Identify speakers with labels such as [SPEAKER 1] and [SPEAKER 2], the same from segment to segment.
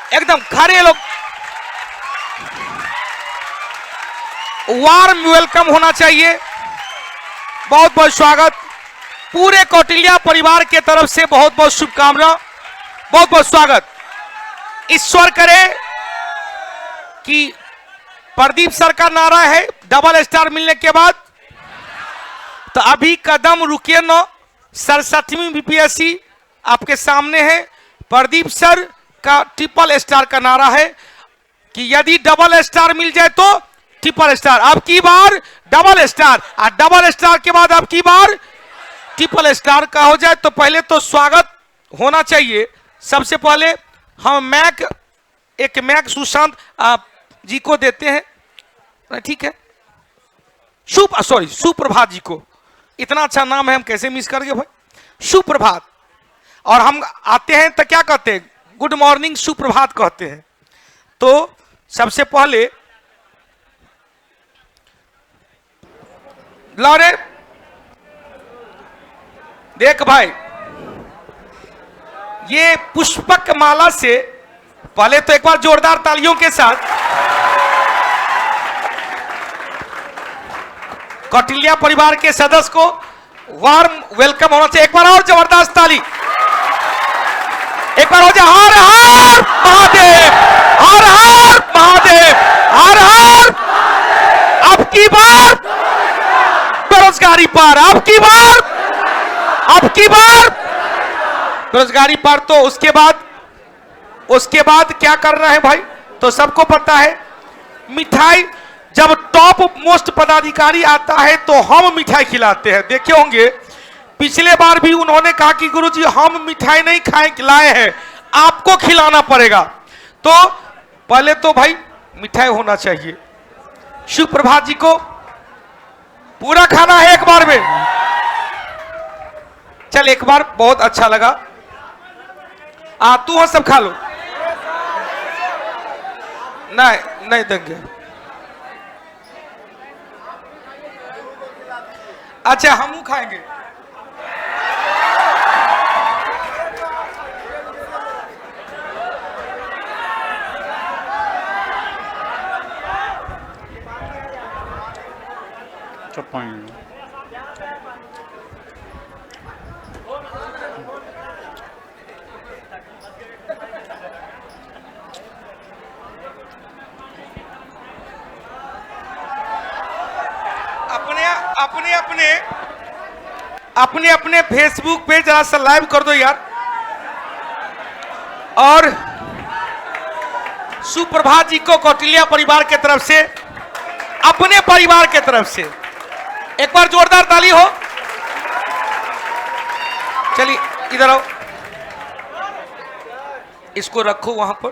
[SPEAKER 1] एकदम खड़े लोग, वार्म वेलकम होना चाहिए। बहुत बहुत स्वागत, पूरे कौटिल्या परिवार के तरफ से बहुत बहुत शुभकामना, बहुत बहुत स्वागत। ईश्वर करे कि प्रदीप सर का नारा है डबल स्टार मिलने के बाद, तो अभी कदम रुकिए न। 67वीं बीपीएससी आपके सामने है। प्रदीप सर का ट्रिपल स्टार का नारा है कि यदि डबल स्टार मिल जाए तो ट्रिपल स्टार, अब की बार डबल स्टार, और डबल स्टार के बाद अब की बार ट्रिपल स्टार का हो जाए। तो पहले तो स्वागत होना चाहिए। सबसे पहले हम एक मैक सुशांत जी को देते हैं, ठीक है, सुप्रभात जी को। इतना अच्छा नाम है, हम कैसे मिस कर गए भाई, सुप्रभात। और हम आते हैं तो क्या कहते हैं, गुड मॉर्निंग सुप्रभात कहते हैं। तो सबसे पहले लौरे देख भाई, ये पुष्पक माला से पहले तो एक बार जोरदार तालियों के साथ कौटिल्या परिवार के सदस्य को वार्म वेलकम होना चाहिए। एक बार और जबरदस्त ताली, एक बार हो जाए। हर हर महादेव, हर हर महादेव, हर हर। अब की बार बेरोजगारी पार, अब की बार बेरोजगारी पार। तो उसके बाद क्या करना है भाई, तो सबको पता है। मिठाई, जब टॉप मोस्ट पदाधिकारी आता है तो हम मिठाई खिलाते हैं। देखे होंगे पिछले बार भी उन्होंने कहा कि गुरुजी हम मिठाई नहीं खिलाए हैं, आपको खिलाना पड़ेगा। तो पहले तो भाई मिठाई होना चाहिए। सुप्रभात जी को पूरा खाना है एक बार में। चल एक बार, बहुत अच्छा लगा। तू हो सब खा लो। नहीं देंगे। अच्छा हम खाएंगे। अपने फेसबुक पे जरा सा लाइव कर दो यार। और सुप्रभात जी को कौटिल्या परिवार के तरफ से, अपने परिवार के तरफ से एक बार जोरदार ताली हो। चलिए इधर आओ, इसको रखो वहां पर।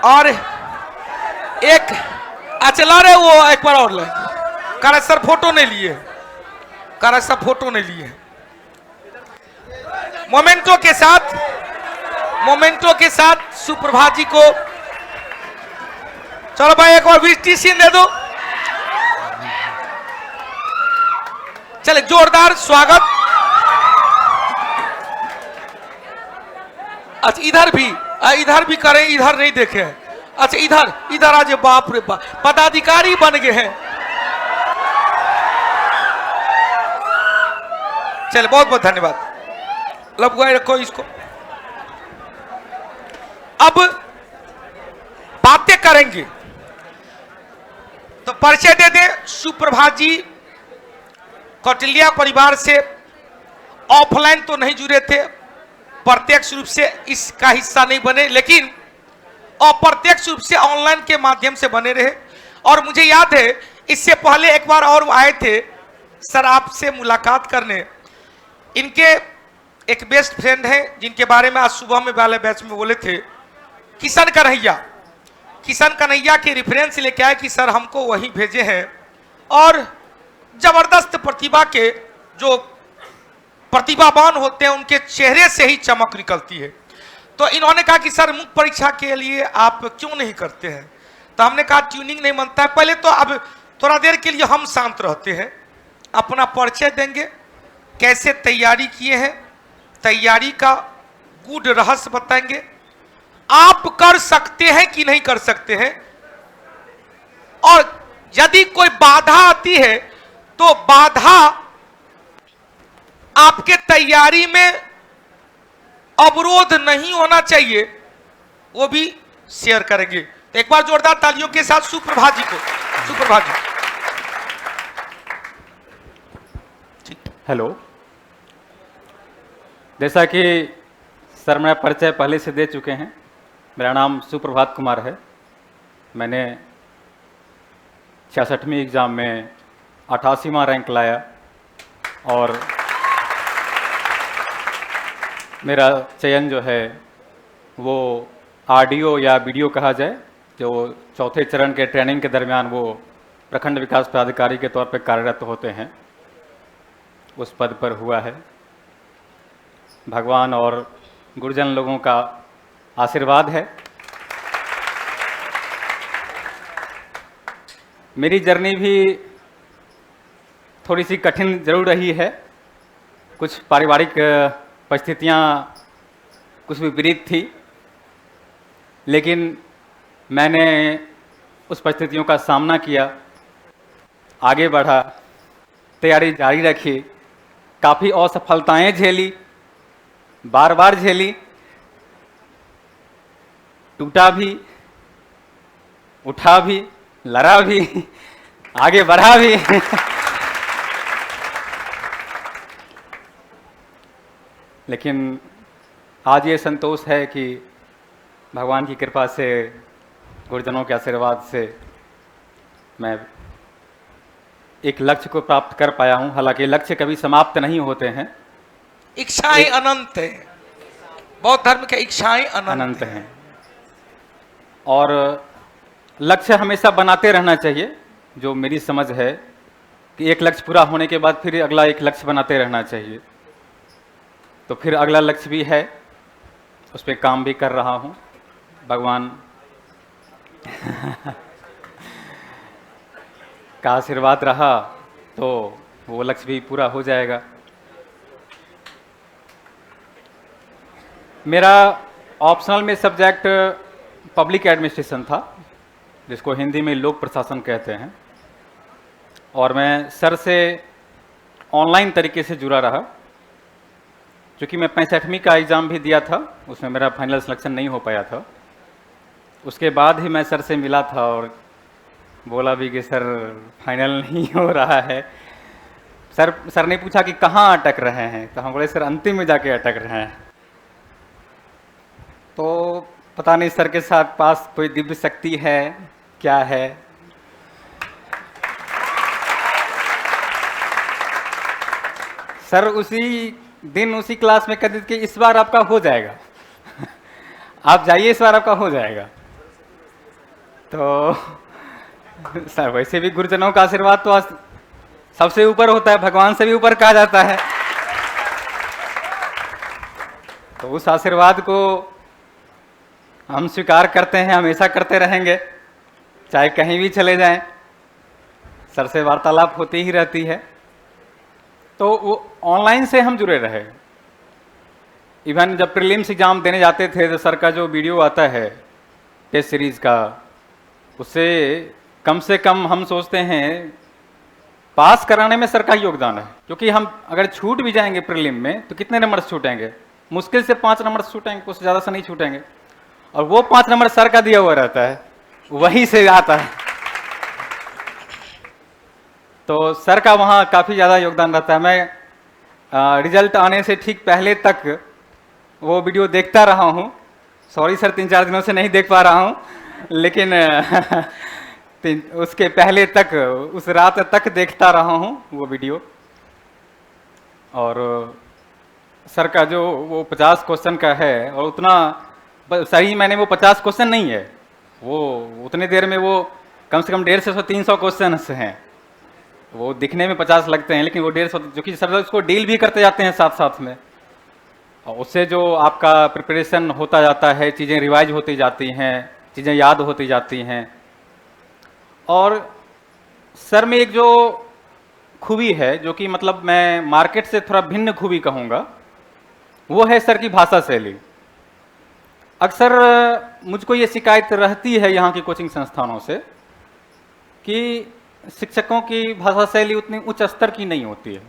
[SPEAKER 1] और एक चला रहे वो एक बार और ले कर सर, फोटो नहीं लिए कर सर, फोटो नहीं लिए। मोमेंटो के साथ सुप्रभात जी को, चलो भाई एक और टीसी दे दो। चले जोरदार स्वागत। अच्छा इधर भी करें, इधर नहीं देखे। अच्छा इधर आज बाप रे बाप, पदाधिकारी बन गए हैं। चले बहुत बहुत धन्यवाद। लगवाए रखो इसको। अब बातें करेंगे तो परिचय दे दे। सुप्रभात जी कौटिल्या परिवार से ऑफलाइन तो नहीं जुड़े थे, प्रत्यक्ष रूप से इसका हिस्सा नहीं बने, लेकिन अप्रत्यक्ष रूप से ऑनलाइन के माध्यम से बने रहे। और मुझे याद है इससे पहले एक बार और आए थे सर आपसे मुलाकात करने। इनके एक बेस्ट फ्रेंड हैं जिनके बारे में आज सुबह में वाले बैच में बोले थे, किशन कन्हैया के रेफरेंस लेके आए कि सर हमको वहीं भेजे हैं। और जबरदस्त प्रतिभा के जो प्रतिभावान होते हैं उनके चेहरे से ही चमक निकलती है। तो इन्होंने कहा कि सर मुख्य परीक्षा के लिए आप क्यों नहीं करते हैं। तो हमने कहा ट्यूनिंग नहीं बनता है। पहले तो अब थोड़ा देर के लिए हम शांत रहते हैं, अपना परिचय देंगे, कैसे तैयारी किए हैं, तैयारी का गूढ़ रहस्य बताएंगे। आप कर सकते हैं कि नहीं कर सकते हैं, और यदि कोई बाधा आती है तो बाधा आपके तैयारी में अवरोध नहीं होना चाहिए, वो भी शेयर करेंगे। तो एक बार जोरदार तालियों के साथ सुप्रभात जी को। सुप्रभात जी।
[SPEAKER 2] हेलो, जैसा कि सर मेरा परिचय पहले से दे चुके हैं, मेरा नाम सुप्रभात कुमार है। मैंने 66वीं एग्ज़ाम में 88वां रैंक लाया और मेरा चयन जो है वो आरडीओ या बीडीओ कहा जाए, जो चौथे चरण के ट्रेनिंग के दरमियान वो प्रखंड विकास पदाधिकारी के तौर पर कार्यरत होते हैं, उस पद पर हुआ है। भगवान और गुरुजन लोगों का आशीर्वाद है। मेरी जर्नी भी थोड़ी सी कठिन जरूर रही है। कुछ पारिवारिक परिस्थितियाँ कुछ विपरीत थी, लेकिन मैंने उस परिस्थितियों का सामना किया, आगे बढ़ा, तैयारी जारी रखी, काफ़ी असफलताएं झेली, बार बार झेली, टूटा भी, उठा भी, लड़ा भी, आगे बढ़ा भी। लेकिन आज ये संतोष है कि भगवान की कृपा से, गुरुजनों के आशीर्वाद से मैं एक लक्ष्य को प्राप्त कर पाया हूँ। हालांकि लक्ष्य कभी समाप्त नहीं होते हैं,
[SPEAKER 1] इच्छाएं अनंत है। बौद्ध धर्म के इच्छाएं
[SPEAKER 2] अनंत हैं और लक्ष्य हमेशा बनाते रहना चाहिए। जो मेरी समझ है कि एक लक्ष्य पूरा होने के बाद फिर अगला एक लक्ष्य बनाते रहना चाहिए। तो फिर अगला लक्ष्य भी है, उस पर काम भी कर रहा हूँ। भगवान का आशीर्वाद रहा तो वो लक्ष्य भी पूरा हो जाएगा। मेरा ऑप्शनल में सब्जेक्ट पब्लिक एडमिनिस्ट्रेशन था, जिसको हिंदी में लोक प्रशासन कहते हैं, और मैं सर से ऑनलाइन तरीके से जुड़ा रहा। क्योंकि मैं 65वीं का एग्ज़ाम भी दिया था, उसमें मेरा फाइनल सिलेक्शन नहीं हो पाया था। उसके बाद ही मैं सर से मिला था और बोला भी कि सर फाइनल नहीं हो रहा है। सर ने पूछा कि कहाँ अटक रहे हैं, तो हम बोले सर अंतिम में जाके अटक रहे हैं। तो पता नहीं सर के साथ पास कोई दिव्य शक्ति है, क्या है। सर उसी दिन उसी क्लास में कहते थे कि इस बार आपका हो जाएगा, आप जाइए, इस बार आपका हो जाएगा। तो सर वैसे भी गुरुजनों का आशीर्वाद तो सबसे ऊपर होता है, भगवान से भी ऊपर कहा जाता है। तो उस आशीर्वाद को हम स्वीकार करते हैं, हमेशा करते रहेंगे, चाहे कहीं भी चले जाएं। सर से वार्तालाप होती ही रहती है। तो वो ऑनलाइन से हम जुड़े रहे। इवन जब प्रीलिम्स एग्जाम देने जाते थे तो सर का जो वीडियो आता है टेस्ट सीरीज़ का, उससे कम से कम हम सोचते हैं पास कराने में सर का योगदान है। क्योंकि हम अगर छूट भी जाएंगे प्रीलिम में तो कितने नंबर छूटेंगे, मुश्किल से 5 नंबर छूटेंगे, कुछ ज़्यादा से नहीं छूटेंगे। और वो 5 नंबर सर का दिया हुआ रहता है, वहीं से आता है। तो सर का वहाँ काफ़ी ज़्यादा योगदान रहता है। मैं रिजल्ट आने से ठीक पहले तक वो वीडियो देखता रहा हूँ। सॉरी सर, 3-4 दिनों से नहीं देख पा रहा हूँ, लेकिन उसके पहले तक, उस रात तक देखता रहा हूँ वो वीडियो। और सर का जो वो 50 क्वेश्चन का है, और उतना सही मैंने वो 50 क्वेश्चन नहीं है, वो उतने देर में वो कम से कम 150 से 300 क्वेश्चन हैं। वो दिखने में 50 लगते हैं, लेकिन वो 150, जो कि सर उसको डील भी करते जाते हैं साथ साथ में। और उससे जो आपका प्रिपरेशन होता जाता है, चीज़ें रिवाइज होती जाती हैं, चीज़ें याद होती जाती हैं। और सर में एक जो खूबी है, जो कि मतलब मैं मार्केट से थोड़ा भिन्न खूबी कहूँगा, वो है सर की भाषा शैली। अक्सर मुझको ये शिकायत रहती है यहाँ की कोचिंग संस्थानों से कि शिक्षकों की भाषा शैली उतनी उच्च स्तर की नहीं होती है,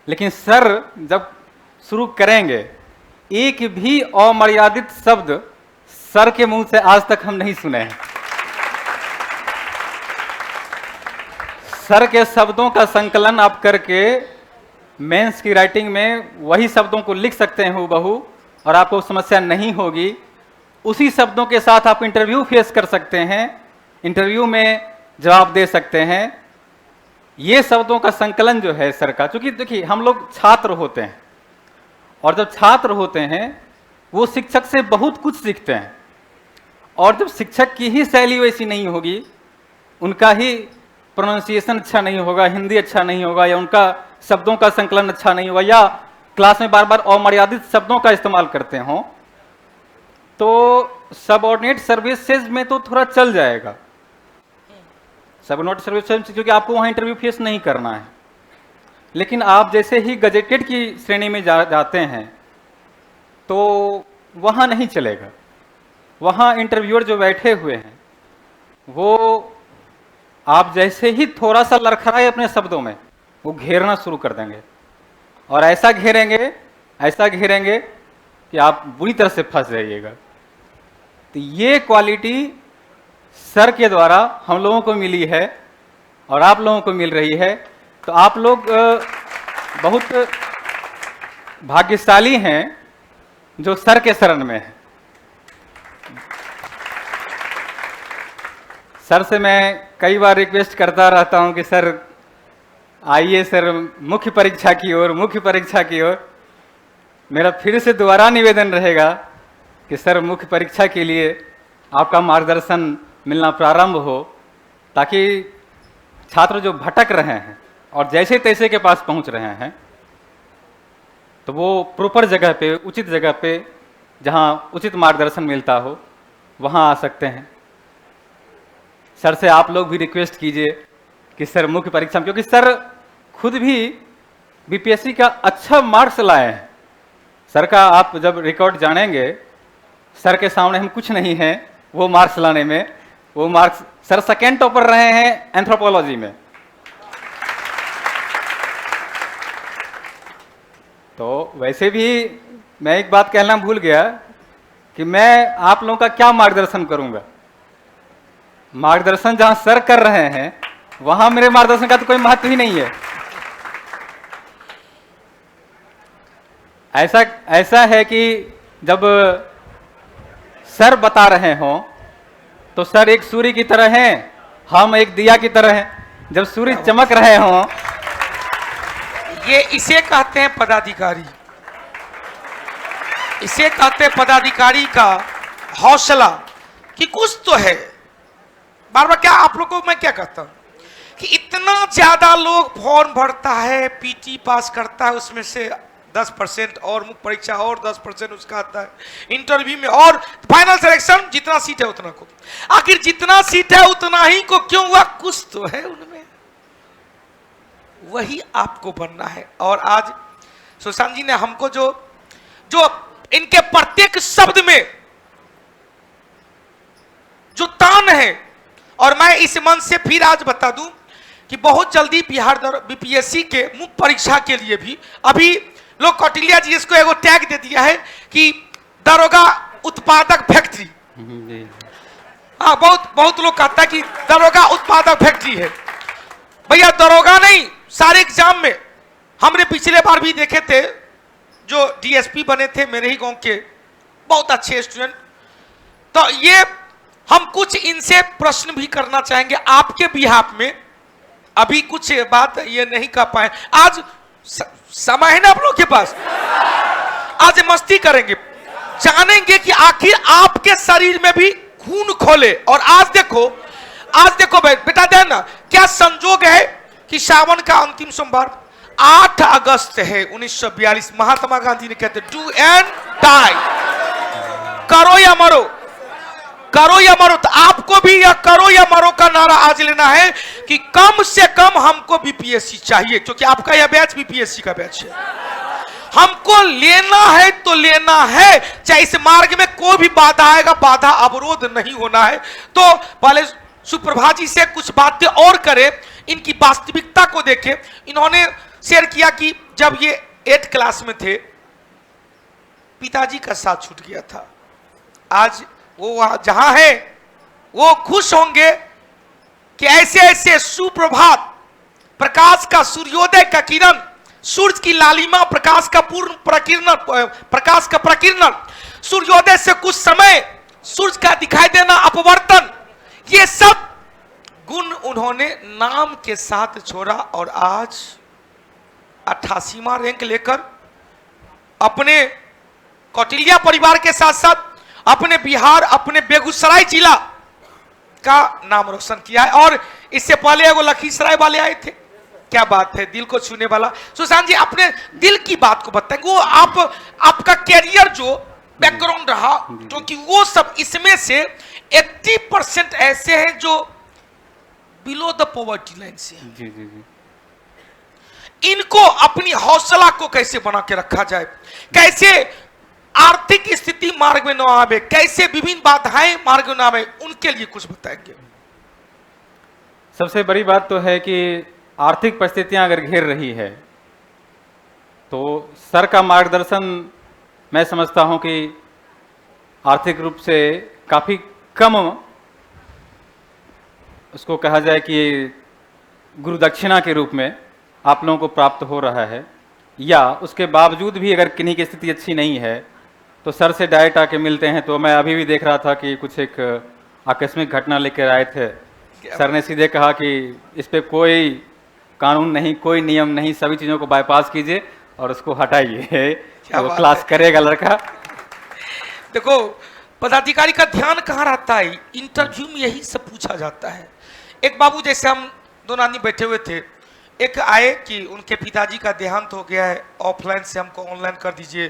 [SPEAKER 2] लेकिन सर जब शुरू करेंगे एक भी अमर्यादित शब्द सर के मुंह से आज तक हम नहीं सुने हैं। सर के शब्दों का संकलन आप करके मेंस की राइटिंग में वही शब्दों को लिख सकते हैं हूबहू, और आपको समस्या नहीं होगी। उसी शब्दों के साथ आप इंटरव्यू फेस कर सकते हैं, इंटरव्यू में जवाब दे सकते हैं। ये शब्दों का संकलन जो है सर का, क्योंकि देखिए हम लोग छात्र होते हैं, और जब छात्र होते हैं वो शिक्षक से बहुत कुछ सीखते हैं, और जब शिक्षक की ही शैली वैसी नहीं होगी, उनका ही प्रोनाउंसिएशन अच्छा नहीं होगा, हिंदी अच्छा नहीं होगा, या उनका शब्दों का संकलन अच्छा नहीं होगा, या क्लास में बार बार अमर्यादित शब्दों का इस्तेमाल करते हों, तो सबऑर्डिनेट सर्विसेज में तो थोड़ा चल जाएगा। सबऑर्डिनेट सर्विसेज क्योंकि आपको वहां इंटरव्यू फेस नहीं करना है, लेकिन आप जैसे ही गजेटेड की श्रेणी में जाते हैं तो वहां नहीं चलेगा। वहां इंटरव्यूअर जो बैठे हुए हैं वो आप जैसे ही थोड़ा सा लड़खड़ाए अपने शब्दों में, वो घेरना शुरू कर देंगे, और ऐसा घेरेंगे कि आप बुरी तरह से फंस जाइएगा। तो ये क्वालिटी सर के द्वारा हम लोगों को मिली है और आप लोगों को मिल रही है। तो आप लोग बहुत भाग्यशाली हैं जो सर के शरण में हैं। सर से मैं कई बार रिक्वेस्ट करता रहता हूं कि सर आइए सर मुख्य परीक्षा की ओर। मेरा फिर से दोबारा निवेदन रहेगा कि सर मुख्य परीक्षा के लिए आपका मार्गदर्शन मिलना प्रारंभ हो, ताकि छात्र जो भटक रहे हैं और जैसे तैसे के पास पहुंच रहे हैं, तो वो प्रॉपर जगह पे, उचित जगह पे, जहां उचित मार्गदर्शन मिलता हो, वहां आ सकते हैं। सर से आप लोग भी रिक्वेस्ट कीजिए कि सर मुख्य परीक्षा में, क्योंकि सर खुद भी बीपीएससी का अच्छा मार्क्स लाए हैं। सर का आप जब रिकॉर्ड जानेंगे, सर के सामने हम कुछ नहीं हैं वो मार्क्स लाने में। वो मार्क्स सर सेकेंड टॉपर रहे हैं एंथ्रोपोलॉजी में। तो वैसे भी मैं एक बात कहना भूल गया कि मैं आप लोगों का क्या मार्गदर्शन करूंगा। मार्गदर्शन जहां सर कर रहे हैं वहां मेरे मार्गदर्शन का तो कोई महत्व ही नहीं है। ऐसा है कि जब सर बता रहे हों तो सर एक सूर्य की तरह हैं, हम एक दिया की तरह हैं। जब सूर्य चमक रहे हों,
[SPEAKER 1] ये इसे कहते हैं पदाधिकारी, इसे कहते हैं पदाधिकारी का हौसला कि कुछ तो है। बार बार क्या आप लोगों को मैं क्या कहता हूं कि इतना ज्यादा लोग फॉर्म भरता है, पीटी पास करता है, उसमें से 10% और मुख्य परीक्षा और 10% उसका आता है, इंटरव्यू में और फाइनल सिलेक्शन, जितना सीट है उतना को। आखिर जितना सीट है उतना ही को क्यों हुआ? कुछ तो है उनमें, वही आपको बनना है। और आज सुशांत जी ने हमको जो इनके प्रत्येक शब्द में जो तान है, और मैं इस मन से फिर आज बता दूं कि बहुत जल्दी बिहार बीपीएससी के मुख्य परीक्षा के लिए भी अभी लोग कौटिल्या जी इसको एगो टैग दे दिया है कि दरोगा उत्पादक फैक्ट्री। हाँ, बहुत लोग कहता है कि दरोगा उत्पादक फैक्ट्री है। भैया दरोगा नहीं, सारे एग्जाम में हमने पिछले बार भी देखे थे, जो डीएसपी बने थे मेरे ही गांव के बहुत अच्छे स्टूडेंट। तो ये हम कुछ इनसे प्रश्न भी करना चाहेंगे आपके बिहाफ में। अभी कुछ बात ये नहीं कर पाए, आज समय है ना आप लोग के पास, आज मस्ती करेंगे, जानेंगे कि आखिर आपके शरीर में भी खून खोले। और आज देखो बेटा देन ना, क्या संजोग है कि सावन का अंतिम सोमवार 8 अगस्त है 1942। महात्मा गांधी ने कहते डू एंड डाई, करो या मरो, करो या मरो। तो आपको भी यह करो या मरो का नारा आज लेना है कि कम से कम हमको बीपीएससी चाहिए, क्योंकि आपका यह बैच बीपीएससी का बैच है। हमको लेना है तो लेना है, चाहे इस मार्ग में कोई भी बाधा आएगा, बाधा अवरोध नहीं होना है। तो पहले सुप्रभा जी से कुछ बातें और करें, इनकी वास्तविकता को देखें। इन्होंने शेयर किया कि जब ये 8th क्लास में थे, पिताजी का साथ छूट गया था। आज वो वहां जहां है वो खुश होंगे कि ऐसे ऐसे सुप्रभात, प्रकाश का, सूर्योदय का किरण, सूर्य की लालिमा, प्रकाश का पूर्ण प्रकिरण, प्रकाश का प्रकिरण, सूर्योदय से कुछ समय सूर्य का दिखाई देना, अपवर्तन, ये सब गुण उन्होंने नाम के साथ छोड़ा और आज 88वां रैंक लेकर अपने कौटिल्या परिवार के साथ साथ अपने बिहार, अपने बेगूसराय जिला का नाम रोशन किया है। और इससे पहले वो लखीसराय वाले आए थे। क्या बात है, दिल को छूने वाला। सुशांत जी अपने दिल की बात को बताएंगे, वो आपका कैरियर जो बैकग्राउंड रहा, क्योंकि वो सब इसमें से 80% ऐसे हैं जो बिलो द पॉवर्टी लाइन से हैं।
[SPEAKER 2] जी जी जी।
[SPEAKER 1] इनको अपनी हौसला को कैसे बना के रखा जाए, कैसे आर्थिक स्थिति मार्ग में न आवे, कैसे विभिन्न बाधाएं मार्ग में न आवे, उनके लिए कुछ बताएंगे।
[SPEAKER 2] सबसे बड़ी बात तो है कि आर्थिक परिस्थितियां अगर घेर रही है तो सर का मार्गदर्शन मैं समझता हूं कि आर्थिक रूप से काफ़ी कम, उसको कहा जाए कि गुरु दक्षिणा के रूप में आप लोगों को प्राप्त हो रहा है, या उसके बावजूद भी अगर किन्हीं की स्थिति अच्छी नहीं है तो सर से डायरेक्ट आके मिलते हैं। तो मैं अभी भी देख रहा था कि कुछ एक आकस्मिक घटना लेकर आए थे। सर ने सीधे कहा कि इस पे कोई कानून नहीं, कोई नियम नहीं, सभी चीज़ों को बाईपास कीजिए और उसको हटाइए, तो क्लास करेगा लड़का।
[SPEAKER 1] देखो पदाधिकारी का ध्यान कहाँ रहता है, इंटरव्यू में यही सब पूछा जाता है। एक बाबू जैसे हम दोनों आदमी बैठे हुए थे, एक आए कि उनके पिताजी का देहांत हो गया है, ऑफलाइन से हमको ऑनलाइन कर दीजिए,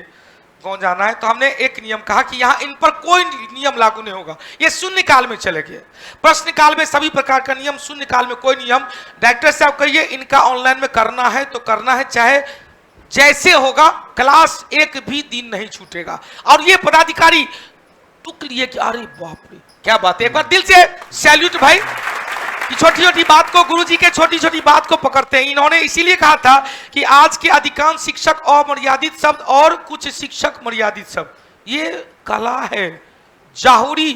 [SPEAKER 1] गाँव जाना है। तो हमने एक नियम कहा कि यहाँ इन पर कोई नियम लागू नहीं होगा, ये शून्य काल में चले गए। प्रश्न काल में सभी प्रकार का नियम, शून्य काल में कोई नियम। डायरेक्टर साहब कहिए इनका ऑनलाइन में करना है तो करना है, चाहे जैसे होगा, क्लास एक भी दिन नहीं छूटेगा। और ये पदाधिकारी टुक लिए कि अरे बाप रे क्या बात है। एक बार दिल से सैल्यूट भाई, छोटी छोटी बात को, गुरुजी के छोटी छोटी बात को पकड़ते हैं। इन्होंने इसीलिए कहा था कि आज के अधिकांश शिक्षक अमर्यादित शब्द और कुछ शिक्षक मर्यादित शब्द, ये कला है। जाहुरी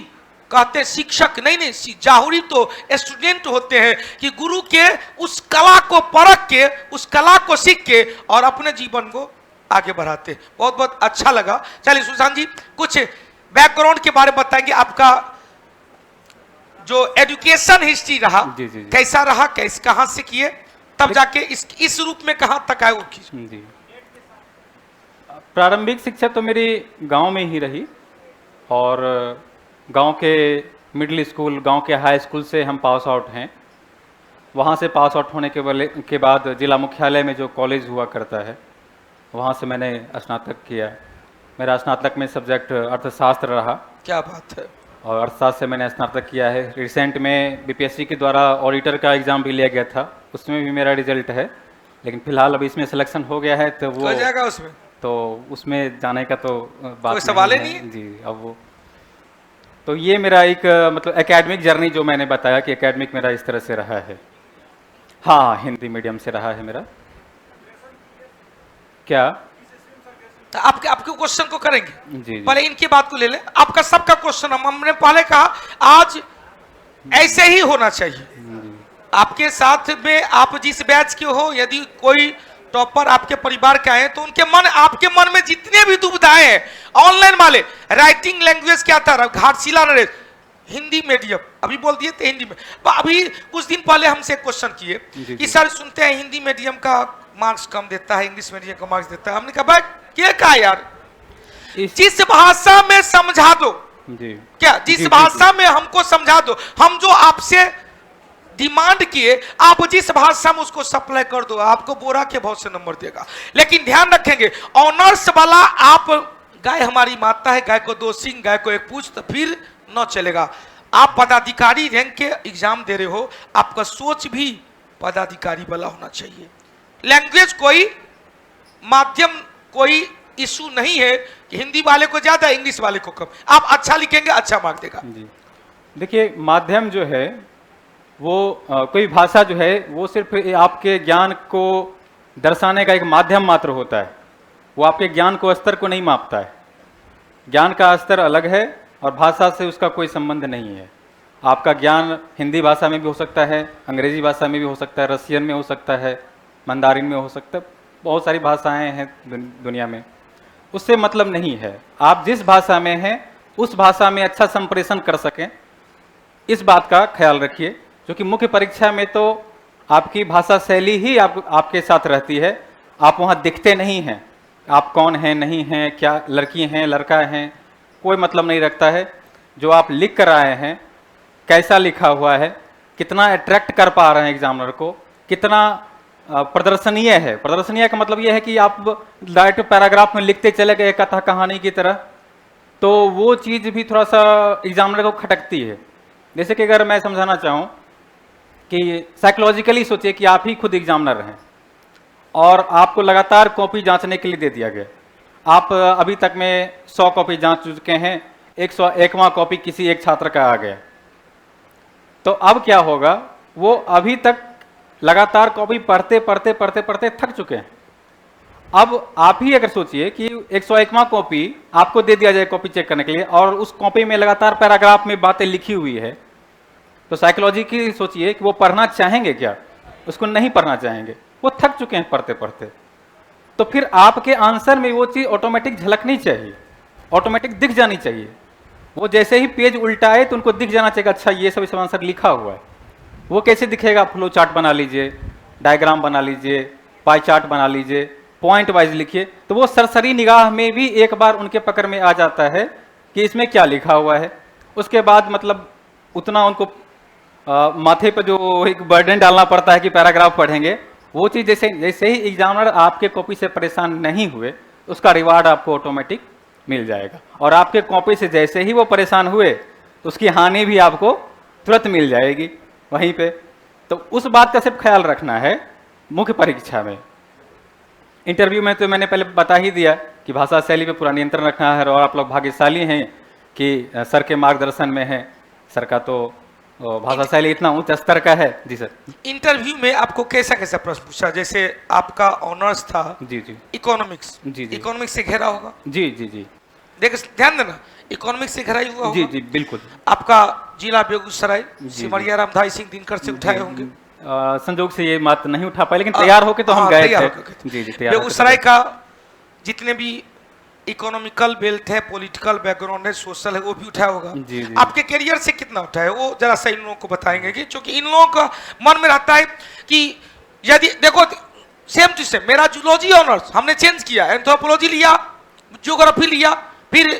[SPEAKER 1] कहते शिक्षक नहीं, जाहुरी तो स्टूडेंट होते हैं कि गुरु के उस कला को परख के, उस कला को सीख के और अपने जीवन को आगे बढ़ाते। बहुत बहुत अच्छा लगा। चलिए सुशांत जी कुछ बैकग्राउंड के बारे में बताएंगे, आपका जो एजुकेशन हिस्ट्री रहा
[SPEAKER 2] जी, जी, जी।
[SPEAKER 1] कैसा रहा, कैसे कहां से किए, तब जाके इस रूप में कहां तक आए उनकी।
[SPEAKER 2] जी, प्रारंभिक शिक्षा तो मेरी गांव में ही रही और गांव के मिडिल स्कूल, गांव के हाई स्कूल से हम पास आउट हैं। वहां से पास आउट होने के बाद जिला मुख्यालय में जो कॉलेज हुआ करता है वहां से मैंने स्नातक किया। मेरा स्नातक में सब्जेक्ट अर्थशास्त्र रहा।
[SPEAKER 1] क्या बात है।
[SPEAKER 2] और अर्थशास्त्र से मैंने स्नातक किया है। रिसेंट में बीपीएससी के द्वारा ऑडिटर का एग्ज़ाम भी लिया गया था, उसमें भी मेरा रिजल्ट है, लेकिन फिलहाल अभी इसमें सिलेक्शन हो गया है तो वो
[SPEAKER 1] हो जाएगा उसमें,
[SPEAKER 2] तो उसमें जाने का तो बात
[SPEAKER 1] कोई सवाल ही नहीं है।
[SPEAKER 2] जी। अब वो तो ये मेरा एक मतलब एकेडमिक जर्नी जो मैंने बताया कि एकेडमिक मेरा इस तरह से रहा है। हाँ, हिंदी मीडियम से रहा है मेरा। क्या
[SPEAKER 1] तो आपके क्वेश्चन को करेंगे
[SPEAKER 2] जी, जी।
[SPEAKER 1] पहले इनकी बात को ले लें। आपका सबका क्वेश्चन हमने पहले कहा आज ऐसे ही होना चाहिए। आपके साथ में आप जिस बैच के हो, यदि कोई टॉपर आपके परिवार का है तो उनके मन, आपके मन में जितने भी दुविधाएं हैं, ऑनलाइन वाले, राइटिंग लैंग्वेज क्या था, घाटशिला नरेश, हिंदी मीडियम, अभी बोल दिए थे हिंदी में। अभी कुछ दिन पहले हमसे क्वेश्चन किए कि सर सुनते हैं हिंदी मीडियम का मार्क्स कम देता है, इंग्लिश मीडियम का मार्क्स देता है। हमने कहा भाई क्या कहा यार, जिस भाषा में समझा दो
[SPEAKER 2] जी।
[SPEAKER 1] क्या जिस भाषा में हमको समझा दो, हम जो आपसे डिमांड किए आप जिस भाषा में उसको सप्लाई कर दो, आपको बोरा के भाव से नंबर देगा। लेकिन ध्यान रखेंगे ऑनर्स वाला, आप गाय हमारी माता है, गाय को 2 सींग, गाय को 1 पूंछ, तो फिर न चलेगा। आप पदाधिकारी रैंक के एग्जाम दे रहे हो, आपका सोच भी पदाधिकारी वाला होना चाहिए। लैंग्वेज कोई माध्यम कोई इशू नहीं है कि हिंदी वाले को ज्यादा इंग्लिश वाले को कम। आप अच्छा लिखेंगे अच्छा मार्क देगा।
[SPEAKER 2] जी देखिए, माध्यम जो है वो कोई भाषा जो है वो सिर्फ आपके ज्ञान को दर्शाने का एक माध्यम मात्र होता है। वो आपके ज्ञान को स्तर को नहीं मापता है। ज्ञान का स्तर अलग है और भाषा से उसका कोई संबंध नहीं है। आपका ज्ञान हिंदी भाषा में भी हो सकता है, अंग्रेजी भाषा में भी हो सकता है, रसियन में हो सकता है, मंदारिन में हो सकता है, बहुत सारी भाषाएं हैं दुनिया में, उससे मतलब नहीं है। आप जिस भाषा में हैं उस भाषा में अच्छा संप्रेषण कर सकें, इस बात का ख्याल रखिए। क्योंकि मुख्य परीक्षा में तो आपकी भाषा शैली ही आपके साथ रहती है। आप वहाँ दिखते नहीं हैं, आप कौन हैं नहीं हैं, क्या लड़की हैं लड़का हैं, कोई मतलब नहीं रखता है। जो आप लिख कर आए हैं कैसा लिखा हुआ है, कितना अट्रैक्ट कर पा रहे हैं एग्जामिनर को, कितना प्रदर्शनीय है। प्रदर्शनीय का मतलब यह है कि आप डायरेक्ट पैराग्राफ में लिखते चले गए कथा कहानी की तरह, तो वो चीज़ भी थोड़ा सा एग्जामिनर को खटकती है। जैसे कि अगर मैं समझाना चाहूँ कि साइकोलॉजिकली सोचिए कि आप ही खुद एग्जामिनर हैं और आपको लगातार कॉपी जांचने के लिए दे दिया गया। आप अभी तक में 100 कॉपी जांच चुके हैं, 101वां कॉपी किसी एक छात्र का आ गया, तो अब क्या होगा, वो अभी तक लगातार कॉपी पढ़ते पढ़ते पढ़ते पढ़ते थक चुके हैं। अब आप ही अगर सोचिए कि 101वां कॉपी आपको दे दिया जाए कॉपी चेक करने के लिए और उस कॉपी में लगातार पैराग्राफ में बातें लिखी हुई है, तो साइकोलॉजी की सोचिए कि वो पढ़ना चाहेंगे क्या? उसको नहीं पढ़ना चाहेंगे, वो थक चुके हैं पढ़ते पढ़ते। तो फिर आपके आंसर में वो चीज़ ऑटोमेटिक झलकनी चाहिए, ऑटोमेटिक दिख जानी चाहिए। वो जैसे ही पेज उल्टाए तो उनको दिख जाना चाहिए, अच्छा ये सब इसमें आंसर लिखा हुआ है। वो कैसे दिखेगा? फ्लो चार्ट बना लीजिए, डायग्राम बना लीजिए, पाई चार्ट बना लीजिए, पॉइंट वाइज लिखिए, तो वो सरसरी निगाह में भी एक बार उनके पकड़ में आ जाता है कि इसमें क्या लिखा हुआ है। उसके बाद मतलब उतना उनको माथे पर जो एक बर्डन डालना पड़ता है कि पैराग्राफ पढ़ेंगे, वो चीज़ जैसे ही एग्जामिनर आपके कॉपी से परेशान नहीं हुए, उसका रिवार्ड आपको ऑटोमेटिक मिल जाएगा। और आपके कॉपी से जैसे ही वो परेशान हुए, तो उसकी हानि भी आपको तुरंत मिल जाएगी वहीं पे। तो उस बात का सिर्फ ख्याल रखना है मुख्य परीक्षा में। इंटरव्यू में तो मैंने पहले बता ही दिया कि भाषा शैली पे पूरा नियंत्रण रखना है, और आप लोग भाग्यशाली हैं कि सर के मार्गदर्शन में है। सर का तो भाषा शैली इतना उच्च स्तर का है। जी सर।
[SPEAKER 1] इंटरव्यू में आपको कैसा कैसा प्रश्न पूछा? जैसे आपका ऑनर्स था
[SPEAKER 2] जी जी
[SPEAKER 1] इकोनॉमिक्स,
[SPEAKER 2] जी जी
[SPEAKER 1] इकोनॉमिक्स से घेरा होगा।
[SPEAKER 2] जी जी जी
[SPEAKER 1] देख ध्यान देना, इकोनॉमिक्स से घेरा ही हुआ होगा।
[SPEAKER 2] जी जी बिल्कुल।
[SPEAKER 1] आपका जिला बेगूसराय सिमरिया रामधारी सिंह दिनकर से उठाए होंगे।
[SPEAKER 2] संजोग से ये बात नहीं उठा पाए, लेकिन तैयार होके तो हम गए थे। जी जी तैयार।
[SPEAKER 1] बेगूसराय का जितने भी इकोनॉमिकल बेल्ट है, पॉलिटिकल बैकग्राउंड है, सोशल है, वो भी उठाया होगा।
[SPEAKER 2] जी जी।
[SPEAKER 1] आपके करियर से कितना उठाया है वो जरा सा इन लोगों को बताएंगे कि क्योंकि इन लोगों का मन में रहता है कि यदि देखो सेम टू सेम मेरा जूलॉजी ऑनर्स हमने चेंज किया, एंथ्रोपोलॉजी लिया, ज्योग्राफी लिया, फिर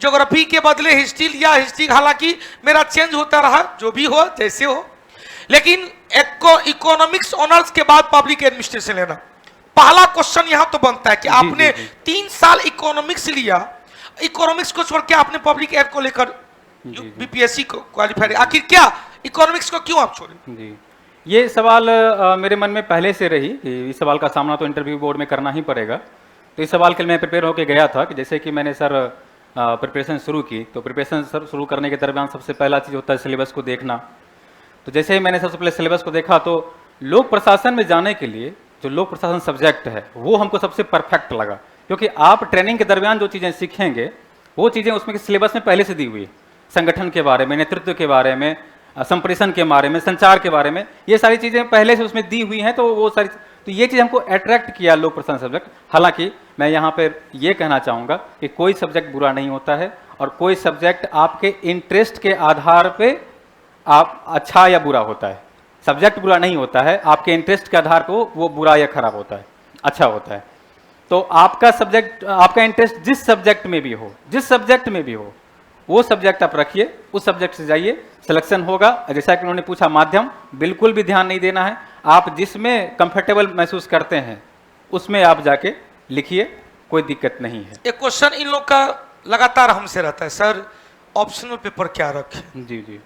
[SPEAKER 1] ज्योग्राफी के बदले हिस्ट्री लिया, हिस्ट्री हालांकि मेरा चेंज होता रहा, जो भी हो जैसे हो, लेकिन इकोनॉमिक्स ऑनर्स के बाद पब्लिक एडमिनिस्ट्रेशन लेना। पहला क्वेश्चन यहां तो बनता है कि आपने 3 साल इकोनॉमिक्स लिया, इकोनॉमिक्स को छोड़ के आपने पब्लिक एड को लेकर बीपीएससी को क्वालिफाई, आखिर क्या इकोनॉमिक्स को क्यों आप छोड़े?
[SPEAKER 2] जी, ये सवाल मेरे मन में पहले से रही कि इस सवाल का सामना तो इंटरव्यू बोर्ड में करना ही पड़ेगा। तो इस सवाल के लिए मैं प्रिपेयर होकर गया था कि जैसे कि मैंने सर प्रिपरेशन शुरू की, तो प्रिपरेशन शुरू करने के दरमियान सबसे पहला चीज़ होता है सिलेबस को देखना। तो जैसे ही मैंने सबसे पहले सिलेबस को देखा, तो लोक प्रशासन में जाने के लिए जो लोक प्रशासन सब्जेक्ट है वो हमको सबसे परफेक्ट लगा, क्योंकि आप ट्रेनिंग के दरमियान जो चीज़ें सीखेंगे वो चीज़ें उसमें सिलेबस में पहले से दी हुई है। संगठन के बारे में, नेतृत्व के बारे में, संप्रेषण के बारे में, संचार के बारे में, ये सारी चीज़ें पहले से उसमें दी हुई हैं। तो वो सारी, तो ये चीज़ हमको अट्रैक्ट किया लोक प्रशासन सब्जेक्ट। हालांकि मैं यहाँ पर ये कहना चाहूँगा कि कोई सब्जेक्ट बुरा नहीं होता है, और कोई सब्जेक्ट आपके इंटरेस्ट के आधार पर आप अच्छा या बुरा होता है। सब्जेक्ट बुरा नहीं होता है, आपके इंटरेस्ट के आधार पर वो बुरा या खराब होता है, अच्छा होता है। तो आपका सब्जेक्ट, आपका इंटरेस्ट जिस सब्जेक्ट में भी हो, जिस सब्जेक्ट में भी हो, वो सब्जेक्ट आप रखिए, उस सब्जेक्ट से जाइए, सिलेक्शन होगा। जैसा कि उन्होंने पूछा माध्यम, बिल्कुल भी ध्यान नहीं देना है। आप जिसमें कंफर्टेबल महसूस करते हैं उसमें आप जाके लिखिए, कोई दिक्कत नहीं है।
[SPEAKER 1] एक क्वेश्चन इन लोग का लगातार हमसे रहता है, सर ऑप्शनल पेपर क्या रखें?
[SPEAKER 2] जी जी।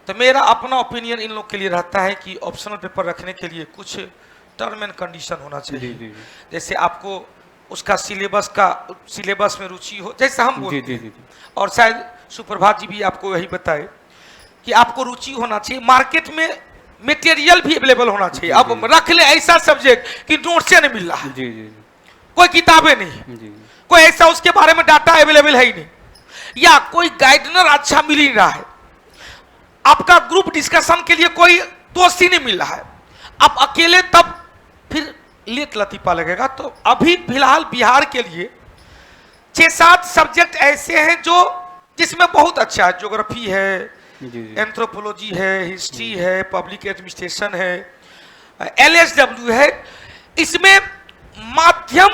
[SPEAKER 1] तो मेरा अपना ओपिनियन इन लोग के लिए रहता है कि ऑप्शनल पेपर रखने के लिए कुछ टर्म एंड कंडीशन होना चाहिए।
[SPEAKER 2] जी जी।
[SPEAKER 1] जैसे आपको उसका सिलेबस में रुचि हो, जैसा हम बोलते
[SPEAKER 2] जी
[SPEAKER 1] हैं।
[SPEAKER 2] जी।
[SPEAKER 1] और शायद सुप्रभात जी भी आपको यही बताए कि आपको रुचि होना चाहिए, मार्केट में मटेरियल भी अवेलेबल होना चाहिए।
[SPEAKER 2] जी,
[SPEAKER 1] अब रख ले ऐसा सब्जेक्ट कि नोट से नहीं मिल रहा है,
[SPEAKER 2] जी जी
[SPEAKER 1] कोई किताबें नहीं,
[SPEAKER 2] जी
[SPEAKER 1] कोई ऐसा उसके बारे में डाटा अवेलेबल है ही नहीं, या कोई गाइडनर अच्छा मिल ही रहा है, आपका ग्रुप डिस्कशन के लिए कोई दोस्त ही नहीं मिल रहा है, आप अकेले, तब फिर लेट लतीफा लगेगा। तो अभी फिलहाल बिहार के लिए 6-7 सब्जेक्ट ऐसे हैं जो जिसमें बहुत अच्छा है, ज्योग्राफी है,
[SPEAKER 2] जी
[SPEAKER 1] एंथ्रोपोलॉजी है, हिस्ट्री है, पब्लिक एडमिनिस्ट्रेशन है, LSW है। इसमें माध्यम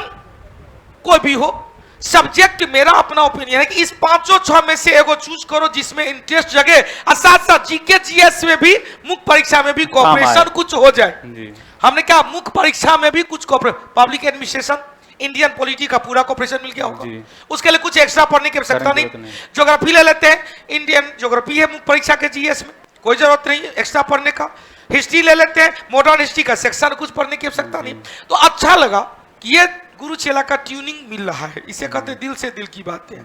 [SPEAKER 1] कोई भी हो, सब्जेक्ट मेरा अपना ओपिनियन है कि इस 5-6 में से एगो चूज करो जिसमें इंटरेस्ट जगे, और साथ साथ जीके जीएस में भी, मुख्य परीक्षा में भी कॉपरेशन कुछ हो जाए।
[SPEAKER 2] जी
[SPEAKER 1] हमने क्या मुख्य परीक्षा में भी कुछ पब्लिक एडमिनिस्ट्रेशन, इंडियन पॉलिटी का पूरा कॉपरेशन मिल गया होगा, उसके लिए कुछ एक्स्ट्रा पढ़ने की आवश्यकता नहीं। ज्योग्राफी ले लेते हैं, इंडियन ज्योग्राफी है मुख्य परीक्षा के जीएस में, कोई जरूरत नहीं है एक्स्ट्रा पढ़ने का। हिस्ट्री ले लेते हैं, मॉडर्न हिस्ट्री का सेक्शन, कुछ पढ़ने की आवश्यकता नहीं। तो अच्छा लगा कि ये गुरु चेला का ट्यूनिंग मिल रहा है, इसे कहते दिल से दिल की बातें हैं।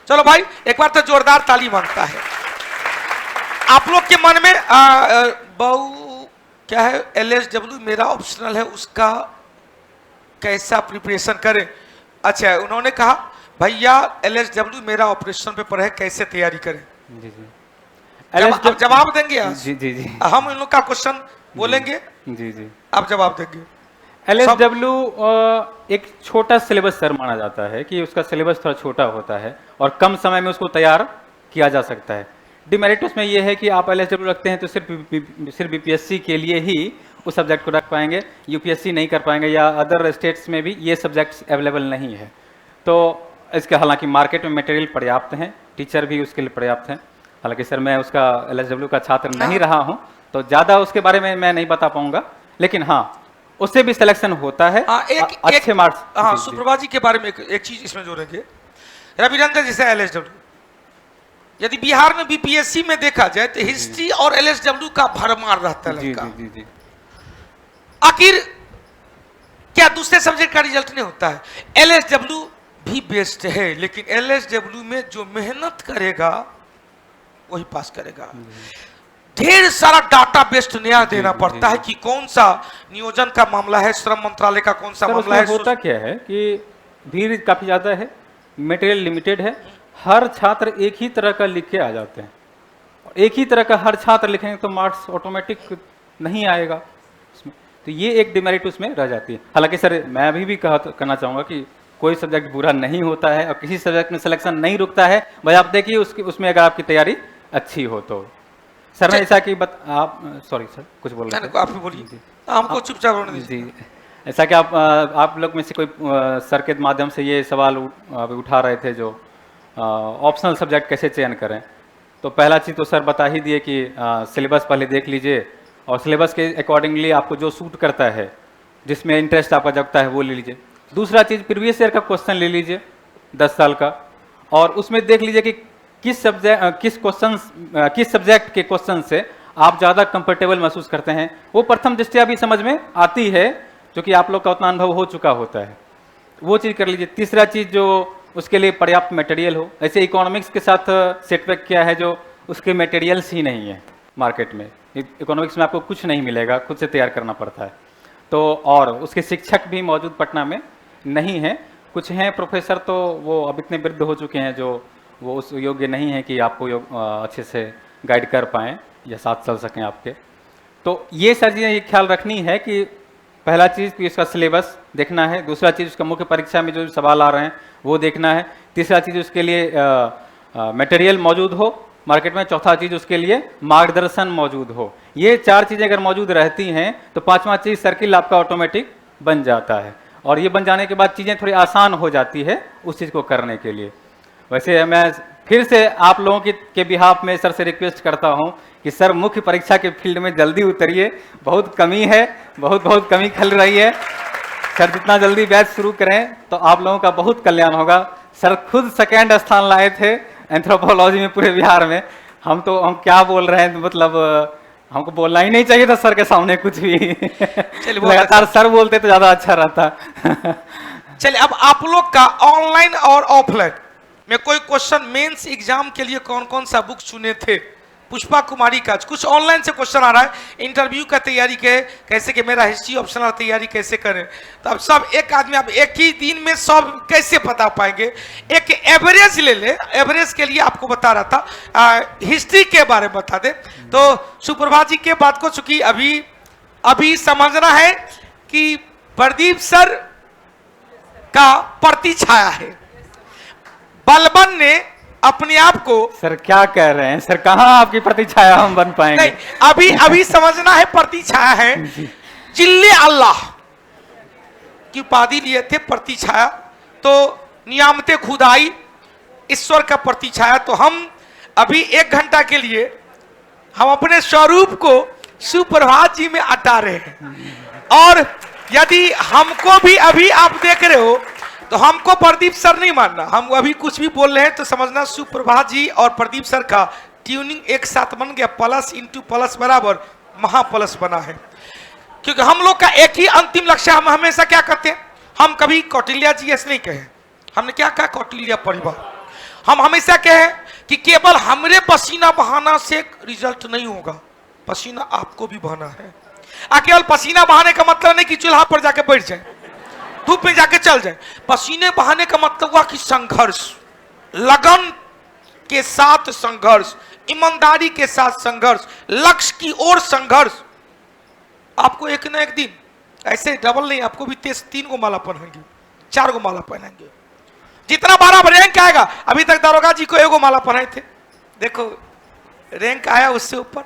[SPEAKER 1] चलो भाई, एक बार तो जोरदार ताली मांगता है। आप लोग के मन में बहु क्या है, LSW मेरा ऑप्शनल है, उसका कैसा प्रिपरेशन करें? अच्छा, उन्होंने कहा भैया LSW मेरा ऑपरेशन पेपर है, कैसे तैयारी करें?
[SPEAKER 2] जी जी।
[SPEAKER 1] अब जवाब देंगे आज?
[SPEAKER 2] जी जी जी।
[SPEAKER 1] हम इन लोग का क्वेश्चन बोलेंगे,
[SPEAKER 2] जी जी।
[SPEAKER 1] आप जवाब देंगे।
[SPEAKER 2] LSW एक छोटा सिलेबस सर माना जाता है कि उसका सिलेबस थोड़ा छोटा होता है और कम समय में उसको तैयार किया जा सकता है। डिमेरिट उसमें यह है कि आप LSW रखते हैं तो सिर्फ BPSC के लिए ही उस सब्जेक्ट को रख पाएंगे, UPSC नहीं कर पाएंगे, या अदर स्टेट्स में भी ये सब्जेक्ट्स अवेलेबल नहीं है। तो इसके हालांकि मार्केट में मटेरियल पर्याप्त हैं, टीचर भी उसके लिए पर्याप्त हैं। हालांकि सर मैं उसका LSW का छात्र नहीं रहा हूं, तो ज़्यादा उसके बारे में मैं नहीं बता पाऊंगा, लेकिन हाँ उससे भी सिलेक्शन होता है, अच्छे मार्क्स।
[SPEAKER 1] हाँ, सुप्रभा जी के बारे में एक चीज इसमें जोड़ेंगे, रविरंजन जैसे LSW, यदि बिहार में BPSC में देखा जाए तो हिस्ट्री और LSW का भरमार रहता है लड़का।
[SPEAKER 2] जी जी।
[SPEAKER 1] आखिर क्या दूसरे सब्जेक्ट का रिजल्ट नहीं होता है? LSW भी बेस्ट है, लेकिन LSW में जो मेहनत करेगा वही पास करेगा। ढेर सारा डाटा बेस्ड नया देना पड़ता है कि कौन सा नियोजन का मामला है, श्रम मंत्रालय का कौन सा मामला है।
[SPEAKER 2] होता क्या है कि भीड़ काफी ज्यादा है, मटेरियल लिमिटेड है, हर छात्र एक ही तरह का लिख के आ जाते हैं, एक ही तरह का हर छात्र लिखेंगे तो मार्क्स ऑटोमेटिक नहीं आएगा उसमें, तो ये एक डिमेरिट उसमें रह जाती है। हालांकि सर मैं अभी भी कहना चाहूँगा कि कोई सब्जेक्ट बुरा नहीं होता है और किसी सब्जेक्ट में सिलेक्शन नहीं रुकता है, भाई आप देखिए उसमें अगर आपकी तैयारी अच्छी हो तो। सर मैं ऐसा कि आप सॉरी सर कुछ बोल रहे थे,
[SPEAKER 1] आप बोलिए, हमको चुपचाप रहने दीजिए।
[SPEAKER 2] जी, ऐसा कि आप लोग में से कोई सर के माध्यम से ये सवाल उठा रहे थे जो ऑप्शनल सब्जेक्ट कैसे चयन करें, तो पहला चीज़ तो सर बता ही दिए कि सिलेबस पहले देख लीजिए और सिलेबस के अकॉर्डिंगली आपको जो सूट करता है, जिसमें इंटरेस्ट आपका जगता है वो ले लीजिए। दूसरा चीज़ प्रीवियस ईयर का क्वेश्चन ले लीजिए 10 साल का, और उसमें देख लीजिए कि किस सब्जेक्ट के क्वेश्चन से आप ज़्यादा कंफर्टेबल महसूस करते हैं, वो प्रथम दृष्टया भी समझ में आती है, जो कि आप लोग का उतना अनुभव हो चुका होता है, वो चीज़ कर लीजिए। तीसरा चीज़ जो उसके लिए पर्याप्त मटेरियल हो, ऐसे इकोनॉमिक्स के साथ सेटबैक क्या है जो उसके मटेरियल्स ही नहीं है मार्केट में, इकोनॉमिक्स में आपको कुछ नहीं मिलेगा, खुद से तैयार करना पड़ता है। तो और उसके शिक्षक भी मौजूद पटना में नहीं हैं, कुछ हैं प्रोफेसर, तो वो अब इतने वृद्ध हो चुके हैं जो वो उस योग्य नहीं है कि आपको अच्छे से गाइड कर पाएँ या साथ चल सकें आपके। तो ये सारी चीज़ें ये ख्याल रखनी है कि पहला चीज़ कि इसका सिलेबस देखना है, दूसरा चीज़ उसका मुख्य परीक्षा में जो सवाल आ रहे हैं वो देखना है, तीसरा चीज़ उसके लिए मटेरियल मौजूद हो मार्केट में, चौथा चीज़ उसके लिए मार्गदर्शन मौजूद हो। ये 4 चीज़ें अगर मौजूद रहती हैं तो पांचवा चीज़ सर्किल आपका ऑटोमेटिक बन जाता है, और ये बन जाने के बाद चीज़ें थोड़ी आसान हो जाती है उस चीज़ को करने के लिए। वैसे मैं फिर से आप लोगों के बिहाफ में सर से रिक्वेस्ट करता हूं कि सर मुख्य परीक्षा के फील्ड में जल्दी उतरिए, बहुत कमी है, बहुत कमी खल रही है। सर जितना जल्दी बैच शुरू करें तो आप लोगों का बहुत कल्याण होगा। सर खुद 2nd स्थान लाए थे एंथ्रोपोलॉजी में पूरे बिहार में, हम क्या बोल रहे हैं, मतलब हमको बोलना ही नहीं चाहिए था सर के सामने कुछ भी लगातार सर बोलते तो ज़्यादा अच्छा रहता।
[SPEAKER 1] चलिए, अब आप लोग का ऑनलाइन और ऑफलाइन में कोई क्वेश्चन मेंस एग्जाम के लिए कौन कौन सा बुक चुने थे? पुष्पा कुमारी का कुछ ऑनलाइन से क्वेश्चन आ रहा है, इंटरव्यू का तैयारी के कैसे कि मेरा हिस्ट्री ऑप्शनल तैयारी कैसे करें। तो अब सब एक आदमी, अब एक ही दिन में सब कैसे बता पाएंगे? एक एवरेज ले ले, एवरेज के लिए आपको बता रहा था, हिस्ट्री के बारे में बता दे। तो सुप्रभात जी के बात को चूंकि अभी समझना है कि प्रदीप सर का प्रति छाया है, बलबन ने अपने आप को।
[SPEAKER 2] सर क्या कह रहे हैं सर, कहाँ आपकी प्रतिछाया हम बन पाएंगे?
[SPEAKER 1] नहीं, अभी समझना है प्रतिछाया है। जिल्ले अल्लाह की उपाधि लिए थे प्रतिछाया, तो नियामते खुदाई ईश्वर का प्रतिछाया। तो हम अभी 1 घंटा के लिए हम अपने स्वरूप को सुप्रभात जी में अटा रहे हैं। और यदि हमको भी अभी आप देख रहे हो तो हमको प्रदीप सर नहीं मानना, हम अभी कुछ भी बोल रहे हैं तो समझना सुप्रभात जी और प्रदीप सर का ट्यूनिंग एक साथ बन गया, प्लस इंटू प्लस बराबर महाप्लस बना है। क्योंकि हम लोग का एक ही अंतिम लक्ष्य, हम हमेशा क्या करते हैं, हम कभी कौटिल्य जी ऐसे नहीं कहे, हमने क्या कहा कौटिल्य परिवार। हम हमेशा कहे कि केवल हमरे पसीना बहाना से रिजल्ट नहीं होगा, पसीना आपको भी बहाना है। केवल पसीना बहाने का मतलब नहीं कि चूल्हा पर जाके बैठ जाए, धूप में जाके चल जाए। पसीने बहाने का मतलब हुआ कि संघर्ष, लगन के साथ संघर्ष, ईमानदारी के साथ संघर्ष, लक्ष्य की ओर संघर्ष। आपको एक ना एक दिन ऐसे डबल नहीं, आपको भी 3 गो माला पहनेंगे, 4 गो माला पहनेंगे, जितना 12 रैंक आएगा। अभी तक दारोगा जी को 1 गो माला पहनाए थे, देखो रैंक आया उससे ऊपर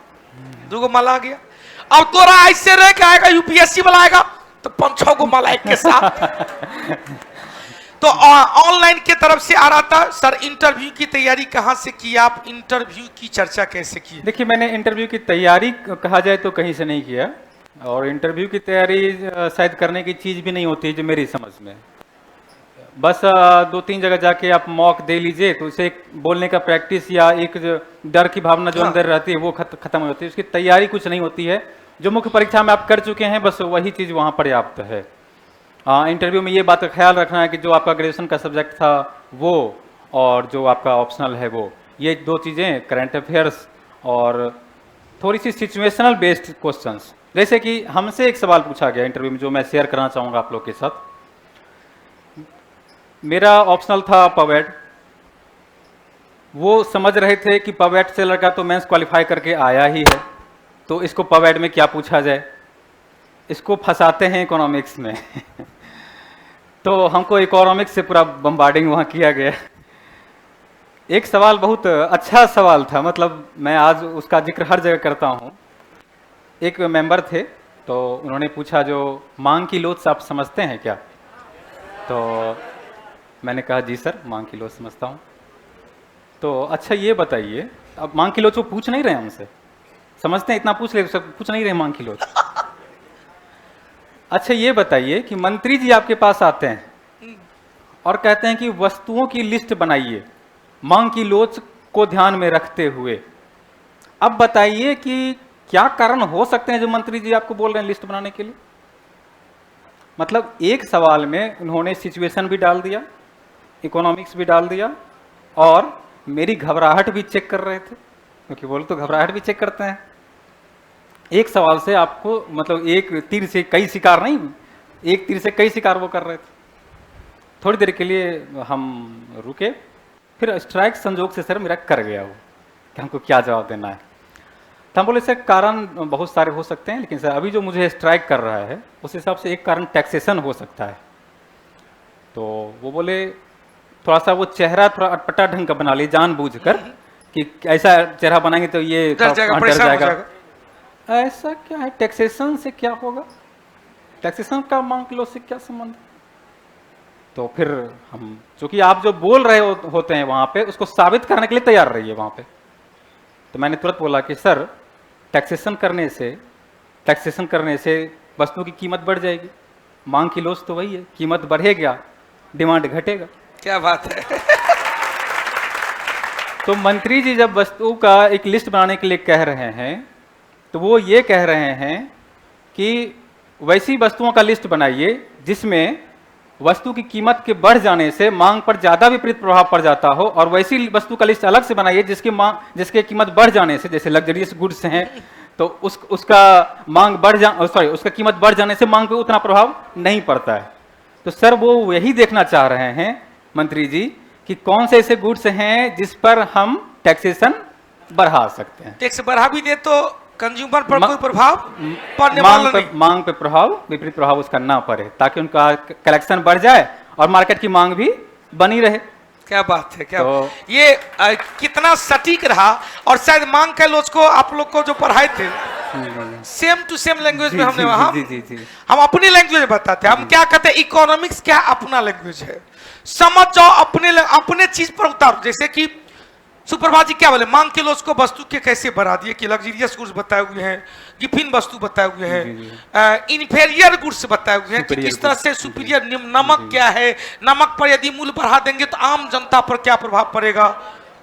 [SPEAKER 1] 2 गो माला आ गया। अब तोरा ऐसे रैंक आएगा, यूपीएससी वाला आएगा तो 5-6 गो माला एक के साथ। तो ऑनलाइन के तरफ से आ रहा था सर, इंटरव्यू की तैयारी कहां से की आप, इंटरव्यू की चर्चा कैसे की?
[SPEAKER 2] देखिए, मैंने इंटरव्यू की तैयारी कहा जाए तो कहीं से नहीं किया, और इंटरव्यू की तैयारी शायद करने की चीज़ भी नहीं होती है जो मेरी समझ में। बस 2-3 जगह जाके आप मॉक दे लीजिए तो उसे एक बोलने का प्रैक्टिस या एक जो डर की भावना जो अंदर रहती है वो खत्म हो जाती है। उसकी तैयारी कुछ नहीं होती है, जो मुख्य परीक्षा में आप कर चुके हैं बस वही चीज़ वहाँ पर्याप्त है। इंटरव्यू में ये बात का ख्याल रखना है कि जो आपका ग्रेजुएशन का सब्जेक्ट था वो, और जो आपका ऑप्शनल है वो, ये 2 चीज़ें, करंट अफेयर्स और थोड़ी सी सिचुएशनल बेस्ड क्वेश्चंस। जैसे कि हमसे एक सवाल पूछा गया इंटरव्यू में जो मैं शेयर करना चाहूँगा आप लोग के साथ। मेरा ऑप्शनल था पवेट, वो समझ रहे थे कि पवेट से लड़का तो मेंस क्वालिफाई करके आया ही है, तो इसको पवेट में क्या पूछा जाए, इसको फंसाते हैं इकोनॉमिक्स में। तो हमको इकोनॉमिक्स से पूरा बम्बार्डिंग वहाँ किया गया। एक सवाल बहुत अच्छा सवाल था, मतलब मैं आज उसका जिक्र हर जगह करता हूँ। एक मेंबर थे तो उन्होंने पूछा जो मांग की लोच आप समझते हैं क्या? तो मैंने कहा जी सर, मांग की लोच समझता हूँ। तो अच्छा ये बताइए, अब मांग की लोच वो पूछ नहीं रहे हमसे, समझते हैं इतना पूछ ले, पूछ नहीं रहे मांग की लोच। अच्छा ये बताइए कि मंत्री जी आपके पास आते हैं और कहते हैं कि वस्तुओं की लिस्ट बनाइए मांग की लोच को ध्यान में रखते हुए। अब बताइए कि क्या कारण हो सकते हैं जो मंत्री जी आपको बोल रहे हैं लिस्ट बनाने के लिए? मतलब एक सवाल में उन्होंने सिचुएशन भी डाल दिया, इकोनॉमिक्स भी डाल दिया, और मेरी घबराहट भी चेक कर रहे थे, क्योंकि बोल तो घबराहट भी चेक करते हैं। एक सवाल से आपको, मतलब एक तीर से कई शिकार नहीं, एक तीर से कई शिकार वो कर रहे थे। थोड़ी देर के लिए हम रुके, फिर स्ट्राइक संजोग से सर मेरा कर गया वो कि हमको क्या जवाब देना है। तो हम बोले सर कारण बहुत सारे हो सकते हैं, लेकिन सर अभी जो मुझे स्ट्राइक कर रहा है उस हिसाब से एक कारण टैक्सेशन हो सकता है। तो वो बोले थोड़ा सा वो चेहरा थोड़ा अटपटा ढंग का बना लिए जानबूझकर कि ऐसा चेहरा बनाएंगे तो ये डर जाएगा। ऐसा क्या है, टैक्सेशन से क्या होगा, टैक्सेशन का मांग लो से क्या संबंध? तो फिर हम, चूंकि आप जो बोल रहे होते हैं वहां पे उसको साबित करने के लिए तैयार रहिए वहां पे। तो मैंने तुरंत बोला कि सर टैक्सेशन करने से वस्तुओं की कीमत बढ़ जाएगी, मांग की लोच तो वही है, कीमत बढ़ेगा डिमांड घटेगा।
[SPEAKER 1] क्या बात है।
[SPEAKER 2] तो मंत्री जी जब वस्तुओं का एक लिस्ट बनाने के लिए कह रहे हैं तो वो ये कह रहे हैं कि वैसी वस्तुओं का लिस्ट बनाइए जिसमें वस्तु की कीमत के बढ़ जाने से मांग पर ज्यादा विपरीत प्रभाव पड़ जाता हो, और वैसी वस्तु का लिस्ट अलग से बनाइए जिसके कीमत बढ़ जाने से, जैसे लग्जरियस गुड्स हैं तो उसका उसका कीमत बढ़ जाने से मांग पे उतना प्रभाव नहीं पड़ता है। तो सर वो यही देखना चाह रहे हैं मंत्री जी कि कौन से ऐसे गुड्स हैं जिस पर हम टैक्सेशन बढ़ा सकते हैं।
[SPEAKER 1] टैक्स बढ़ा भी दे तो कंज्यूमर पर कोई प्रभाव पड़ने वाला नहीं।
[SPEAKER 2] मांग पे प्रभाव, विपरीत प्रभाव उसका ना पड़े, ताकि उनका कलेक्शन बढ़ जाए और मार्केट की मांग भी बनी रहे।
[SPEAKER 1] क्या बात है, क्या ये कितना सटीक रहा। और शायद मांग के लोग को आप लोग को जो पढ़ाए थे सेम टू सेम लैंग्वेज में हमने हम अपनी लैंग्वेज में बताते हैं। हम क्या कहते हैं, इकोनॉमिक्स क्या अपना लैंग्वेज है, समझ जाओ, अपने चीज पर उतारो। जैसे कि सुप्रभात जी क्या बोले, मांग के लोग को वस्तु के कैसे बढ़ा दिए कि लग्जरियस गुड्स बताए हुए हैं, गिफिन वस्तु बताए हुए हैं, इन्फेरियर गुड्स बताए हुए हैं कि किस तरह से सुपीरियर। नमक क्या है, नमक पर यदि मूल्य बढ़ा देंगे तो आम जनता पर क्या प्रभाव पड़ेगा,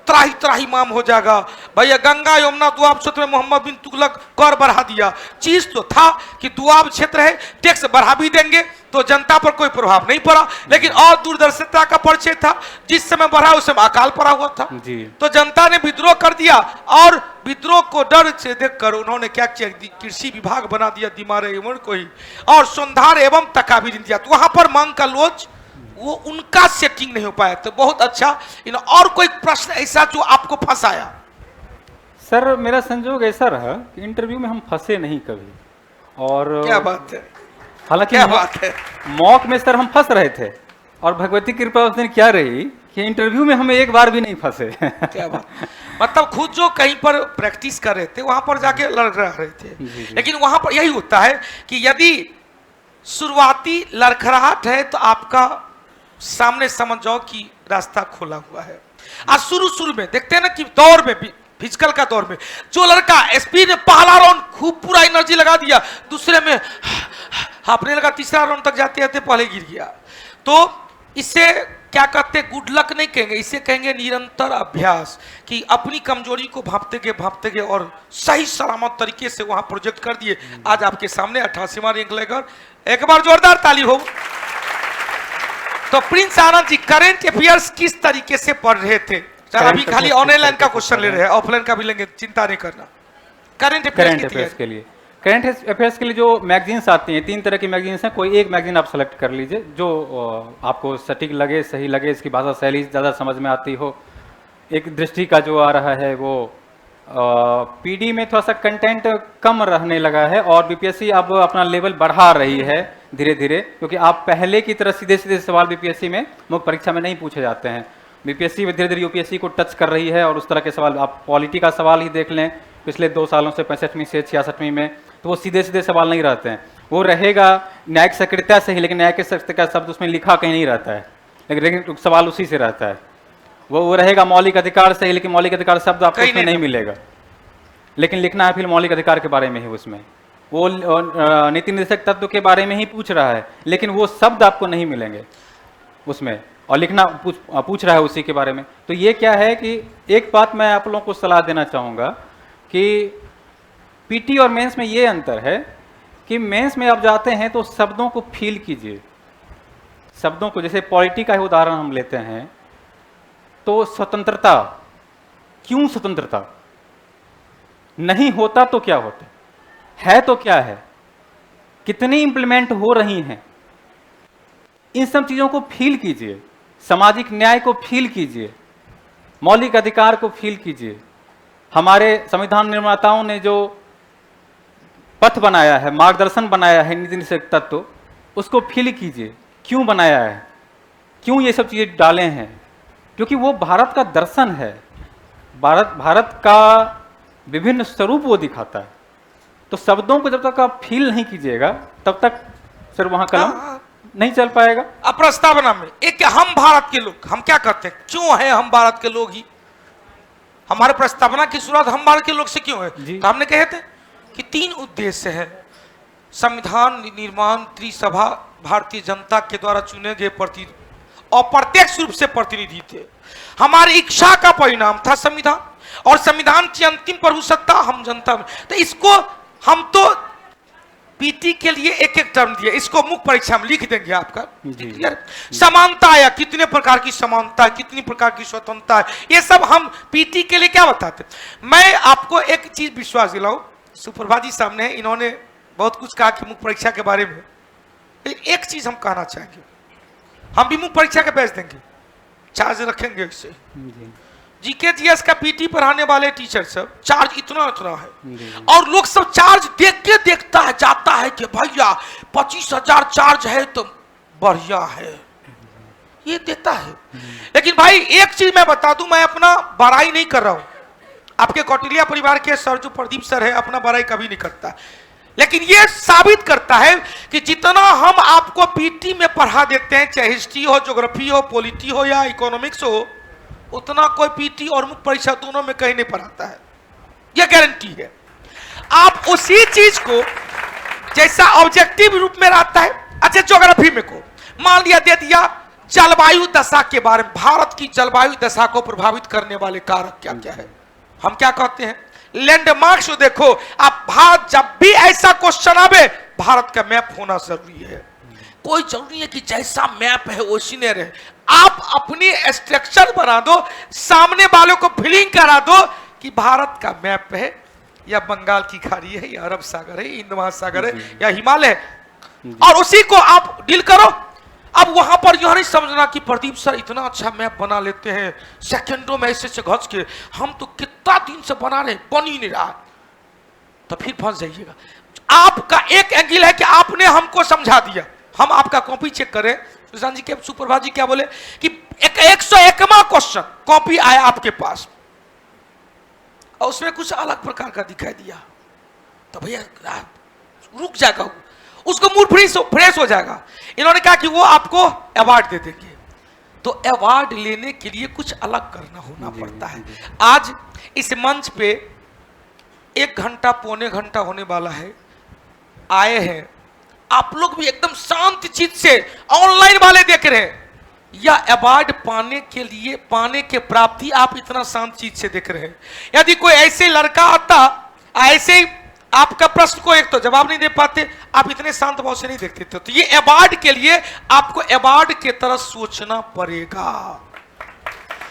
[SPEAKER 1] त्राही त्राही माम हो जाएगा। भैया गंगा यमुना दुआब क्षेत्र में मोहम्मद बिन तुगलक कर बढ़ा दिया। चीज तो था कि दुआब क्षेत्र है, टैक्स बढ़ा भी देंगे तो जनता पर कोई प्रभाव नहीं पड़ा, लेकिन और दूरदर्शिता का परिचय था। जिस समय बढ़ा उस समय अकाल पड़ा हुआ था जी। तो जनता ने विद्रोह कर दिया, और विद्रोह को डर से देखकर उन्होंने क्या किया, कृषि विभाग बना दिया दिमारे को ही, और सुधार एवं तकाबी दिया। तो वहां पर मांग का लोच वो उनका सेटिंग नहीं हो पाया। तो बहुत अच्छा। और कोई प्रश्न ऐसा जो आपको फंसाया?
[SPEAKER 2] सर मेरा संजोग ऐसा रहा कि इंटरव्यू में हम फंसे नहीं कभी। और
[SPEAKER 1] क्या बात है,
[SPEAKER 2] हालांकि
[SPEAKER 1] क्या बात है,
[SPEAKER 2] मॉक में सर हम फंस रहे थे, और भगवती की कृपा उस दिन क्या रही कि इंटरव्यू में हमें एक बार भी नहीं फंसे।
[SPEAKER 1] क्या बात, मतलब खुद जो कहीं पर प्रैक्टिस कर रहे थे वहां पर जाके लड़ रहे थे। लेकिन वहां पर यही होता है कि यदि शुरुआती लड़खड़ाहट है तो आपका सामने समझ जाओ कि रास्ता खोला हुआ है। आज शुरू में देखते हैं ना कि दौर में फिजिकल का दौर में जो लड़का स्पीड में पहला राउंड खूब पूरा एनर्जी लगा दिया, दूसरे में हाफने लगा, तीसरा राउंड तक जाते जाते पहले गिर गया। तो इसे क्या कहते, गुड लक नहीं कहेंगे, इसे कहेंगे निरंतर अभ्यास, कि अपनी कमजोरी को भांपते गए और सही सलामत तरीके से वहां प्रोजेक्ट कर दिए। आज आपके सामने 88वां रैंक लेकर, एक बार जोरदार ताली हो। तो Prince Anand ji current affairs किस तरीके से पढ़ रहे थे? सर अभी खाली ऑनलाइन का क्वेश्चन ले रहे हैं, ऑफलाइन का भी लेंगे, चिंता नहीं करना। करंट अफेयर्स के लिए
[SPEAKER 2] करंट अफेयर्स के लिए जो मैगजीन्स आती हैं, 3 तरह की मैगजीन्स हैं, कोई एक मैगजीन आप सेलेक्ट कर लीजिए जो आपको सटीक लगे, सही लगे, इसकी भाषा शैली ज़्यादा समझ में आती हो। एक दृष्टि का जो आ रहा है वो पीडी में थोड़ा सा कंटेंट कम रहने लगा है, और बीपीएससी अब अपना लेवल बढ़ा रही है धीरे धीरे, क्योंकि आप पहले की तरह सीधे सीधे सवाल बीपीएससी में मुख्य परीक्षा में नहीं पूछे जाते हैं। बीपीएससी धीरे धीरे यूपीएससी को टच कर रही है, और उस तरह के सवाल, आप पॉलिटी का सवाल ही देख लें पिछले 2 सालों से 65वीं से 66वीं में, तो वो सीधे सीधे सवाल नहीं रहते हैं। वो रहेगा न्यायिक सक्रियता से ही, लेकिन न्यायिक सक्रियता का शब्द उसमें लिखा कहीं नहीं रहता है, लेकिन सवाल उसी से रहता है। वो रहेगा मौलिक अधिकार से ही, लेकिन मौलिक अधिकार शब्द आपको उसमें नहीं मिलेगा, लेकिन लिखना है फिर मौलिक अधिकार के बारे में ही। उसमें वो नीति निर्देशक तत्व के बारे में ही पूछ रहा है, लेकिन वो शब्द आपको नहीं मिलेंगे उसमें, और लिखना पूछ रहा है उसी के बारे में। तो ये क्या है कि एक बात मैं आप लोगों को सलाह देना चाहूँगा कि पीटी और मेंस में ये अंतर है कि मेंस में आप जाते हैं तो शब्दों को फील कीजिए, शब्दों को, जैसे पॉलिटी का ही उदाहरण हम लेते हैं, तो स्वतंत्रता, क्यों स्वतंत्रता? नहीं होता तो क्या होता है तो क्या है, कितनी इंप्लीमेंट हो रही हैं, इन सब चीजों को फील कीजिए। सामाजिक न्याय को फील कीजिए, मौलिक अधिकार को फील कीजिए। हमारे संविधान निर्माताओं ने जो पथ बनाया है, मार्गदर्शन बनाया है नीति निर्देशक तत्व, उसको फील कीजिए। क्यों बनाया है, क्यों ये सब चीजें डाले हैं? क्योंकि वो भारत का दर्शन है, भारत का विभिन्न स्वरूप वो दिखाता है। तो शब्दों को जब तक आप फील नहीं कीजिएगा तब तक सर वहां कलम नहीं चल पाएगा।
[SPEAKER 1] अब प्रस्तावना में एक हम भारत के लोग, हम क्या कहते हैं, क्यों है हम भारत के लोग ही? हमारे प्रस्तावना की शुरुआत हम भारत के लोग से क्यों है? तो हमने कहे थे कि 3 उद्देश्य है। संविधान निर्माण, त्रिसभा, भारतीय जनता के द्वारा चुने गए प्रतिनिधि, अप्रत्यक्ष रूप से प्रतिनिधि थे। हमारी इच्छा का परिणाम था संविधान, और संविधान की अंतिम प्रभुसत्ता हम जनता में। तो इसको हम तो पीटी के लिए एक एक टर्म दिया, इसको मुख्य परीक्षा में लिख देंगे आपका।
[SPEAKER 2] जी।
[SPEAKER 1] समानता है, कितने प्रकार की समानता है, कितनी प्रकार की स्वतंत्रता है, ये सब हम पीटी के लिए क्या बताते। मैं आपको एक चीज विश्वास दिलाऊं, सुप्रभा जी सामने है, इन्होंने बहुत कुछ कहा कि मुख्य परीक्षा के बारे में, एक चीज हम कहना चाहेंगे, हम भी मुख्य परीक्षा के भेज देंगे, चार्ज रखेंगे इससे। जीके जीएस का पीटी पढ़ाने वाले टीचर सब चार्ज इतना है, और लोग सब चार्ज देख के देखता है, जाता है कि भैया 25,000 चार्ज है तो बढ़िया है, ये देता है। लेकिन भाई एक चीज मैं बता दूं, मैं अपना बड़ाई नहीं कर रहा हूं, आपके कौटिल्या परिवार के सर जो प्रदीप सर है अपना बड़ाई कभी नहीं करता, लेकिन ये साबित करता है कि जितना हम आपको पीटी में पढ़ा देते हैं, चाहे हिस्ट्री हो, ज्योग्राफी हो, पॉलिटी हो या इकोनॉमिक्स हो, उतना कोई पीटी और मुख्य परीक्षा दोनों में कहीं नहीं पढ़ाता है, यह गारंटी है। आप उसी चीज को जैसा ऑब्जेक्टिव रूप में रहता है, अच्छा ज्योग्राफी में को मान लिया दे दिया जलवायु दशा के बारे में, भारत की जलवायु दशा को प्रभावित करने वाले कारक क्या क्या है, हम क्या कहते हैं लैंडमार्क्स देखो आप। भारत जब भी ऐसा क्वेश्चन आवे, भारत का मैप होना जरूरी है, कोई जरूरी है कि जैसा मैप है वैसी नहीं रहे, आप अपनी स्ट्रक्चर बना दो, सामने वालों को फीलिंग करा दो कि भारत का मैप है, या बंगाल की खाड़ी है, या अरब सागर है, हिंद महासागर है, या हिमालय, और उसी को आप डील करो। अब वहां पर यह नहीं समझना कि प्रदीप सर इतना अच्छा मैप बना लेते हैं सेकंडों में ऐसे घस के, हम तो कितना दिन से बना रहे बन ही नहीं रहा, तो फिर फंस जाइएगा। आपका एक एंगल है कि आपने हमको समझा दिया, हम आपका कॉपी चेक करें, सुशांत जी के सुप्रभा जी क्या बोले कि 101वां क्वेश्चन कॉपी आया आपके पास और उसमें कुछ अलग प्रकार का दिखाई दिया, तो भैया रुक जाएगा, उसको मूड फ्रेश हो जाएगा। इन्होंने कहा कि वो आपको अवार्ड दे देंगे, तो अवार्ड लेने के लिए कुछ अलग करना होना पड़ता है। आज इस मंच पे 1 घंटा पौने घंटा होने वाला है, आए हैं आप लोग भी एकदम शांत चित्त से, ऑनलाइन वाले देख रहे हैं, या अवार्ड पाने के लिए, पाने के प्राप्ति आप इतना शांत चित्त से देख रहे हैं। यदि कोई ऐसे लड़का आता, ऐसे ही आपका प्रश्न को एक तो जवाब नहीं दे पाते, आप इतने शांत भाव से नहीं देखते थे, तो ये अवार्ड के लिए आपको अवार्ड के तरह सोचना पड़ेगा,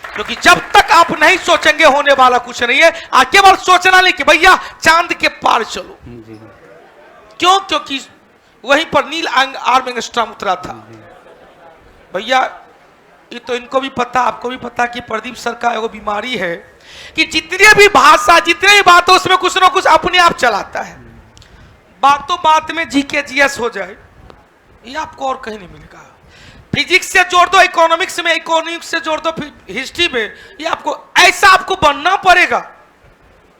[SPEAKER 1] क्योंकि जब तक आप नहीं सोचेंगे होने वाला कुछ नहीं है। केवल सोचना नहीं कि भैया चांद के पार चलो, क्यों, क्योंकि वहीं पर नील आर्मस्ट्रांग उतरा था। भैया ये तो इनको भी पता, आपको भी पता कि प्रदीप सर का एगो बीमारी है कि जितनी भी भाषा, जितने भी बात हो, उसमें कुछ ना कुछ अपने आप चलाता है, बातों बात में जीके जीएस हो जाए, ये आपको और कहीं नहीं मिलेगा। फिजिक्स से जोड़ दो इकोनॉमिक्स में, इकोनॉमिक्स से जोड़ दो हिस्ट्री में, ये आपको ऐसा आपको बनना पड़ेगा,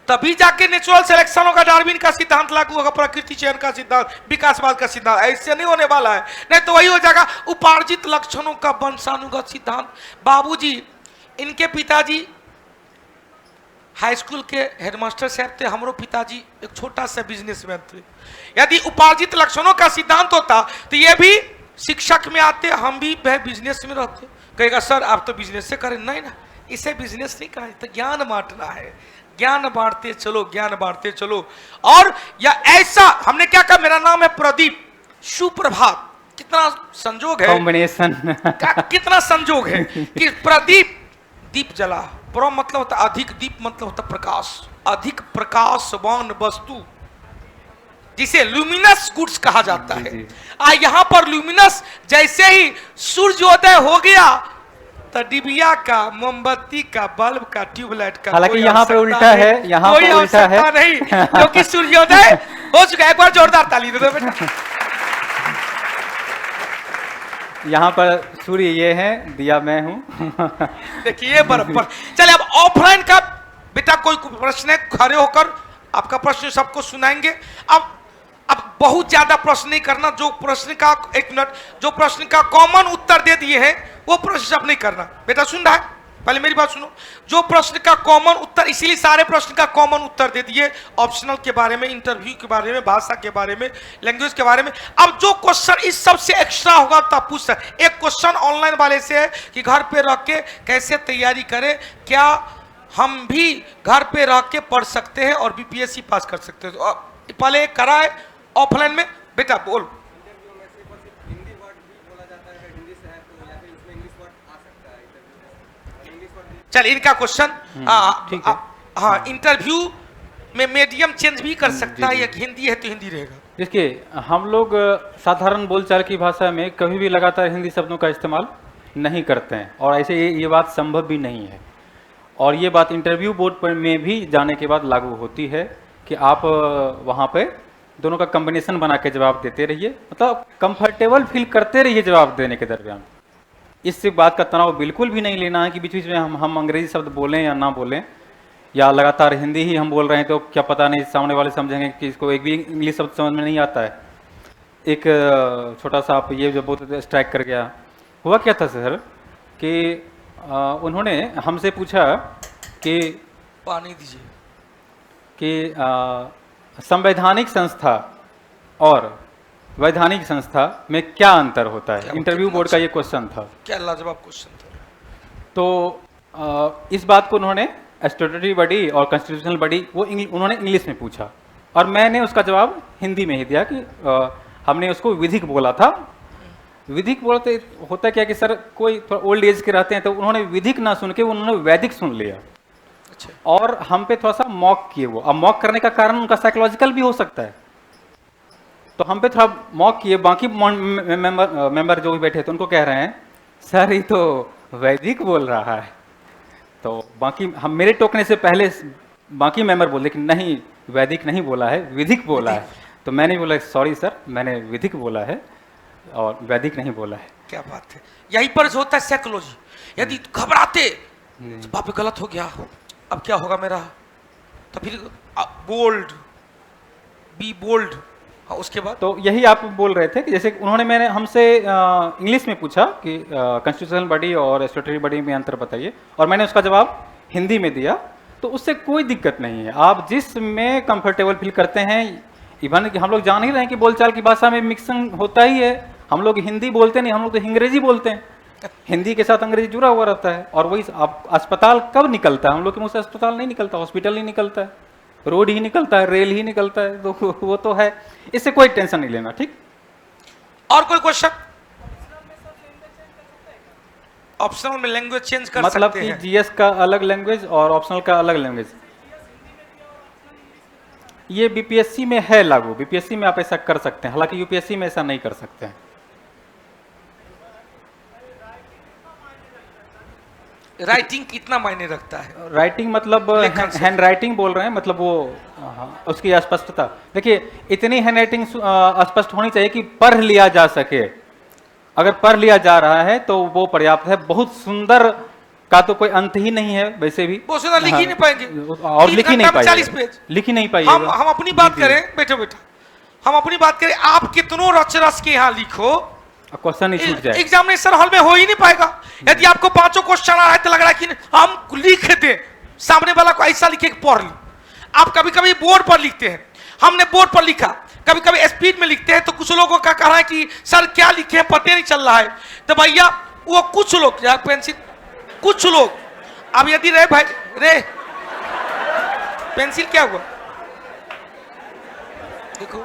[SPEAKER 1] तभी जाके नेचुरल सिलेक्शन होगा, डार्विन का सिद्धांत लागू होगा, प्रकृति चयन का सिद्धांत, विकासवाद का सिद्धांत। ऐसे नहीं होने वाला है, नहीं तो वही हो जाएगा उपार्जित लक्षणों का वंशानुगत सिद्धांत। बाबूजी, इनके पिताजी हाई स्कूल के हेडमास्टर साहब थे, हमारे पिताजी एक छोटा सा बिजनेसमैन थे। यदि उपार्जित लक्षणों का सिद्धांत होता तो ये भी शिक्षक में आते, हम भी बिजनेस में रहते। कहेगा सर आप तो बिजनेस से करें, नहीं ना, इसे बिजनेस नहीं कहा, तो ज्ञान बांटना है, ज्ञान बांटते चलो, ज्ञान बांटते चलो। और या ऐसा हमने क्या कहा, मेरा नाम है प्रदीप, सुप्रभात, कितना संजोग है, कॉम्बिनेशन कितना संजोग है कि प्रदीप, दीप जला, प्र मतलब होता अधिक, दीप मतलब होता प्रकाश, अधिक प्रकाशवान वस्तु, जिसे ल्यूमिनस गुड्स कहा जाता है। यहां पर ल्यूमिनस, जैसे ही सूर्योदय हो गया तो डिबिया का, मोमबत्ती का, बल्ब का, ट्यूबलाइट का,
[SPEAKER 2] हालांकि यहाँ पे उल्टा है, यहाँ पे उल्टा है
[SPEAKER 1] नहीं, क्योंकि सूर्योदय हो चुका है। एक बार जोरदार ताली दे दो बेटा।
[SPEAKER 2] यहाँ पर सूर्य ये है, दिया मैं हूँ।
[SPEAKER 1] देखिए बराबर। चलिए अब ऑफलाइन का बेटा कोई प्रश्न है, खड़े होकर आपका प्रश्न सबको सुनाएंगे। अब बहुत ज्यादा प्रश्न नहीं करना, जो प्रश्न का, एक मिनट, जो प्रश्न का कॉमन उत्तर दे दिए हैं वो प्रश्न सब नहीं करना। बेटा सुन रहा है, पहले मेरी बात सुनो। जो प्रश्न का कॉमन उत्तर, इसीलिए सारे प्रश्न का कॉमन उत्तर दे दिए, ऑप्शनल के बारे में, इंटरव्यू के बारे में, भाषा के बारे में, लैंग्वेज के बारे में। अब जो क्वेश्चन इस सबसे एक्स्ट्रा होगा तब पूछ सकते। एक क्वेश्चन ऑनलाइन वाले से है कि घर पे रह के कैसे तैयारी करें, क्या हम भी घर पे रह के पढ़ सकते हैं और बीपीएससी पास कर सकते हैं। तो पहले कराए ऑफलाइन में, बेटा बोल।
[SPEAKER 3] इंटरव्यू में सिर्फ और सिर्फ हिंदी वर्ड भी बोला जाता है, अगर हिंदी से है तो, या फिर उसमें इंग्लिश वर्ड आ सकता है इंटरव्यू में, और इंग्लिश वर्ड भी
[SPEAKER 1] चल इनका क्वेश्चन,
[SPEAKER 2] ठीक है।
[SPEAKER 1] हाँ इंटरव्यू में मीडियम चेंज भी कर सकता है,
[SPEAKER 2] जी।
[SPEAKER 1] या हिंदी है तो हिंदी रहेगा।
[SPEAKER 2] देखिए, हम लोग साधारण बोलचाल की भाषा में कभी भी लगातार हिंदी शब्दों का इस्तेमाल नहीं करते हैं, और ऐसे ये बात संभव भी नहीं है। और ये बात इंटरव्यू बोर्ड पर में भी जाने के बाद लागू होती है कि आप वहाँ पे दोनों का कॉम्बिनेशन बना के जवाब देते रहिए, मतलब कंफर्टेबल फील करते रहिए जवाब देने के दरमियान। इससे बात का तनाव बिल्कुल भी नहीं लेना है कि बीच बीच में हम अंग्रेजी शब्द बोलें या ना बोलें, या लगातार हिंदी ही हम बोल रहे हैं तो क्या पता नहीं सामने वाले समझेंगे कि इसको एक भी इंग्लिश शब्द समझ में नहीं आता है। एक छोटा सा आप ये जो बहुत स्ट्राइक कर गया, हुआ क्या था सर कि उन्होंने हमसे पूछा कि
[SPEAKER 1] पानी दीजिए।
[SPEAKER 2] संवैधानिक संस्था और वैधानिक संस्था में क्या अंतर होता है। इंटरव्यू बोर्ड का ये क्वेश्चन था।
[SPEAKER 1] क्या लाजवाब क्वेश्चन था।
[SPEAKER 2] तो इस बात को उन्होंने स्टैट्यूटरी बॉडी और कॉन्स्टिट्यूशनल बॉडी उन्होंने इंग्लिश में पूछा, और मैंने उसका जवाब हिंदी में ही दिया कि हमने उसको विधिक बोला था। विधिक बोलते होता क्या कि सर कोई थोड़ा ओल्ड एज के रहते हैं, तो उन्होंने विधिक ना सुन के उन्होंने वैदिक सुन लिया।
[SPEAKER 1] अच्छा।
[SPEAKER 2] और हम पे थोड़ा सा मॉक किए वो। अब मॉक करने का कारण उनका साइकोलॉजिकल भी हो सकता है, तो हम पे थोड़ा मॉक किए। बाकी मेंबर जो भी बैठे थे उनको कह रहे हैं सर ये तो वैदिक बोल रहा है। तो बाकी हम मेरे टोकने से पहले बाकी मेंबर बोले कि नहीं वैदिक नहीं बोला है, विधिक बोला है। तो मैंने बोला सॉरी सर, मैंने विधिक बोला है और वैदिक नहीं बोला है।
[SPEAKER 1] क्या बात है, यहीं पर जो होता है साइकोलॉजी। यदि घबराते बाप रे गलत हो गया, अब क्या होगा मेरा, तो फिर बोल्ड, बी बोल्ड। उसके बाद
[SPEAKER 2] तो यही आप बोल रहे थे कि जैसे उन्होंने मैंने हमसे इंग्लिश में पूछा कि कॉन्स्टिट्यूशनल बॉडी और स्टैट्यूटरी बॉडी में अंतर बताइए, और मैंने उसका जवाब हिंदी में दिया। तो उससे कोई दिक्कत नहीं है, आप जिस में कंफर्टेबल फील करते हैं। इवन कि हम लोग जान ही रहे हैं कि बोलचाल की भाषा में मिक्सिंग होता ही है। हम लोग हिंदी बोलते नहीं, हम लोग तो अंग्रेजी बोलते हैं। हिंदी के साथ अंग्रेजी जुड़ा हुआ रहता है। और वही आप अस्पताल कब निकलता है, हम लोग के मुँह से अस्पताल नहीं निकलता, हॉस्पिटल नहीं निकलता है, रोड ही निकलता है, रेल ही निकलता है। तो वो तो है, इससे कोई टेंशन नहीं लेना। ठीक,
[SPEAKER 1] और कोई क्वेश्चन? ऑप्शनल में लैंग्वेज चेंज कर
[SPEAKER 2] मतलब
[SPEAKER 1] सकते
[SPEAKER 2] कि
[SPEAKER 1] हैं।
[SPEAKER 2] जीएस का अलग लैंग्वेज और ऑप्शनल का अलग लैंग्वेज, ये बीपीएससी में है लागू। बीपीएससी में आप ऐसा कर सकते हैं, हालांकि यूपीएससी में ऐसा नहीं कर सकते हैं।
[SPEAKER 1] राइटिंग कितना मायने रखता है?
[SPEAKER 2] राइटिंग मतलब हैंड राइटिंग बोल रहे हैं, मतलब वो उसकी अस्पष्टता। देखिए इतनी हैंड राइटिंग स्पष्ट होनी चाहिए कि पढ़ लिया जा सके। अगर पढ़ लिया जा रहा है तो वो पर्याप्त है। बहुत सुंदर का तो कोई अंत ही नहीं है वैसे भी।
[SPEAKER 1] वो सुंदर लिख ही नहीं पाएंगे,
[SPEAKER 2] और लिख ही नहीं पाएंगे,
[SPEAKER 1] 40 पेज
[SPEAKER 2] लिख ही नहीं पाइएगा।
[SPEAKER 1] हम अपनी बात करें, बैठो बेटा, हम अपनी बात करें। आप कितनों रच रच के यहाँ लिखो,
[SPEAKER 2] क्वेश्चन ही छूट जाए,
[SPEAKER 1] एग्जामिनेशन हॉल में हो ही नहीं पाएगा। यदि आपको 5 क्वेश्चन आ रहा है तो लग रहा है कि हम लिख दे, सामने वाला को ऐसा लिखे कि पढ़ ली। आप कभी कभी बोर्ड पर लिखते हैं, हमने बोर्ड पर लिखा, कभी कभी स्पीड में लिखते हैं, तो कुछ लोगों का कहना है कि सर क्या लिखे हैं पता नहीं चल रहा है। तो भैया वो कुछ लोग यार पेंसिल, कुछ लोग, अब यदि रे भाई रे पेंसिल क्या हुआ देखो।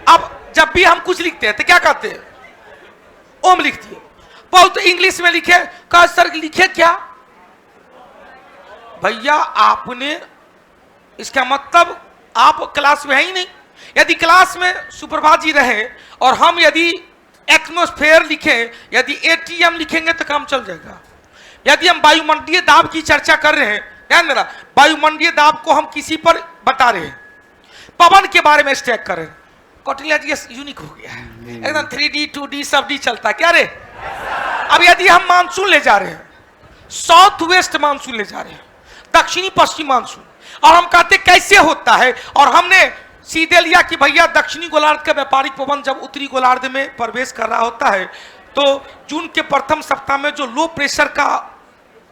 [SPEAKER 1] अब जब भी हम कुछ लिखते हैं तो क्या कहते हैं, ओम लिख दिए। बहुत इंग्लिश में लिखे, कहा सर लिखे क्या? भैया आपने, इसका मतलब आप क्लास में है ही नहीं। यदि क्लास में सुप्रभात जी रहे और हम यदि एटमॉस्फेयर लिखें, यदि एटीएम लिखेंगे तो काम चल जाएगा। यदि हम वायुमंडलीय दाब की चर्चा कर रहे हैं, ध्यान देना, वायुमंडलीय दाब को हम किसी पर बता रहे हैं, पवन के बारे में स्टैक कर रहे हैं। कौटिल्य जी यूनिक हो गया है, एकदम 3D 2D सब डी चलता है क्या रे। अब यदि हम मानसून ले जा रहे हैं, साउथ वेस्ट मानसून ले जा रहे हैं, दक्षिणी पश्चिम मानसून, और हम कहते कैसे होता है, और हमने सीधे लिया कि भैया दक्षिणी गोलार्ध का व्यापारिक पवन जब उत्तरी गोलार्ध में प्रवेश कर रहा होता है तो जून के प्रथम सप्ताह में जो लो प्रेशर का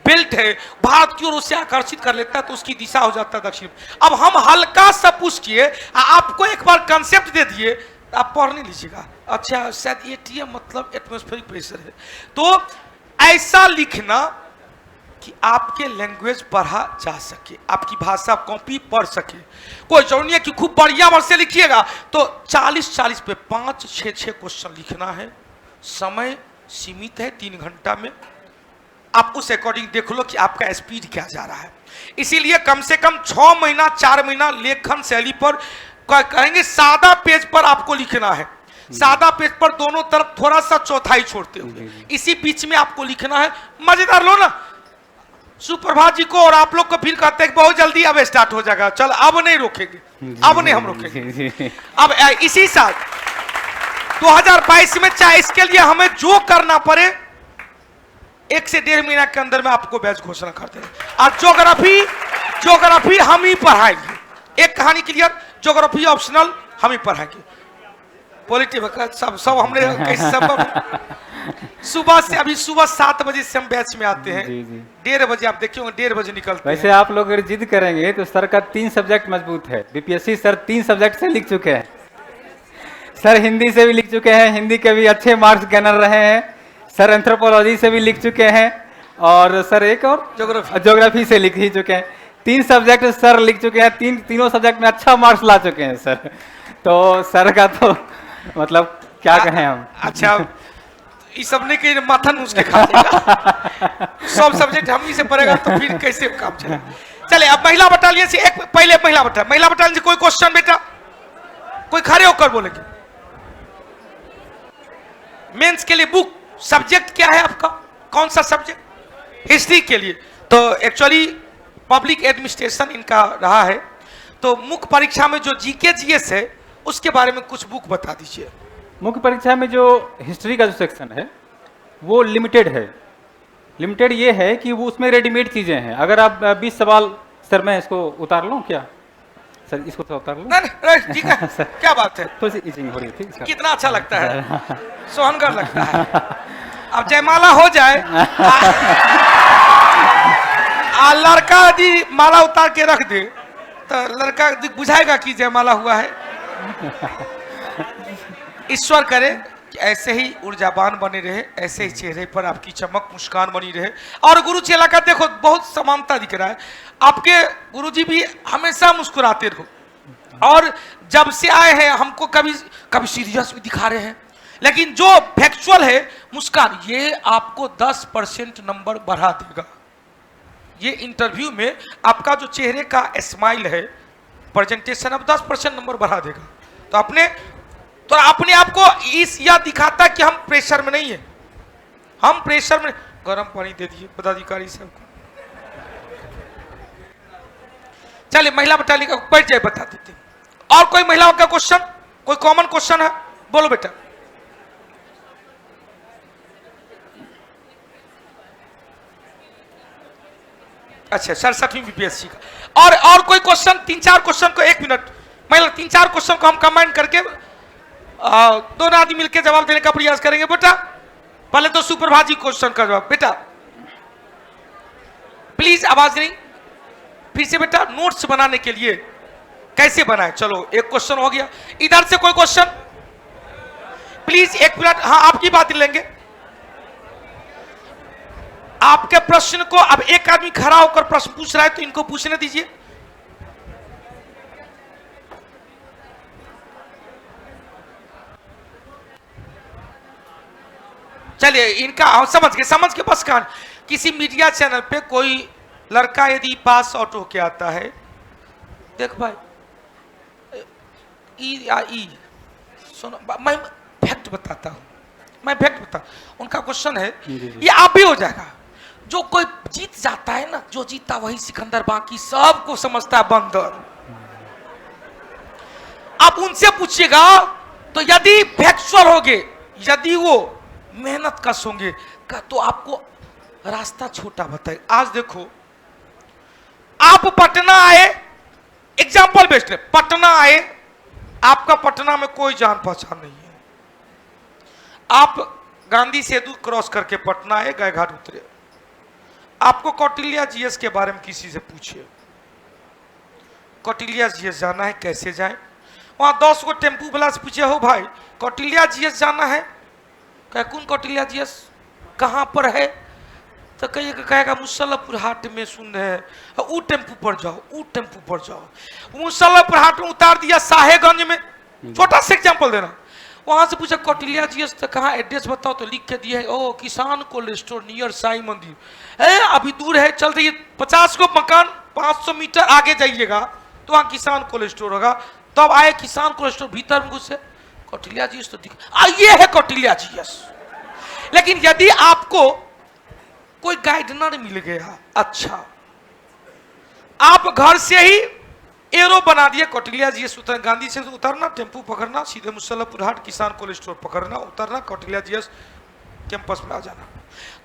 [SPEAKER 1] बेल्ट है भारत की ओर उसे आकर्षित कर लेता है, तो उसकी दिशा हो जाता है दक्षिण। अब हम हल्का सा पूछ किए, आपको एक बार कंसेप्ट दे दिए, आप पढ़ नहीं लीजिएगा। अच्छा शायद एटीएम मतलब एटमॉस्फेरिक प्रेशर है, तो ऐसा लिखना कि आपके लैंग्वेज पढ़ा जा सके, आपकी भाषा कॉपी पढ़ सके। कोई जरूरी नहीं है कि खूब बढ़िया वर्ड से लिखिएगा, तो 40 पे 5-6 क्वेश्चन लिखना है। समय सीमित है 3 घंटा में, आप उस अकॉर्डिंग देख लो कि आपका स्पीड क्या जा रहा है। इसीलिए कम से कम 6 महीना 4 महीना लेखन शैली पर कहेंगे। सादा पेज पर आपको लिखना है, सादा पेज पर दोनों तरफ थोड़ा सा चौथाई छोड़ते हुए, इसी बीच में आपको लिखना है। मजेदार लो ना सुप्रभात जी को, और आप लोग को फिर कहते हैं बहुत जल्दी अब स्टार्ट हो जाएगा, चल अब नहीं रोकेंगे, अब नहीं हम रोकेंगे। अब इसी साल 2022 में चाहे इसके लिए हमें जो करना पड़े 1 से 1.5 महीना के अंदर में आपको बैच घोषणा कर देंगे। और ज्योग्राफी हम ही पढ़ाएंगे। एक कहानी क्लियर, ज्योग्राफी ऑप्शनल हम ही पढ़ाएंगे। पॉलिटिकल सब हमने सुबह से, अभी सुबह 7 बजे से हम बैच में आते हैं। 1:30 बजे आप देखिए 1:30 बजे निकलते हैं।
[SPEAKER 2] वैसे आप लोग अगर जिद करेंगे तो सर का 3 सब्जेक्ट मजबूत है। बीपीएससी सर 3 सब्जेक्ट से लिख चुके हैं। सर हिंदी से भी लिख चुके हैं, हिंदी के भी अच्छे मार्क्स गैनर रहे हैं। सर एंथ्रोपोलॉजी से भी लिख चुके हैं, और सर एक और ज्योग्राफी से लिख ही चुके हैं। 3 सब्जेक्ट सर लिख चुके हैं, तीनों सब्जेक्ट में अच्छा मार्क्स ला चुके हैं सर। तो सर का तो मतलब क्या कहें हम। अच्छा,
[SPEAKER 1] इस सब ने के माथन उसके खा देगा। सब सब्जेक्ट हम ही से पढ़ेगा तो फिर कैसे काम चलेगा। चले अब महिला बटालियन से एक पहले महिला बटालियन से कोई क्वेश्चन बेटा, कोई खड़े होकर बोलेंगे। मेंस के लिए बुक सब्जेक्ट क्या है आपका, कौन सा सब्जेक्ट? हिस्ट्री के लिए तो एक्चुअली पब्लिक एडमिनिस्ट्रेशन इनका रहा है। तो मुख्य परीक्षा में जो जीके जीएस है उसके बारे में कुछ बुक बता दीजिए।
[SPEAKER 2] मुख्य परीक्षा में जो हिस्ट्री का जो सेक्शन है वो लिमिटेड है। लिमिटेड ये है कि वो उसमें रेडीमेड चीजें हैं। अगर आप 20 सवाल, सर मैं इसको उतार लूं क्या सर, इसको तो उतार लूं?
[SPEAKER 1] नहीं ठीक है सर, क्या बात है,
[SPEAKER 2] थोड़ी सी इचिंग हो रही थी।
[SPEAKER 1] कितना अच्छा लगता है, सोहनगर लगता है। अब जयमाला हो जाए लड़का यदि माला उतार के रख दे तो लड़का बुझाएगा कि जयमाला हुआ है। ईश्वर करे कि ऐसे ही ऊर्जावान बने रहे, ऐसे ही चेहरे पर आपकी चमक मुस्कान बनी रहे। और गुरु चेला का देखो बहुत समानता दिख रहा है। आपके गुरुजी भी हमेशा मुस्कुराते रहो, और जब से आए हैं हमको कभी सीरियस भी दिखा रहे हैं, लेकिन जो फैक्चुअल है मुस्कान, ये आपको 10% नंबर बढ़ा देगा। ये इंटरव्यू में आपका जो चेहरे का स्माइल है, प्रेजेंटेशन, अब 10% नंबर बढ़ा देगा। तो अपने आप को इस यह दिखाता कि हम प्रेशर में नहीं है, हम प्रेशर में। गर्म पानी दे दिए पदाधिकारी साहब को। चलिए महिला बटालियन का परिचय बता देते। और कोई महिलाओं का क्वेश्चन, कोई कॉमन क्वेश्चन है, बोलो बेटा। अच्छा 67वीं बीपीएससी का। और कोई क्वेश्चन, 3-4 क्वेश्चन को 1 मिनट, महिला 3-4 क्वेश्चन को हम कंबाइन करके 2 आदमी मिलकर जवाब देने का प्रयास करेंगे बेटा। पहले तो सुप्रभात जी क्वेश्चन का जवाब बेटा, प्लीज आवाज नहीं। फिर से बेटा, नोट्स बनाने के लिए कैसे बनाए? चलो 1 क्वेश्चन हो गया। इधर से कोई क्वेश्चन प्लीज 1 मिनट। हाँ आपकी बात लेंगे। आपके प्रश्न को, अब एक आदमी खड़ा होकर प्रश्न पूछ रहा है तो इनको पूछने दीजिए। चलिए इनका समझ के बस कान। किसी मीडिया चैनल पे कोई लड़का यदि पास आउट होके आता है, देख भाई ई सुनो, मैं फैक्ट बताता हूं, उनका क्वेश्चन है ये आप भी हो जाएगा। जो कोई जीत जाता है ना, जो जीता वही सिकंदर, बाकी सबको समझता है बंदर। आप उनसे पूछिएगा तो यदि फैक्चुअल होगे, यदि वो मेहनत का सोंगे तो आपको रास्ता छोटा बताए। आज देखो आप पटना आए, एग्जाम्पल बेस्ट है, पटना आए, आपका पटना में कोई जान पहचान नहीं है। आप गांधी सेतु क्रॉस करके पटना आए, गए घाट उतरे, आपको कौटिल्या जीएस के बारे में किसी से पूछिए, कौटिल्या जीएस जाना है, कैसे जाए? वहां 10 को टेम्पू वाला से पूछे, हो भाई कौटिल्या जीएस जाना है? कौन कौटिल्या जीएस, कहां पर है? तो कहेगा मुसल्लमपुर हाट में सुन रहे हैं, वो टेम्पू पर जाओ, वो टेम्पू पर जाओ। मुसल्लमपुर हाट में उतार दिया साहेगंज में, छोटा सा एग्जाम्पल देना। वहां से पूछा कौटिल्या जी तो कहाँ एड्रेस बताओ, तो लिख के दिया है, ओ किसान कोल्ड स्टोर नियर साई मंदिर है, अभी दूर है, चल रही 50 को मकान, 500 मीटर आगे जाइएगा तो वहाँ किसान कोल्ड स्टोर होगा। तब आए किसान कोल्ड स्टोर, भीतर में घुसे, कौटिल्या जी तो दिख, ये है कौटिल्या जी। लेकिन यदि आपको कोई गाइडनर मिल गया, अच्छा आप घर से ही एरो बना दिए, कौटिल्या जी उतर, गांधी से उतरना, टेम्पू पकड़ना, सीधे मुसल्लमपुर हाट किसान कोल्ड स्टोर पकड़ना, उतरना, कौटिल्या जी कैंपस में आ जाना।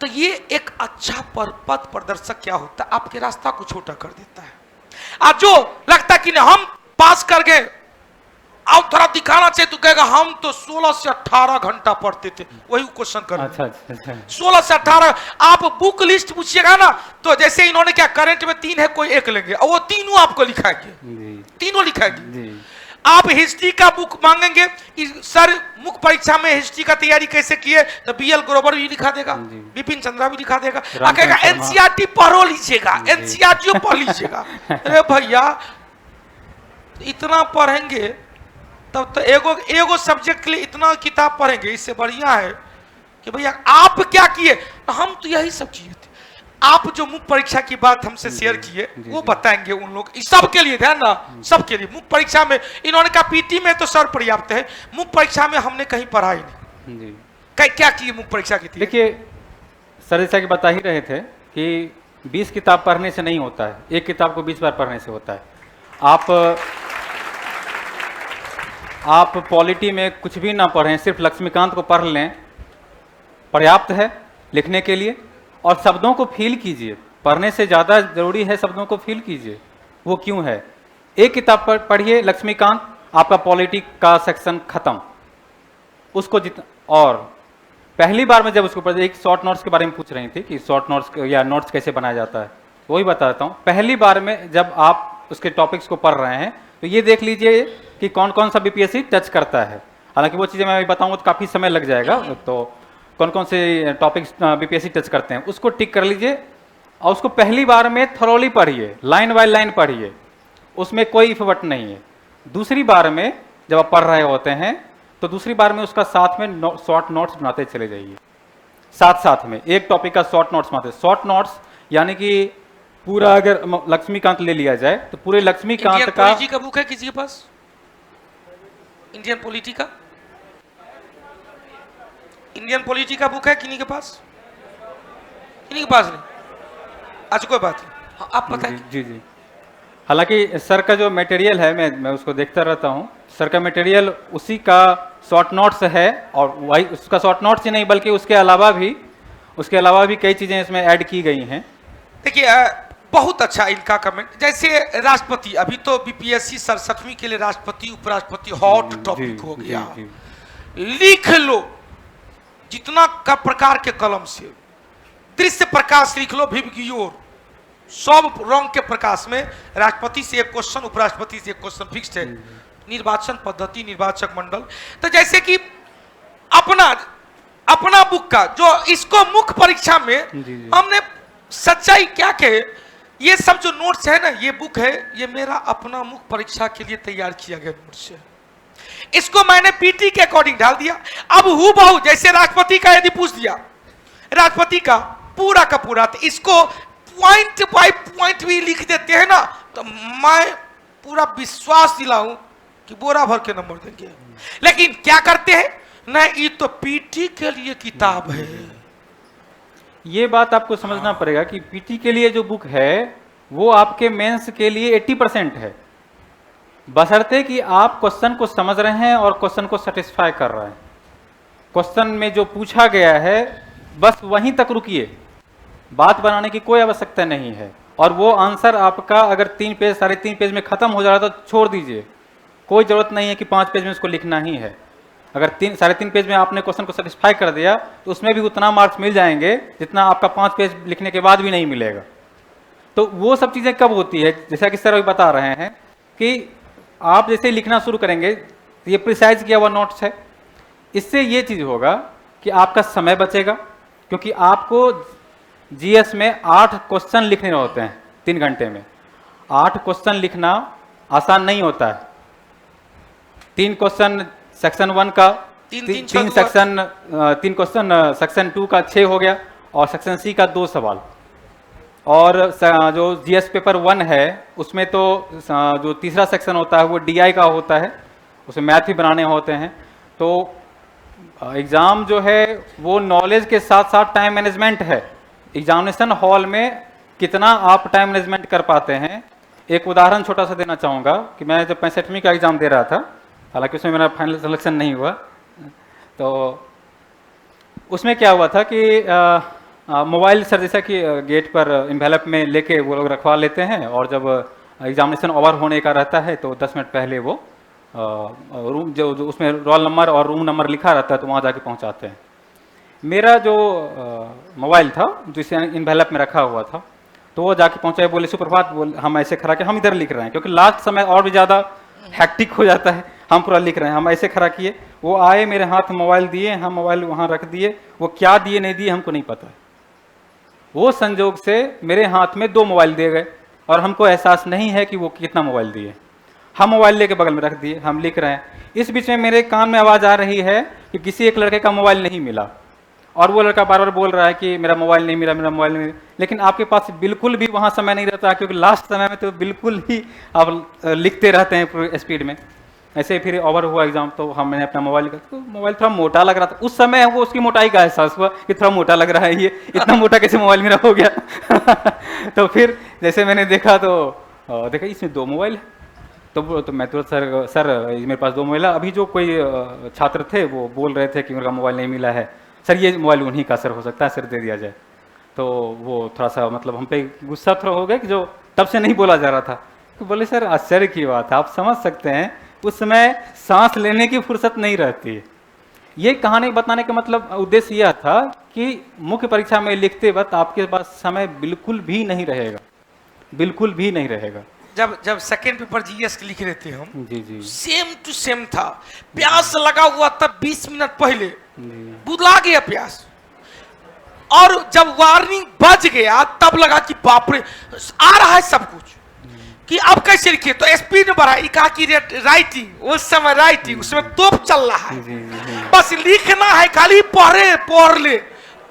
[SPEAKER 1] तो ये एक अच्छा पथ प्रदर्शक क्या होता है, आपके रास्ता को छोटा कर देता है। आज जो लगता कि हम पास कर गए, अब थोड़ा दिखाना चाहिए, तो कहेगा हम तो 16 से 18 घंटा पढ़ते थे, वही क्वेश्चन कर।
[SPEAKER 2] अच्छा।
[SPEAKER 1] 16 से 18 आप बुक लिस्ट पूछिएगा ना, तो जैसे इन्होंने क्या करंट में 3 है, कोई एक लेंगे और वो तीनों आपको लिखाएंगे, तीनों लिखाएंगे। आप हिस्ट्री का बुक मांगेंगे, सर मुख्य परीक्षा में हिस्ट्री का तैयारी कैसे किए, तो बीएल ग्रोवर भी लिखा देगा, बिपिन चंद्रा भी लिखा देगा, कहेगा एनसीईआरटी पढ़ो लीजिएगा, एनसीईआरटी पढ़ लीजिएगा। अरे भैया इतना पढ़ेंगे तब तो एगो सब्जेक्ट के लिए इतना किताब पढ़ेंगे, इससे बढ़िया है कि भैया आप क्या किए, हम तो यही सब किए थे। आप जो मुख्य परीक्षा की बात हमसे शेयर किए वो बताएंगे उन लोग, सबके लिए ध्यान ना, सबके लिए। मुख्य परीक्षा में इन्होंने कहा पीटी में तो सर पर्याप्त है, मुख्य परीक्षा में हमने कहीं पढ़ा ही नहीं। क्या किए मुख्य परीक्षा की? देखिए
[SPEAKER 2] सर जैसा कि बता ही रहे थे कि 20 किताब पढ़ने से नहीं होता है, एक किताब को 20 बार पढ़ने से होता है। आप पॉलिटी में कुछ भी ना पढ़ें, सिर्फ लक्ष्मीकांत को पढ़ लें, पर्याप्त है लिखने के लिए। और शब्दों को फील कीजिए, पढ़ने से ज़्यादा जरूरी है शब्दों को फील कीजिए, वो क्यों है। एक किताब पढ़िए लक्ष्मीकांत, आपका पॉलिटी का सेक्शन खत्म। उसको और पहली बार में जब उसको पढ़, एक शॉर्ट नोट्स के बारे में पूछ रही थी कि शॉर्ट नोट्स या नोट्स कैसे बनाया जाता है, वही बताता हूँ। पहली बार में जब आप उसके टॉपिक्स को पढ़ रहे हैं तो ये देख लीजिए कि कौन कौन सा बीपीएससी टच करता है। हालांकि वो चीज़ें मैं बताऊंगा तो काफ़ी समय लग जाएगा, तो कौन कौन से टॉपिक्स बीपीएससी टच करते हैं उसको टिक कर लीजिए और उसको पहली बार में थरोली पढ़िए, लाइन बाय लाइन पढ़िए, उसमें कोई इफवट नहीं है। दूसरी बार में जब आप पढ़ रहे होते हैं तो दूसरी बार में उसका साथ में शॉर्ट नोट्स बनाते चले जाइए, साथ में एक टॉपिक का शॉर्ट नोट्स बनाते। शॉर्ट नोट्स यानी कि पूरा अगर लक्ष्मीकांत ले लिया जाए तो पूरे लक्ष्मीकांत का
[SPEAKER 1] बुक है किसी के पास, इंडियन पॉलिटी का, इंडियन पॉलिटी का बुक है किन्हीं के पास? किन्हीं के पास नहीं? अच्छा कोई बात नहीं, हाँ, आप बताएं।
[SPEAKER 2] जी। हालांकि सर का जो मटेरियल है मैं उसको देखता रहता हूँ, सर का मटेरियल उसी का शॉर्ट नोट्स है, और वही उसका शॉर्ट नोट्स ही नहीं बल्कि उसके अलावा भी कई चीज़ें इसमें ऐड की गई हैं।
[SPEAKER 1] देखिए बहुत अच्छा इनका कमेंट, जैसे राष्ट्रपति, अभी तो बीपीएससी 67वीं के लिए राष्ट्रपति उपराष्ट्रपति हॉट टॉपिक हो गया। लिख लो जितना का प्रकार के कलम से, दृश्य प्रकाश लिख लो, भिवगियोर, सब रंग के प्रकाश में राष्ट्रपति से एक क्वेश्चन, उपराष्ट्रपति से एक क्वेश्चन फिक्स्ड है। निर्वाचन पद्धति, निर्वाचक मंडल, तो जैसे कि अपना बुक का जो इसको मुख्य परीक्षा में हमने सच्चाई क्या कहे, ये सब जो नोट्स है ना, ये बुक है, ये मेरा अपना मुख्य परीक्षा के लिए तैयार किया गया नोट्स है। इसको मैंने पीटी के अकॉर्डिंग डाल दिया। अब हूबहू जैसे राष्ट्रपति का यदि पूछ दिया, राष्ट्रपति का पूरा, तो इसको पॉइंट बाय पॉइंट भी लिख देते हैं ना, तो मैं पूरा विश्वास दिलाऊं कि बोरा भर के नंबर देंगे। लेकिन क्या करते हैं ना, ये तो पीटी के लिए किताब है।
[SPEAKER 2] ये बात आपको समझना पड़ेगा कि पीटी के लिए जो बुक है वो आपके मेंस के लिए 80% है, बशर्ते कि आप क्वेश्चन को समझ रहे हैं और क्वेश्चन को सेटिस्फाई कर रहे हैं। क्वेश्चन में जो पूछा गया है बस वहीं तक रुकिए, बात बनाने की कोई आवश्यकता नहीं है। और वो आंसर आपका अगर 3 पेज 3.5 पेज में खत्म हो जा रहा है तो छोड़ दीजिए, कोई जरूरत नहीं है कि 5 पेज में उसको लिखना ही है। अगर 3.5 पेज में आपने क्वेश्चन को सेटिस्फाई कर दिया तो उसमें भी उतना मार्क्स मिल जाएंगे जितना आपका 5 पेज लिखने के बाद भी नहीं मिलेगा। तो वो सब चीज़ें कब होती है, जैसा कि सर अभी बता रहे हैं कि आप जैसे लिखना शुरू करेंगे, ये प्रिसाइज किया हुआ नोट्स है, इससे ये चीज़ होगा कि आपका समय बचेगा, क्योंकि आपको जीएस में 8 क्वेश्चन लिखने होते हैं 3 घंटे में। 8 क्वेश्चन लिखना आसान नहीं होता है। 3 क्वेश्चन सेक्शन 1 का, तीन क्वेश्चन सेक्शन 2 का 6 हो गया, और सेक्शन सी का 2 सवाल। और जो जीएस पेपर 1 है उसमें तो जो तीसरा सेक्शन होता है वो डीआई का होता है, उसमें मैथ भी बनाने होते हैं। तो एग्ज़ाम जो है वो नॉलेज के साथ साथ टाइम मैनेजमेंट है। एग्जामिनेशन हॉल में कितना आप टाइम मैनेजमेंट कर पाते हैं, एक उदाहरण छोटा सा देना चाहूँगा कि मैं जब 65वीं का एग्ज़ाम दे रहा था, हालांकि उसमें मेरा फाइनल सिलेक्शन नहीं हुआ, तो उसमें क्या हुआ था कि मोबाइल सर जैसा कि गेट पर इन्वेलप में लेके वो लोग रखवा लेते हैं, और जब एग्जामिनेशन ओवर होने का रहता है तो 10 मिनट पहले वो रूम जो उसमें रोल नंबर और रूम नंबर लिखा रहता है तो वहाँ जाके पहुँचाते हैं। मेरा जो मोबाइल था जिसे इन्वेलप में रखा हुआ था, तो वो जाके पहुँचाए, बोले सुप्रभात, बोल हम ऐसे खड़ा के हम इधर लिख रहे हैं, क्योंकि लास्ट समय और भी ज़्यादा हैक्टिक हो जाता है, हम पूरा लिख रहे हैं, हम ऐसे खड़ा किए, वो आए मेरे हाथ में मोबाइल दिए, हम मोबाइल वहाँ रख दिए, वो क्या दिए नहीं दिए हमको नहीं पता। वो संजोग से मेरे हाथ में 2 मोबाइल दिए गए और हमको एहसास नहीं है कि वो कितना मोबाइल दिए। हम मोबाइल लेके बगल में रख दिए, हम लिख रहे हैं। इस बीच में मेरे कान में आवाज़ आ रही है कि किसी एक लड़के का मोबाइल नहीं मिला, और वो लड़का बार बार बोल रहा है कि मेरा मोबाइल नहीं मिला, मेरा मोबाइल नहीं मिला। लेकिन आपके पास बिल्कुल भी वहाँ समय नहीं रहता, क्योंकि लास्ट समय में तो बिल्कुल ही आप लिखते रहते हैं पूरी स्पीड में। ऐसे फिर ओवर हुआ एग्जाम, तो मैंने अपना मोबाइल लिखा, तो मोबाइल थोड़ा मोटा लग रहा था उस समय, हमको उसकी मोटाई का एहसास हुआ कि थोड़ा मोटा लग रहा है, ये इतना मोटा कैसे मोबाइल मेरा हो गया। तो फिर जैसे मैंने देखा तो देखा इसमें 2 मोबाइल है, तो मैं तो सर मेरे पास 2 मोबाइल है। अभी जो कोई छात्र थे वो बोल रहे थे कि मेरा मोबाइल नहीं मिला है, सर ये मोबाइल उन्हीं का सर हो सकता है, सर दे दिया जाए। तो वो थोड़ा सा मतलब हम पे गुस्सा थोड़ा हो गया कि जो तब से नहीं बोला जा रहा था। तो बोले सर आश्चर्य की बात है, आप समझ सकते हैं उस समय सांस लेने की फुर्सत नहीं रहती। ये कहानी बताने का मतलब उद्देश्य यह था कि मुख्य परीक्षा में लिखते वक्त आपके पास समय बिल्कुल भी नहीं रहेगा, बिल्कुल भी नहीं रहेगा।
[SPEAKER 1] जब सेकेंड पेपर जीएस के लिख रहे थे हम,
[SPEAKER 2] जी जी
[SPEAKER 1] सेम टू सेम था, प्यास लगा हुआ तब 20 मिनट पहले बुला गया प्यास, और जब वार्निंग बज गया तब लगा कि बाप रे आ रहा है सब कुछ, कि अब कैसे लिखे, तो स्पीड बढ़ा, कहा कि राइटिंग, उस समय राइटिंग, उसमें तोप चल रहा है, बस लिखना है, खाली पढ़ ले,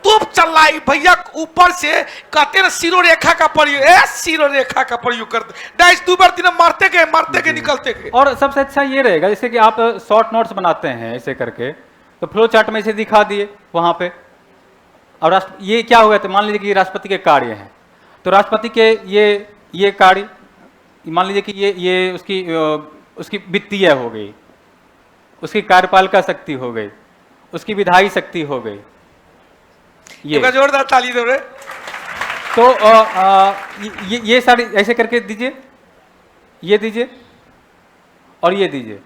[SPEAKER 1] तोप चल रहा है भैया। ऊपर से कहते ना सिरो रेखा का प्रयोग, सिरो रेखा का प्रयोग करते, डाइस 2 बार 3 मारते गए निकलते गए।
[SPEAKER 2] और सबसे अच्छा ये रहेगा जैसे कि आप शॉर्ट नोट्स बनाते हैं ऐसे करके, तो फ्लो चार्ट में इसे दिखा दिए वहां पे। और ये क्या हुआ, तो मान लीजिए कि राष्ट्रपति के कार्य हैं, तो राष्ट्रपति के ये कार्य, मान लीजिए कि ये उसकी वित्तीय हो गई, उसकी कार्यपालिका शक्ति हो गई, उसकी विधायी शक्ति हो गई, ये
[SPEAKER 1] जोरदार ताली दो रे।
[SPEAKER 2] तो ये सारी ऐसे करके दीजिए, ये दीजिए और ये दीजिए।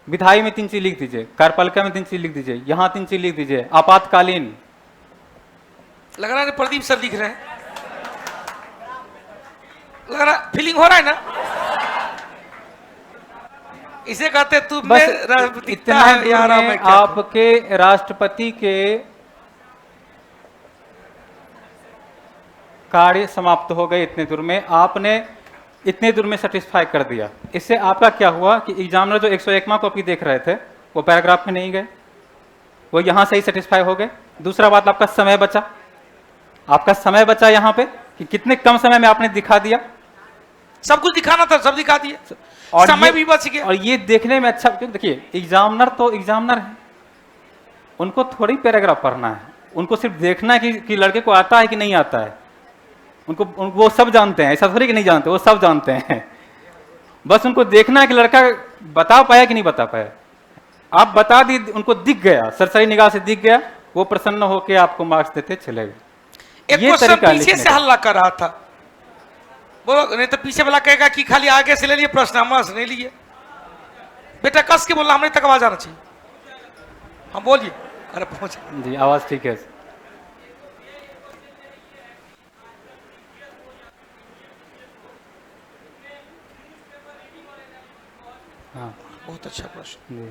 [SPEAKER 2] विधायी में 3 चीज लिख दीजिए, कार्यपालिका में 3 चीज लिख दीजिए, यहां 3 चीज लिख दीजिए, आपातकालीन।
[SPEAKER 1] लग रहा है प्रदीप सर लिख रहे हैं, लग रहा फीलिंग हो रहा है ना, इसे कहते तू
[SPEAKER 2] बस इतना है आपके राष्ट्रपति के कार्य समाप्त हो गए। इतने दूर में आपने इतने दूर में सेटिस्फाई कर दिया। इससे आपका क्या हुआ कि एग्जामिनर जो 101वां कॉपी देख रहे थे वो पैराग्राफ में नहीं गए, वो यहां से ही सेटिस्फाई हो गए। दूसरा बात, आपका समय बचा, आपका समय बचा यहाँ पे कि कितने कम समय में आपने दिखा दिया,
[SPEAKER 1] सब कुछ दिखाना था सब दिखा दिया,
[SPEAKER 2] और
[SPEAKER 1] समय भी बच गया।
[SPEAKER 2] और ये देखने में अच्छा, क्योंकि देखिए एग्जामिनर तो एग्जामिनर है, उनको थोड़ी पैराग्राफ पढ़ना है, उनको सिर्फ देखना है कि लड़के को आता है कि नहीं आता है। उनको वो सब जानते हैं, ऐसा थोड़ी कि नहीं जानते, वो सब जानते हैं। बस उनको देखना है कि लड़का बता पाया कि नहीं बता पाया। आप बता दी, उनको दिख गया, सरसरी निगाह से दिख गया, वो प्रसन्न होकर आपको मार्क्स देते चले गए।
[SPEAKER 1] एक क्वेश्चन पीछे से हल्ला कर रहा था, बोलो नहीं तो पीछे वाला कहेगा कि खाली आगे से ले लिए प्रश्न, हमारा से नहीं लिए। बेटा कस के बोलना, हमने तक आवाज आना चाहिए। हम बोलिए, अरे पहुंच
[SPEAKER 2] जी, आवाज ठीक है। हाँ,
[SPEAKER 1] बहुत अच्छा प्रश्न।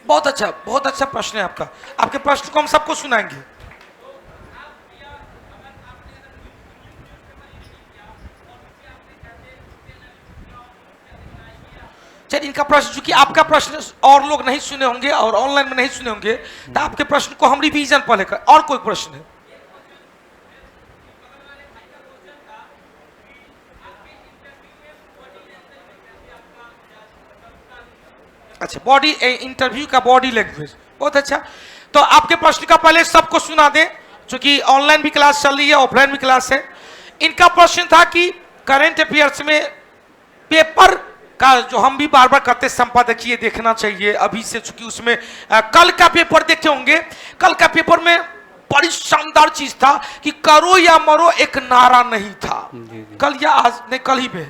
[SPEAKER 1] बहुत अच्छा प्रश्न है आपका। आपके प्रश्न को हम सबको सुनाएंगे। चलिए, इनका प्रश्न, चूंकि आपका प्रश्न और लोग नहीं सुने होंगे और ऑनलाइन में नहीं सुने होंगे, तो आपके प्रश्न को हम रिवीजन पहले कर। और कोई प्रश्न है? अच्छा, बॉडी इंटरव्यू का बॉडी लैंग्वेज, बहुत अच्छा। तो आपके प्रश्न का पहले सबको सुना दें, क्योंकि ऑनलाइन भी क्लास चल रही है, ऑफलाइन भी क्लास है। इनका प्रश्न था कि करंट अफेयर्स में पेपर का, जो हम भी बार बार करते, संपादकीय देखना चाहिए अभी से, चूंकि उसमें कल का पेपर देखे होंगे। कल का पेपर में बड़ी शानदार चीज था कि करो या मरो एक नारा नहीं था। कल या आज नहीं, कल ही पे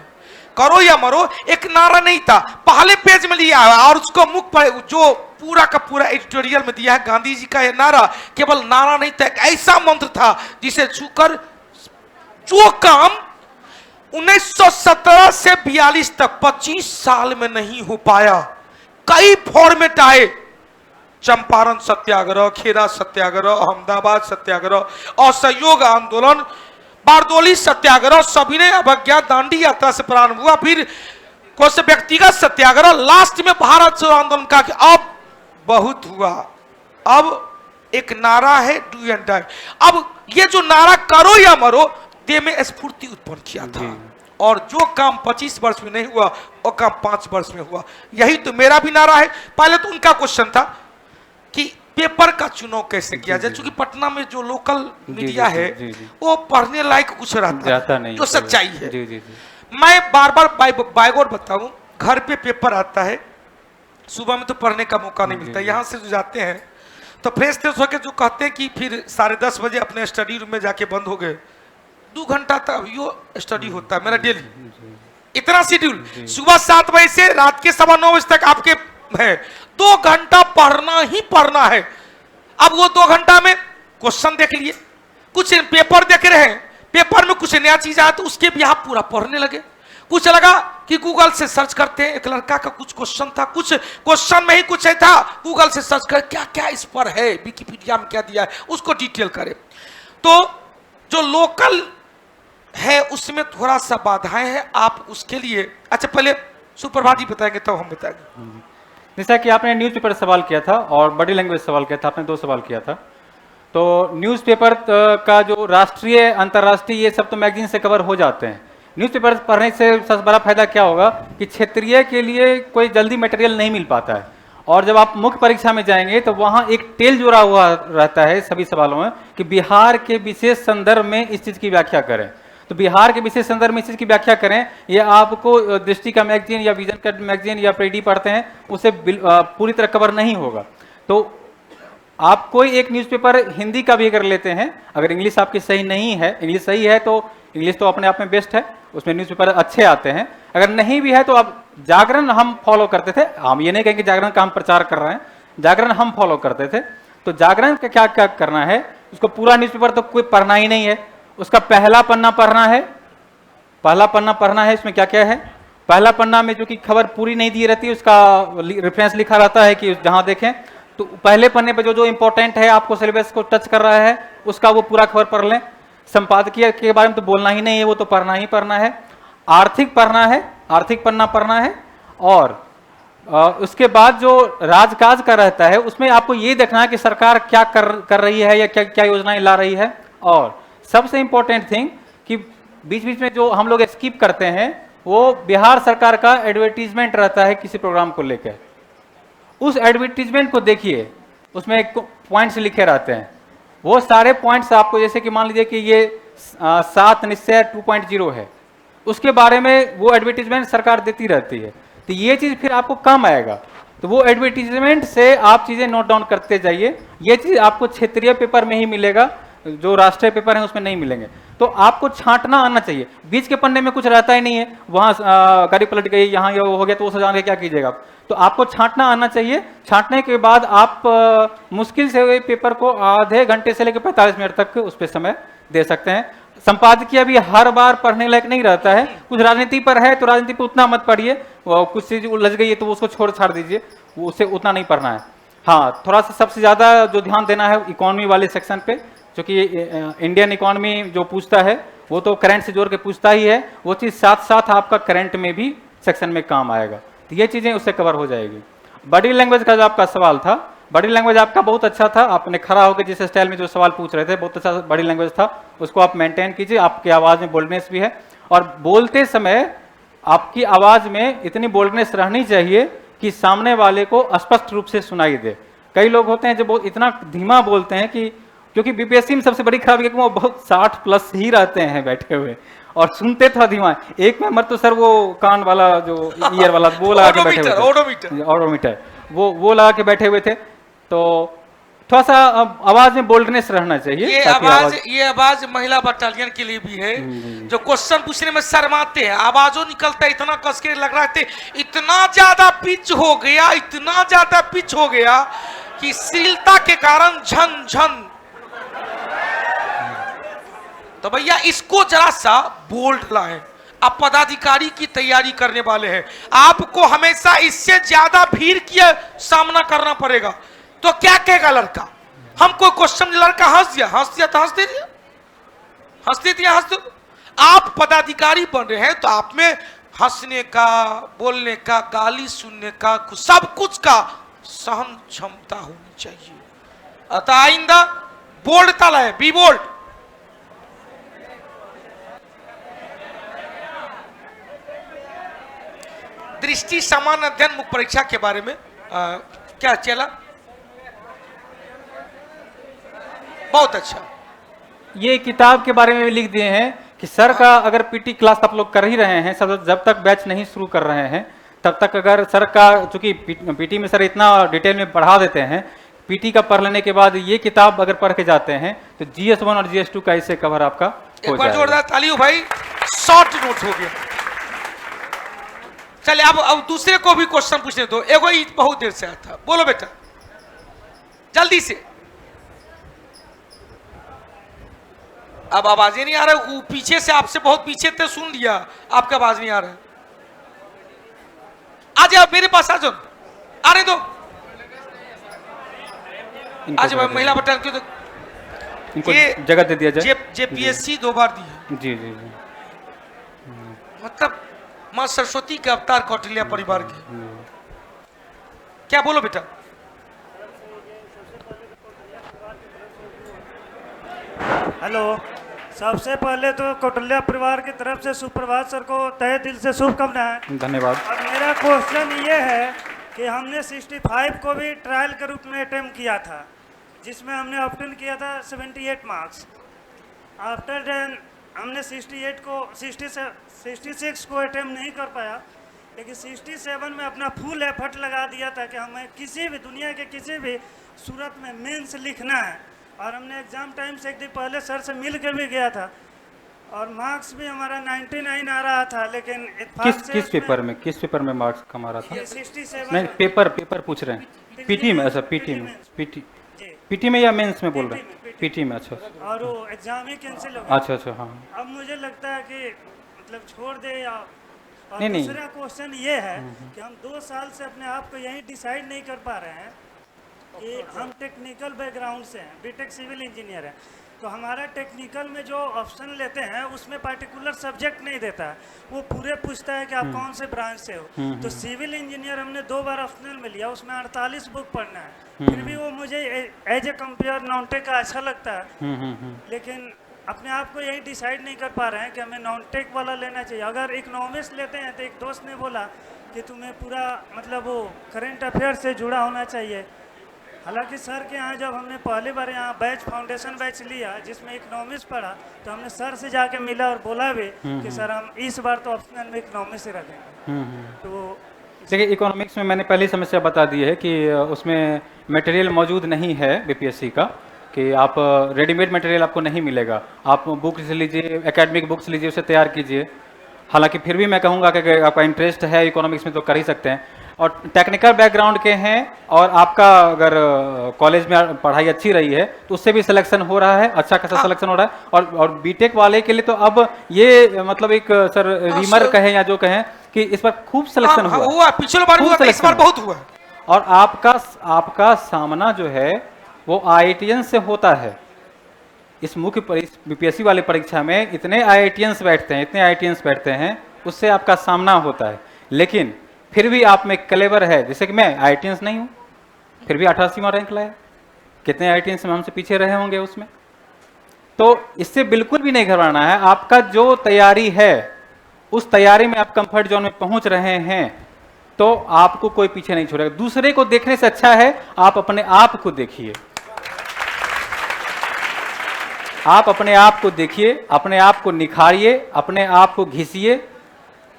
[SPEAKER 1] करो या मरो एक नारा नहीं था, पहले पेज में लिया है और उसको मुख पर जो पूरा का पूरा एडिटोरियल में दिया है। गांधी जी का यह नारा केवल नारा नहीं था, एक ऐसा मंत्र था जिसे छूकर जो काम 1917 से 42 तक 25 साल में नहीं हो पाया, कई फॉर्मेट आए, चंपारण सत्याग्रह, खेड़ा सत्याग्रह, अहमदाबाद सत्याग्रह, असहयोग आंदोलन, बारदोली सत्याग्रह, सभी ने अवज्ञा दांडी यात्रा से प्रारंभ हुआ, फिर कुछ व्यक्तिगत सत्याग्रह, लास्ट में भारत छोड़ो आंदोलन का। अब बहुत हुआ, अब एक नारा है डू एंड डाई। अब ये जो नारा करो या मरो, दे में स्फूर्ति उत्पन्न किया था, और जो काम 25 वर्ष में नहीं हुआ वो काम 5 वर्ष में हुआ। यही तो मेरा भी नारा है। पहले तो उनका क्वेश्चन था कि पेपर का चुनाव कैसे किया जाए, क्योंकि पटना में जो लोकल मीडिया है वो पढ़ने लायक कुछ रहता नहीं, जो सच्चाई है। मैं बार बार बाइगोर बताऊं, घर पे पेपर आता है, सुबह में तो पढ़ने का मौका नहीं मिलता। यहाँ से जो जाते हैं तो फ्रेश फ्रेश होकर जो कहते हैं कि फिर 10:30 बजे अपने स्टडी रूम में जाके बंद हो गए, 2 घंटा तक यो स्टडी होता है मेरा डेली, इतना शेड्यूल। सुबह 7 बजे से रात के 9:15 बजे तक आपके है, 2 घंटा पढ़ना ही पढ़ना है। अब वो 2 घंटा में क्वेश्चन देख लिए, कुछ पेपर देख रहे हैं, पेपर में कुछ नया चीज आया तो उसके भी आप पूरा पढ़ने लगे। कुछ लगा कि गूगल से सर्च करते हैं, एक लड़का का कुछ क्वेश्चन था, कुछ क्वेश्चन में ही कुछ है था, गूगल से सर्च कर क्या क्या इस पर है, विकिपीडिया में क्या दिया है, उसको डिटेल करें। तो जो लोकल है उसमें थोड़ा सा बाधाएं हैं, आप उसके लिए। अच्छा, पहले सुप्रभात जी बताएंगे तब हम बताएंगे।
[SPEAKER 2] जैसा कि आपने न्यूज़पेपर सवाल किया था और बॉडी लैंग्वेज सवाल किया था, आपने 2 सवाल किया था। तो न्यूज़पेपर का जो राष्ट्रीय अंतर्राष्ट्रीय ये सब तो मैगजीन से कवर हो जाते हैं। न्यूज़पेपर पढ़ने से सबसे बड़ा फायदा क्या होगा कि क्षेत्रीय के लिए कोई जल्दी मटेरियल नहीं मिल पाता है, और जब आप मुख्य परीक्षा में जाएंगे तो वहाँ एक टेल जुड़ा हुआ रहता है सभी सवालों में कि बिहार के विशेष संदर्भ में इस चीज़ की व्याख्या करें। तो बिहार के विशेष संदर्भ में इस चीज़ की व्याख्या करें, ये आपको दृष्टि का मैगजीन या विजन का मैगजीन या प्रेडी पढ़ते हैं उसे पूरी तरह कवर नहीं होगा। तो आप कोई एक न्यूज़पेपर हिंदी का भी अगर लेते हैं, अगर इंग्लिश आपकी सही नहीं है, इंग्लिश सही है तो इंग्लिश तो अपने आप में बेस्ट है, उसमें न्यूज़पेपर अच्छे आते हैं। अगर नहीं भी है तो आप जागरण हम फॉलो करते थे, हम ये नहीं कहेंगे जागरण का हम प्रचार कर रहे हैं, जागरण हम फॉलो करते थे। तो जागरण का क्या क्या करना है, उसको पूरा न्यूज़पेपर तो कोई पढ़ना ही नहीं है, उसका पहला पन्ना पढ़ना है। पहला पन्ना पढ़ना है, इसमें क्या क्या है, पहला पन्ना में जो कि खबर पूरी नहीं दी रहती है उसका रेफरेंस लिखा रहता है कि जहां देखें तो पहले पन्ने पे जो जो इंपॉर्टेंट है आपको सिलेबस को टच कर रहा है उसका वो पूरा खबर पढ़ लें। संपादकीय के बारे में तो बोलना ही नहीं है, वो तो पढ़ना ही पढ़ना है। आर्थिक पढ़ना है, आर्थिक पन्ना पढ़ना है। और उसके बाद जो राजकाज का रहता है उसमें आपको ये देखना है कि सरकार क्या कर रही है या क्या क्या योजनाएं ला रही है। और सबसे इंपॉर्टेंट थिंग कि बीच बीच में जो हम लोग स्किप करते हैं वो बिहार सरकार का एडवर्टीजमेंट रहता है किसी प्रोग्राम को लेकर, उस एडवर्टीजमेंट को देखिए, उसमें पॉइंट्स लिखे रहते हैं। वो सारे पॉइंट्स आपको, जैसे कि मान लीजिए कि ये 7 निश्चय 2.0 है, उसके बारे में वो एडवर्टीजमेंट सरकार देती रहती है। तो ये चीज़ फिर आपको काम आएगा, तो वो एडवर्टीजमेंट से आप चीज़ें नोट डाउन करते जाइए। ये चीज़ आपको क्षेत्रीय पेपर में ही मिलेगा, जो राष्ट्रीय पेपर है उसमें नहीं मिलेंगे। तो आपको छांटना आना चाहिए। बीच के पन्ने में कुछ रहता ही नहीं है, वहाँ गाड़ी पलट गई, यहाँ ये हो गया, तो वो सजा के क्या कीजिएगा आप। तो आपको छांटना आना चाहिए। छांटने के बाद आप मुश्किल से पेपर को आधे घंटे से लेकर 45 मिनट तक उस पर समय दे सकते हैं। संपादकीय भी हर बार पढ़ने लायक नहीं रहता है, कुछ राजनीति पर है तो राजनीति पर उतना मत पढ़िए, कुछ चीज उलझ गई है तो उसको छोड़ छाड़ दीजिए, उसे उतना नहीं पढ़ना है। हाँ, थोड़ा सा सबसे ज़्यादा जो ध्यान देना है इकोनॉमी वाले सेक्शन पे, क्योंकि इंडियन इकोनॉमी जो पूछता है वो तो करंट से जोड़ के पूछता ही है, वो चीज़ साथ साथ आपका करंट में भी सेक्शन में काम आएगा, तो ये चीज़ें उससे कवर हो जाएगी। बॉडी लैंग्वेज का जो आपका सवाल था, बॉडी लैंग्वेज आपका बहुत अच्छा था, आपने खड़ा होकर जिस स्टाइल में जो सवाल पूछ रहे थे बहुत अच्छा बॉडी लैंग्वेज था, उसको आप मेंटेन कीजिए। आपकी आवाज़ में बोल्डनेस भी है, और बोलते समय आपकी आवाज़ में इतनी बोल्डनेस रहनी चाहिए कि सामने वाले को स्पष्ट रूप से सुनाई दे। कई लोग होते हैं जो बहुत इतना धीमा बोलते हैं कि, क्योंकि बीपीएससी में सबसे बड़ी खराबी है कि वो बहुत 60+ ही रहते हैं बैठे हुए और सुनते थोड़ा धीमा। एक मेंबर तो सर वो कान वाला जो ईयर वाला वो लगा के बैठे हुए थे, ऑडोमीटर वो लगा के बैठे हुए थे, तो थोड़ा सा आवाज में बोल्डनेस रहना चाहिए।
[SPEAKER 1] ये आवाज महिला बटालियन के लिए भी है, जो क्वेश्चन पूछने में शर्माते हैं, आवाजों निकलता है इतना कस के लग रहा है, इतना ज्यादा पिच हो गया, इतना ज्यादा पिच हो गया कि शीलता के कारण झन झन। तो भैया इसको जरा सा बोल्ड लाएं। आप पदाधिकारी की तैयारी करने वाले हैं, आपको हमेशा इससे ज्यादा भीड़ की सामना करना पड़ेगा। तो क्या कहेगा लड़का? हम कोई क्वेश्चन, लड़का हंस दिया तो हंस दे दिया, हंस दे दिया, हंस दो। आप पदाधिकारी बन रहे हैं तो आप में हंसने का, बोलने का, गाली सुनने का, सब कुछ का सहन क्षमता होनी चाहिए। अतः आइंदा बोल्ड तल है, बी बोल्ड। दृष्टि सामान्य अध्ययन मुख्य परीक्षा के बारे में क्या चला? बहुत अच्छा।
[SPEAKER 2] ये किताब के बारे में लिख दिए हैं कि सर का अगर पीटी क्लास आप लोग कर ही रहे हैं, सब जब तक बैच नहीं शुरू कर रहे हैं तब तक अगर सर का, चूंकि पीटी में सर इतना डिटेल में पढ़ा देते हैं, पीटी का पढ़ लेने के बाद ये किताब अगर पढ़ के जाते हैं तो GS1 और GS2 का इससे कवर आपका हो जाएगा।
[SPEAKER 1] एक बार जोरदार ताली हो भाई, शॉर्ट नोट हो गया। चलिए अब दूसरे को भी क्वेश्चन पूछने दो। एगो ही बहुत देर से आया था, बोलो बेटा जल्दी से। अब आवाज नहीं आ रहा है, पीछे से आपसे बहुत पीछे थे, सुन लिया, आपका आवाज नहीं आ रहा है। आ जाओ मेरे पास, आ जाओ, आने दो, आज महिला बटालियन की तो
[SPEAKER 2] इनको जगह दे दिया जाए।
[SPEAKER 1] जेपीएससी 2 बार दी है।
[SPEAKER 2] जी जी जी,
[SPEAKER 1] मतलब मां सरस्वती के अवतार कौटिल्य परिवार के। क्या बोलो बेटा?
[SPEAKER 4] हेलो, सबसे पहले तो कौटिल्य परिवार की तरफ से सुप्रभात सर को तहे दिल से शुभकामनाएं।
[SPEAKER 2] धन्यवाद।
[SPEAKER 4] और मेरा क्वेश्चन ये है कि हमने 65 को भी ट्रायल के रूप में अटेम्प्ट किया था, जिसमें हमने ऑप्टेन किया था 78 मार्क्स। आफ्टर देन हमने 66 को अटेम्प्ट नहीं कर पाया, लेकिन 67 में अपना फुल एफर्ट लगा दिया था कि हमें किसी भी दुनिया के किसी भी सूरत में मेंस लिखना है। और हमने एग्ज़ाम टाइम से एक दिन पहले सर से मिल के भी गया था, और मार्क्स भी हमारा 99 आ रहा था, लेकिन
[SPEAKER 2] किस पेपर में मार्क्स कम आ रहा था?
[SPEAKER 4] 67
[SPEAKER 2] नहीं, पेपर पूछ रहे हैं। पीटी में? अच्छा, पीटी में या मेंस में बोल रहे हैं? पीटी में। अच्छा,
[SPEAKER 4] और वो एग्जाम ही कैंसिल हो गया।
[SPEAKER 2] अच्छा हाँ।
[SPEAKER 4] अब मुझे लगता है कि मतलब छोड़ दे या। और
[SPEAKER 2] नहीं।
[SPEAKER 4] दूसरा क्वेश्चन ये है कि हम 2 साल से अपने आप को यही डिसाइड नहीं कर पा रहे हैं कि हम टेक्निकल बैकग्राउंड से हैं, बीटेक सिविल इंजीनियर है, तो हमारा टेक्निकल में जो ऑप्शन लेते हैं उसमें पर्टिकुलर सब्जेक्ट नहीं देता है, वो पूरे पूछता है कि आप कौन से ब्रांच से हो। तो सिविल इंजीनियर हमने 2 बार ऑप्शनल में लिया, उसमें 48 बुक पढ़ना है, फिर भी वो मुझे एज ए कंपेयर नॉन-टेक का अच्छा लगता है, लेकिन अपने आप को यही डिसाइड नहीं कर पा रहे हैं कि हमें नॉन-टेक वाला लेना चाहिए। अगर इकोनॉमिक्स लेते हैं तो एक दोस्त ने बोला कि तुम्हें पूरा मतलब वो करेंट अफेयर से जुड़ा होना चाहिए। हालांकि सर के यहाँ जब हमने पहली बार यहाँ बैच फाउंडेशन बैच लिया जिसमें इकोनॉमिक्स पढ़ा, तो हमने सर से जाके मिला और बोला भी कि सर हम इस बार तो ऑप्शनल में इकोनॉमिक्स ही रखेंगे। तो
[SPEAKER 2] देखिए, इकोनॉमिक्स में मैंने पहले समस्या बता दी है कि उसमें मटेरियल मौजूद नहीं है बीपीएससी का, कि आप रेडीमेड मटेरियल आपको नहीं मिलेगा। आप बुक्स लीजिए, एकेडमिक बुक्स लीजिए, उसे तैयार कीजिए। हालांकि फिर भी मैं कहूँगा कि अगर आपका इंटरेस्ट है इकोनॉमिक्स में तो कर ही सकते हैं, और टेक्निकल बैकग्राउंड के हैं और आपका अगर कॉलेज में पढ़ाई अच्छी रही है तो उससे भी सिलेक्शन हो रहा है, अच्छा खासा सिलेक्शन हो रहा है। और बीटेक वाले के लिए तो अब ये मतलब एक सर रीमर कहें या जो कहें कि इस बार खूब सिलेक्शन हुआ,
[SPEAKER 1] पिछले बार हुआ, इस बार बहुत हुआ।
[SPEAKER 2] और आपका सामना जो है वो IITians से होता है। इस मुख्य BPSC वाली परीक्षा में इतने IITians बैठते हैं, उससे आपका सामना होता है। लेकिन फिर भी आप में क्लेवर है, जैसे कि मैं IITians नहीं हूं, फिर भी 88वां रैंक लाया। कितने IITians में हमसे पीछे रहे होंगे उसमें। तो इससे बिल्कुल भी नहीं घबराना है। आपका जो तैयारी है, उस तैयारी में आप कंफर्ट जोन में पहुंच रहे हैं तो आपको कोई पीछे नहीं छोड़ेगा। दूसरे को देखने से अच्छा है आप अपने आप को देखिए। आप अपने आप को देखिए, अपने आप को निखारिए, अपने आप को घिसिए।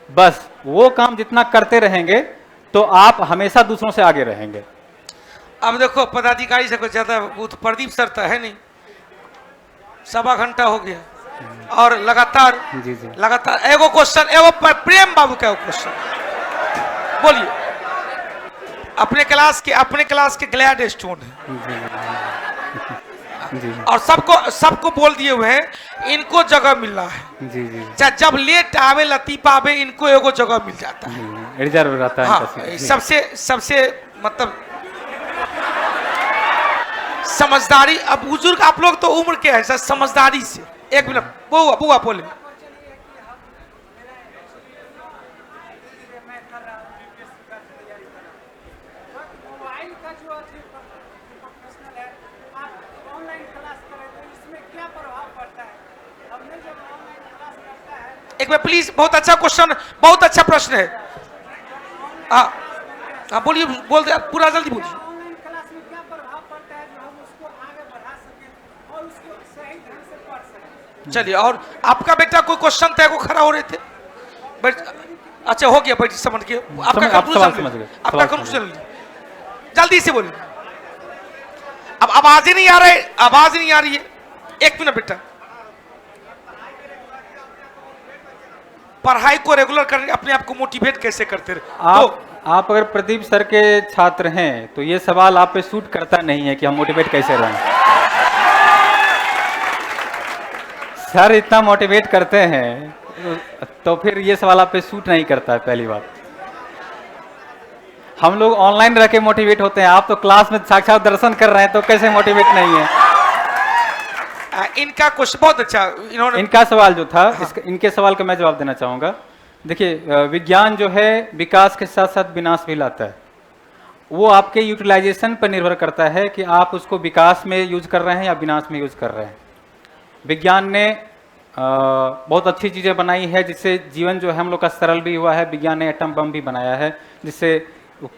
[SPEAKER 2] बस वो काम जितना करते रहेंगे तो आप हमेशा दूसरों से आगे रहेंगे।
[SPEAKER 1] अब देखो पदाधिकारी से कुछ ज्यादा प्रदीप सर तो है नहीं, 1.25 घंटा हो गया और लगातार
[SPEAKER 2] जी।
[SPEAKER 1] लगातार एगो क्वेश्चन, एगो प्रेम बाबू का क्वेश्चन बोलिए। अपने क्लास के ग्लैड स्टोन है
[SPEAKER 2] जी।
[SPEAKER 1] और सबको बोल दिए हुए हैं इनको जगह मिल रहा है।
[SPEAKER 2] जी।
[SPEAKER 1] चाहे जब लेट आवे लतीफा आवे इनको एगो जगह मिल जाता है।
[SPEAKER 2] रिजर्व रहता है।
[SPEAKER 1] हाँ, सबसे मतलब समझदारी। अब बुजुर्ग आप लोग तो उम्र के हैं सर, समझदारी से। एक मिनट बुआ बोले। एक बार प्लीज, बहुत अच्छा क्वेश्चन, बहुत अच्छा प्रश्न है। हाँ बोलिए, बोल दे पूरा, जल्दी बोलिए। चलिए, और आपका बेटा कोई क्वेश्चन था, वो खड़ा हो रहे थे। अच्छा हो गया, बैठ समझ गए। आपका कंक्लूजन जल्दी से बोलिए। अब आवाज ही नहीं आ रही, आवाज नहीं आ रही है। एक मिनट बेटा, पढ़ाई को रेगुलर करने, अपने आप को मोटिवेट कैसे करते रहे?
[SPEAKER 2] आप अगर प्रदीप सर के छात्र हैं तो ये सवाल आप पे सूट करता नहीं है कि हम मोटिवेट कैसे रहें। सर इतना मोटिवेट करते हैं तो फिर ये सवाल आप पे सूट नहीं करता है। पहली बात, हम लोग ऑनलाइन रह के मोटिवेट होते हैं, आप तो क्लास में साक्षात दर्शन कर रहे हैं, तो कैसे मोटिवेट नहीं है।
[SPEAKER 1] इनका क्वेश्चन बहुत अच्छा,
[SPEAKER 2] इनका सवाल जो था, हाँ। इनके सवाल का मैं जवाब देना चाहूंगा। देखिए, विज्ञान जो है विकास के साथ साथ विनाश भी लाता है। वो आपके यूटिलाइजेशन पर निर्भर करता है कि आप उसको विकास में यूज कर रहे हैं या विनाश में यूज कर रहे हैं। विज्ञान ने बहुत अच्छी चीज़ें बनाई है, जिससे जीवन जो है हम लोग का सरल भी हुआ है। विज्ञान ने एटम बम भी बनाया है, जिससे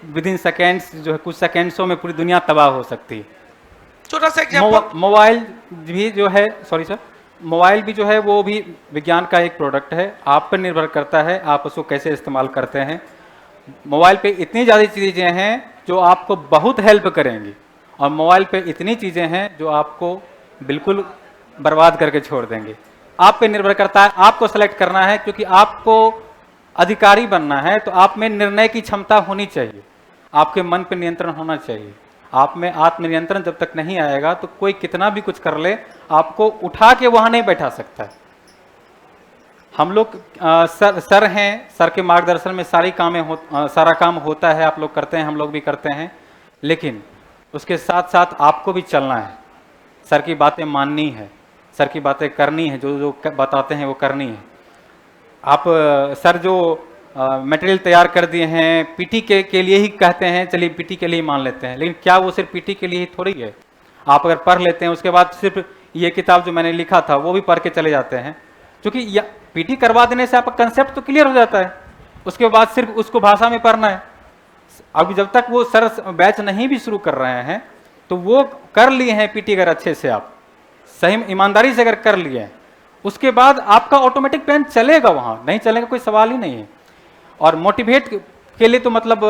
[SPEAKER 2] विद इन सेकेंड्स जो है, कुछ सेकेंड्सों में पूरी दुनिया तबाह हो सकती है।
[SPEAKER 1] छोटा सा एग्जांपल,
[SPEAKER 2] मोबाइल भी जो है, सॉरी सर, मोबाइल भी जो है वो भी विज्ञान का एक प्रोडक्ट है। आप पर निर्भर करता है आप उसको कैसे इस्तेमाल करते हैं। मोबाइल पे इतनी ज़्यादा चीज़ें हैं जो आपको बहुत हेल्प करेंगी, और मोबाइल पे इतनी चीज़ें हैं जो आपको बिल्कुल बर्बाद करके छोड़ देंगे। आप पे निर्भर करता है, आपको सेलेक्ट करना है, क्योंकि आपको अधिकारी बनना है तो आप में निर्णय की क्षमता होनी चाहिए, आपके मन पे नियंत्रण होना चाहिए। आप में आत्मनियंत्रण जब तक नहीं आएगा तो कोई कितना भी कुछ कर ले, आपको उठा के वहां नहीं बैठा सकता है। हम लोग सर हैं, सर के मार्गदर्शन में सारा काम होता है, आप लोग करते हैं, हम लोग भी करते हैं। लेकिन उसके साथ साथ आपको भी चलना है, सर की बातें माननी है, सर की बातें करनी है, जो बताते हैं वो करनी है। आप सर जो मटेरियल तैयार कर दिए हैं पीटी के लिए ही कहते हैं, चलिए पीटी के लिए मान लेते हैं, लेकिन क्या वो सिर्फ पीटी के लिए ही थोड़ी है। आप अगर पढ़ लेते हैं उसके बाद सिर्फ ये किताब जो मैंने लिखा था वो भी पढ़ के चले जाते हैं, क्योंकि पीटी करवा देने से आपका कंसेप्ट तो क्लियर हो जाता है, उसके बाद सिर्फ उसको भाषा में पढ़ना है। अभी जब तक वो सर बैच नहीं भी शुरू कर रहे हैं तो वो कर लिए हैं पीटी, अगर अच्छे से आप सही ईमानदारी से अगर कर लिए हैं, उसके बाद आपका ऑटोमेटिक पेन चलेगा, वहाँ नहीं चलेगा कोई सवाल ही नहीं है। और मोटिवेट के लिए तो मतलब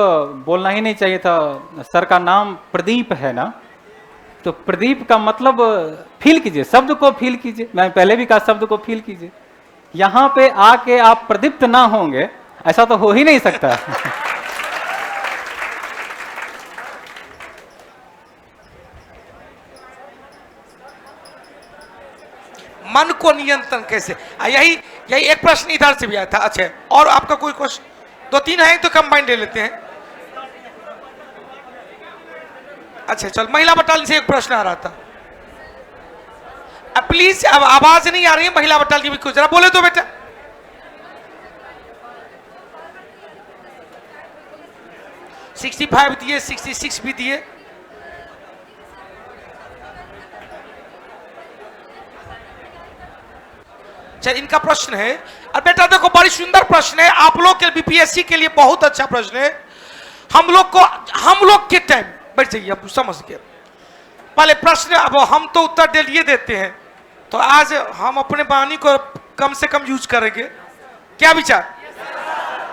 [SPEAKER 2] बोलना ही नहीं चाहिए था। सर का नाम प्रदीप है ना, तो प्रदीप का मतलब फील कीजिए, शब्द को फील कीजिए। मैं पहले भी कहा शब्द को फील कीजिए। यहाँ पे आके आप प्रदीप्त ना होंगे ऐसा तो हो ही नहीं सकता।
[SPEAKER 1] मन को नियंत्रण कैसे, यही एक प्रश्न इधर से भी आया था। अच्छा, और आपका कोई क्वेश्चन? 2-3 है तो कंबाइन ले लेते हैं। अच्छा चल, महिला बटालियन से एक प्रश्न आ रहा था। अब प्लीज, अब आवाज नहीं आ रही है महिला बटालियन की, जरा बोले तो बेटा। « 65 दिए, 66 भी दिए। चल, इनका प्रश्न है। और बेटा देखो, बड़ी सुंदर प्रश्न है, आप लोग के बीपीएससी के लिए बहुत अच्छा प्रश्न है। हम लोग के टाइम, बैठ जाइए, आप समझ गए। पहले प्रश्न, अब हम तो उत्तर डेलिए देते हैं, तो आज हम अपने वाणी को कम से कम यूज करेंगे। क्या विचार?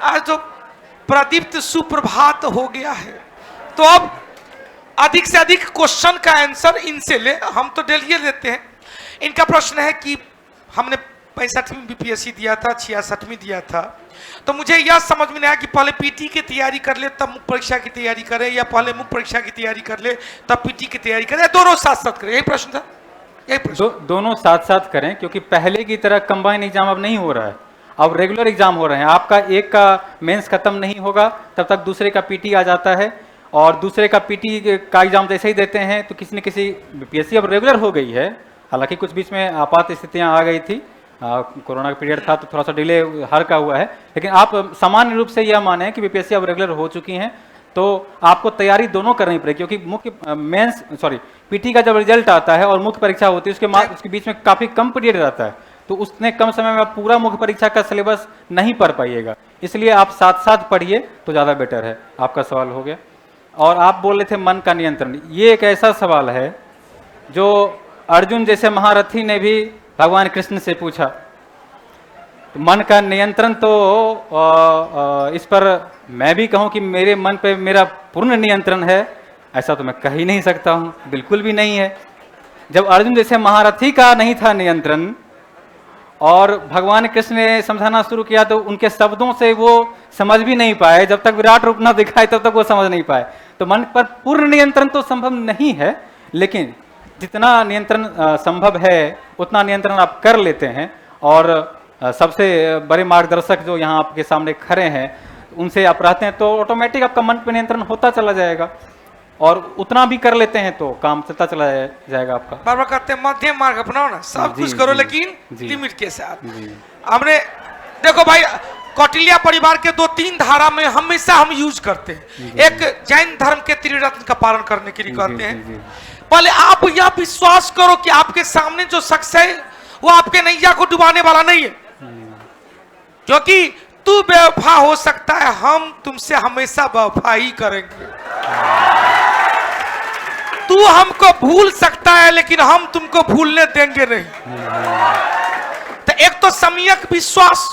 [SPEAKER 1] आज तो प्रदीप्त सुप्रभात हो गया है, तो अब अधिक से अधिक क्वेश्चन का आंसर इनसे ले, हम तो डेलिए देते हैं। इनका प्रश्न है कि हमने 65वीं बीपीएससी दिया था, 66वीं दिया था, तो मुझे यह समझ में नहीं आया कि पहले पीटी की तैयारी कर ले तब मुख्य परीक्षा की तैयारी करें, या पहले मुख्य परीक्षा की तैयारी कर ले तब पीटी की तैयारी करें, दोनों साथ साथ करें। यही प्रश्न था, यही प्रश्न।
[SPEAKER 2] दोनों साथ साथ करें, क्योंकि पहले की तरह कंबाइन एग्जाम अब नहीं हो रहा है, अब रेगुलर एग्जाम हो रहे हैं। आपका एक का मेंस खत्म नहीं होगा तब तक दूसरे का पीटी आ जाता है, और दूसरे का पीटी का एग्जाम जैसे ही देते हैं तो किसी न किसी, बीपीएससी अब रेगुलर हो गई है, हालांकि कुछ बीच में आपात स्थितियां आ गई थी, कोरोना का पीरियड था तो थोड़ा सा डिले हर का हुआ है, लेकिन आप सामान्य रूप से यह माने कि बीपीएससी अब रेगुलर हो चुकी हैं, तो आपको तैयारी दोनों करनी पड़ेगी। क्योंकि पीटी का जब रिजल्ट आता है और मुख्य परीक्षा होती है, उसके बीच में काफ़ी कम पीरियड रहता है, तो उसने कम समय में आप पूरा मुख्य परीक्षा का सिलेबस नहीं पढ़ पाइएगा, इसलिए आप साथ साथ पढ़िए तो ज़्यादा बेटर है। आपका सवाल हो गया। और आप बोल रहे थे मन का नियंत्रण, ये एक ऐसा सवाल है जो अर्जुन जैसे महारथी ने भी भगवान कृष्ण से पूछा। तो मन का नियंत्रण तो इस पर मैं भी कहूँ कि मेरे मन पे मेरा पूर्ण नियंत्रण है, ऐसा तो मैं कह ही नहीं सकता हूँ, बिल्कुल भी नहीं है। जब अर्जुन जैसे महारथी का नहीं था नियंत्रण, और भगवान कृष्ण ने समझाना शुरू किया, तो उनके शब्दों से वो समझ भी नहीं पाए, जब तक विराट रूप ना दिखाए तब तक वो समझ नहीं पाए। तो मन पर पूर्ण नियंत्रण तो संभव नहीं है, लेकिन जितना नियंत्रण संभव है उतना नियंत्रण आप कर लेते हैं। और सबसे बड़े मार्गदर्शक जो यहाँ आपके सामने खड़े हैं, उनसे आप रहते हैं तो ऑटोमेटिक आपका मन पर नियंत्रण होता चला जाएगा, और उतना भी कर लेते हैं तो काम चलता चला जाएगा आपका।
[SPEAKER 1] बार बार कहते हैं मध्यम मार्ग अपनाओ ना, सब कुछ करो लेकिन लिमिट के साथ। हमने देखो भाई, कौटिल्य परिवार के 2-3 धारा में हमेशा हम यूज करते हैं। एक जैन धर्म के त्रिरत्न का पालन करने के लिए कहते हैं, पहले आप यह विश्वास करो कि आपके सामने जो शख्स है वो आपके नैया को डुबाने वाला नहीं है, क्योंकि तू बेवफा हो सकता है, हम तुमसे हमेशा बेवफा ही करेंगे। तू हमको भूल सकता है लेकिन हम तुमको भूलने देंगे नहीं। तो एक तो सम्यक विश्वास,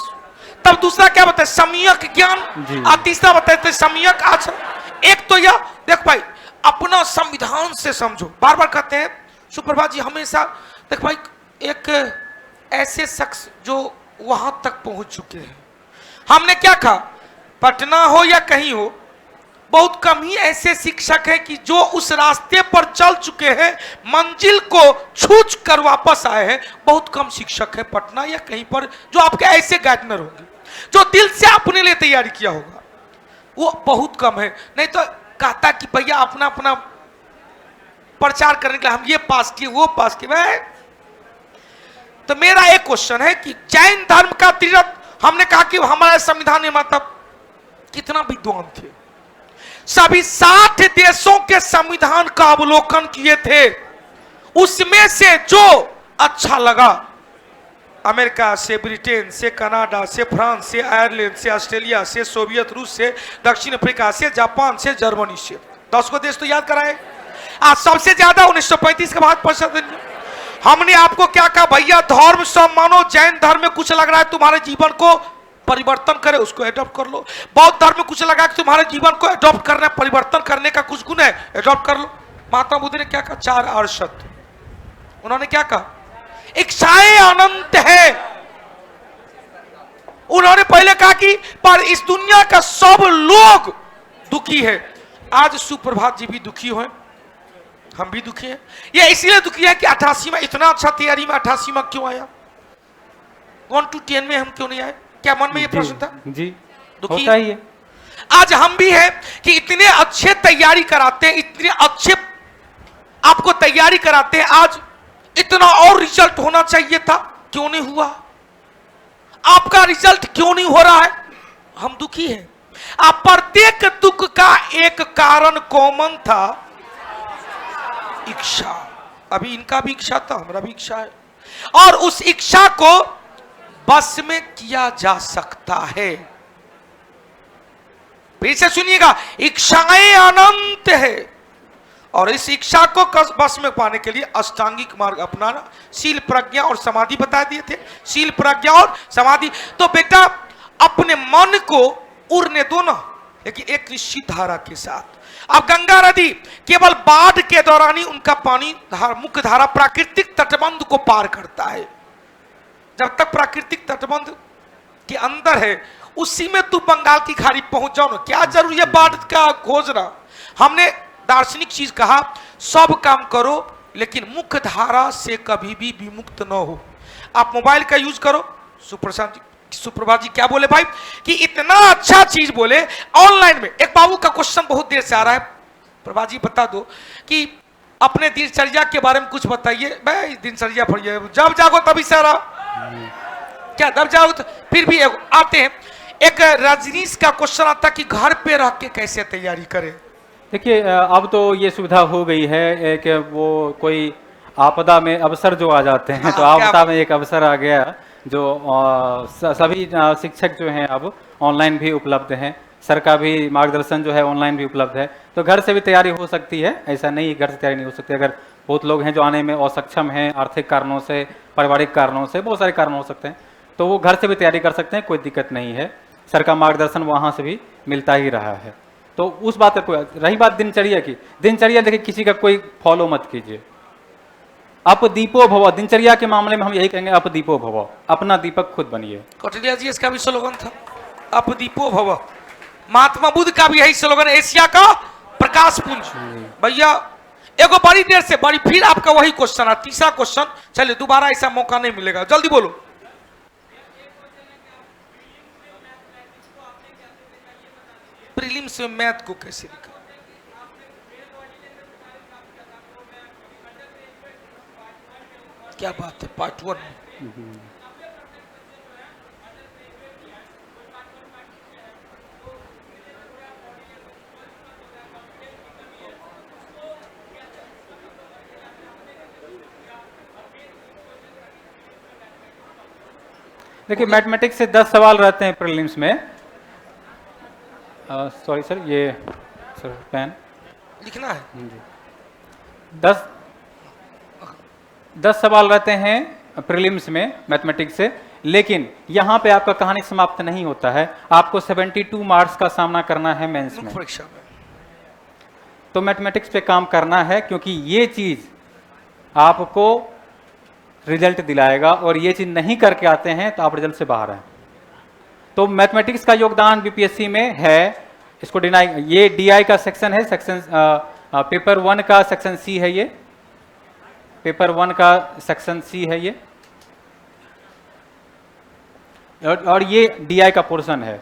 [SPEAKER 1] तब दूसरा क्या बताए, सम्यक ज्ञान, और तीसरा बताए सम्यक आचरण। एक तो यह देख भाई, अपना संविधान से समझो। बार बार कहते हैं सुप्रभात जी हमेशा, देख भाई, एक ऐसे शख्स जो वहां तक पहुंच चुके हैं, हमने क्या कहा, पटना हो या कहीं हो, बहुत कम ही ऐसे शिक्षक हैं कि जो उस रास्ते पर चल चुके हैं, मंजिल को छू कर वापस आए हैं। बहुत कम शिक्षक है पटना या कहीं पर जो आपके ऐसे गाइडनर होंगे, जो दिल से अपने लिए तैयारी किया होगा, वो बहुत कम है। नहीं तो कहता कि भैया अपना अपना प्रचार करने के लिए हम ये पास किए वो पास किए। तो मेरा एक क्वेश्चन है कि जैन धर्म का त्रिरत्न, हमने कहा कि हमारे संविधान में मतलब कितना विद्वान थे, सभी 60 देशों के संविधान का अवलोकन किए थे, उसमें से जो अच्छा लगा, अमेरिका से, ब्रिटेन से, कनाडा से, फ्रांस से, आयरलैंड से, ऑस्ट्रेलिया से, सोवियत रूस से, दक्षिण अफ्रीका से, जापान से, जर्मनी से, 10 को देश तो याद कराए। आज सबसे ज्यादा 1935 के बाद % हमने आपको क्या कहा, भैया धर्म सब मानो, जैन धर्म में कुछ लग रहा है तुम्हारे जीवन को परिवर्तन करे, उसको एडॉप्ट कर लो। बौद्ध धर्म में कुछ लगा कि तुम्हारे जीवन को एडॉप्ट करना, परिवर्तन करने का कुछ गुण है, एडॉप्ट कर लो। महात्मा बुद्ध ने क्या कहा, 4 आर्य सत्य। उन्होंने क्या कहा, इच्छाएं अनंत है। उन्होंने पहले कहा कि पर इस दुनिया का सब लोग दुखी है। आज सुप्रभात जी भी दुखी हुए, हम भी दुखी हैं। ये इसलिए दुखी है कि 88 में इतना अच्छा तैयारी में 88 में क्यों आया, 1 to 10 में हम क्यों नहीं आए? क्या मन में ये प्रश्न था?
[SPEAKER 2] जी,
[SPEAKER 1] दुखी
[SPEAKER 2] होता ही है।
[SPEAKER 1] आज हम भी हैं कि इतने अच्छे तैयारी कराते हैं, इतने अच्छे आपको तैयारी कराते हैं, आज इतना और रिजल्ट होना चाहिए था, क्यों नहीं हुआ? आपका रिजल्ट क्यों नहीं हो रहा है? हम दुखी हैं। आप प्रत्येक दुख का एक कारण कॉमन था, इच्छा। अभी इनका भी इच्छा था, हमारा भी इच्छा है, और उस इच्छा को बस में किया जा सकता है। फिर से सुनिएगा, इच्छाएं अनंत है, और इस इच्छा को बस में पाने के लिए अष्टांगिक मार्ग अपनाना, शील, प्रज्ञा और समाधि बता दिए थे। शील, प्रज्ञा और समाधि। तो बेटा अपने मन को उड़ने दो ना, लेकिन एक निश्चित धारा के साथ। अब गंगा नदी केवल बाढ़ के दौरान ही उनका पानी मुख्य धारा प्राकृतिक तटबंध को पार करता है। जब तक प्राकृतिक तटबंध के अंदर है, उसी में तू बंगाल की खाड़ी पहुंच जाओ ना, क्या जरूरी है बाढ़ का खोजना? हमने दार्शनिक चीज कहा, सब काम करो लेकिन मुख्य धारा से कभी भी विमुक्त न हो। आप मोबाइल का यूज करो। सुप्रभात जी क्या बोले भाई कि इतना अच्छा चीज बोले ऑनलाइन में। एक बाबू का क्वेश्चन बहुत देर से आ रहा है, प्रभात जी बता दो कि अपने दिनचर्या के बारे में कुछ बताइए। भाई दिनचर्या पढ़िए, जब जागो तभी सारा क्या, जब जाओ तो फिर भी आते हैं। एक रजनीश का क्वेश्चन आता कि घर पे रह के कैसे तैयारी करें।
[SPEAKER 2] देखिए अब तो ये सुविधा हो गई है कि वो कोई आपदा में अवसर जो आ जाते हैं, तो आपदा में एक अवसर आ गया जो सभी शिक्षक जो हैं अब ऑनलाइन भी उपलब्ध हैं, सर का भी मार्गदर्शन जो है ऑनलाइन भी उपलब्ध है, तो घर से भी तैयारी हो सकती है। ऐसा नहीं घर से तैयारी नहीं हो सकती। अगर बहुत लोग हैं जो आने में असक्षम हैं, आर्थिक कारणों से, पारिवारिक कारणों से, बहुत सारे कारण हो सकते हैं, तो वो घर से भी तैयारी कर सकते हैं, कोई दिक्कत नहीं है। सर का मार्गदर्शन वहाँ से भी मिलता ही रहा है। तो उस बात पर रही बात दिनचर्या की, दिनचर्या देखिए किसी का कोई फॉलो मत कीजिए। अप दीपो भव, दिनचर्या के मामले में हम यही कहेंगे, अप दीपो भव, अपना दीपक खुद बनिए।
[SPEAKER 1] कौटिल्य जी इसका भी स्लोगन था, अप दीपो भव। महात्मा बुद्ध का भी यही स्लोगन, एशिया का प्रकाश पुंज। भैया एगो बड़ी देर से बड़ी, फिर आपका वही क्वेश्चन है, तीसरा क्वेश्चन। चलिए दोबारा ऐसा मौका नहीं मिलेगा, जल्दी बोलो। प्रीलिम्स में मैथ को कैसे लिखा? क्या बात है, पार्ट 1 में
[SPEAKER 2] देखिए मैथमेटिक्स से 10 सवाल रहते हैं प्रीलिम्स में। सॉरी सर, ये सर पेन
[SPEAKER 1] लिखना है।
[SPEAKER 2] 10 सवाल रहते हैं प्रीलिम्स में मैथमेटिक्स से, लेकिन यहाँ पे आपका कहानी समाप्त नहीं होता है। आपको 72 मार्क्स का सामना करना है मेंस में,
[SPEAKER 1] परीक्षा में।
[SPEAKER 2] तो मैथमेटिक्स पे काम करना है, क्योंकि ये चीज आपको रिजल्ट दिलाएगा, और ये चीज नहीं करके आते हैं तो आप रिजल्ट से बाहर हैं। तो मैथमेटिक्स का योगदान बीपीएससी में है, इसको डिनाई, ये डीआई का सेक्शन है, सेक्शन पेपर 1 का सेक्शन सी है, ये पेपर 1 का सेक्शन सी है ये, और ये डीआई का पोर्शन है।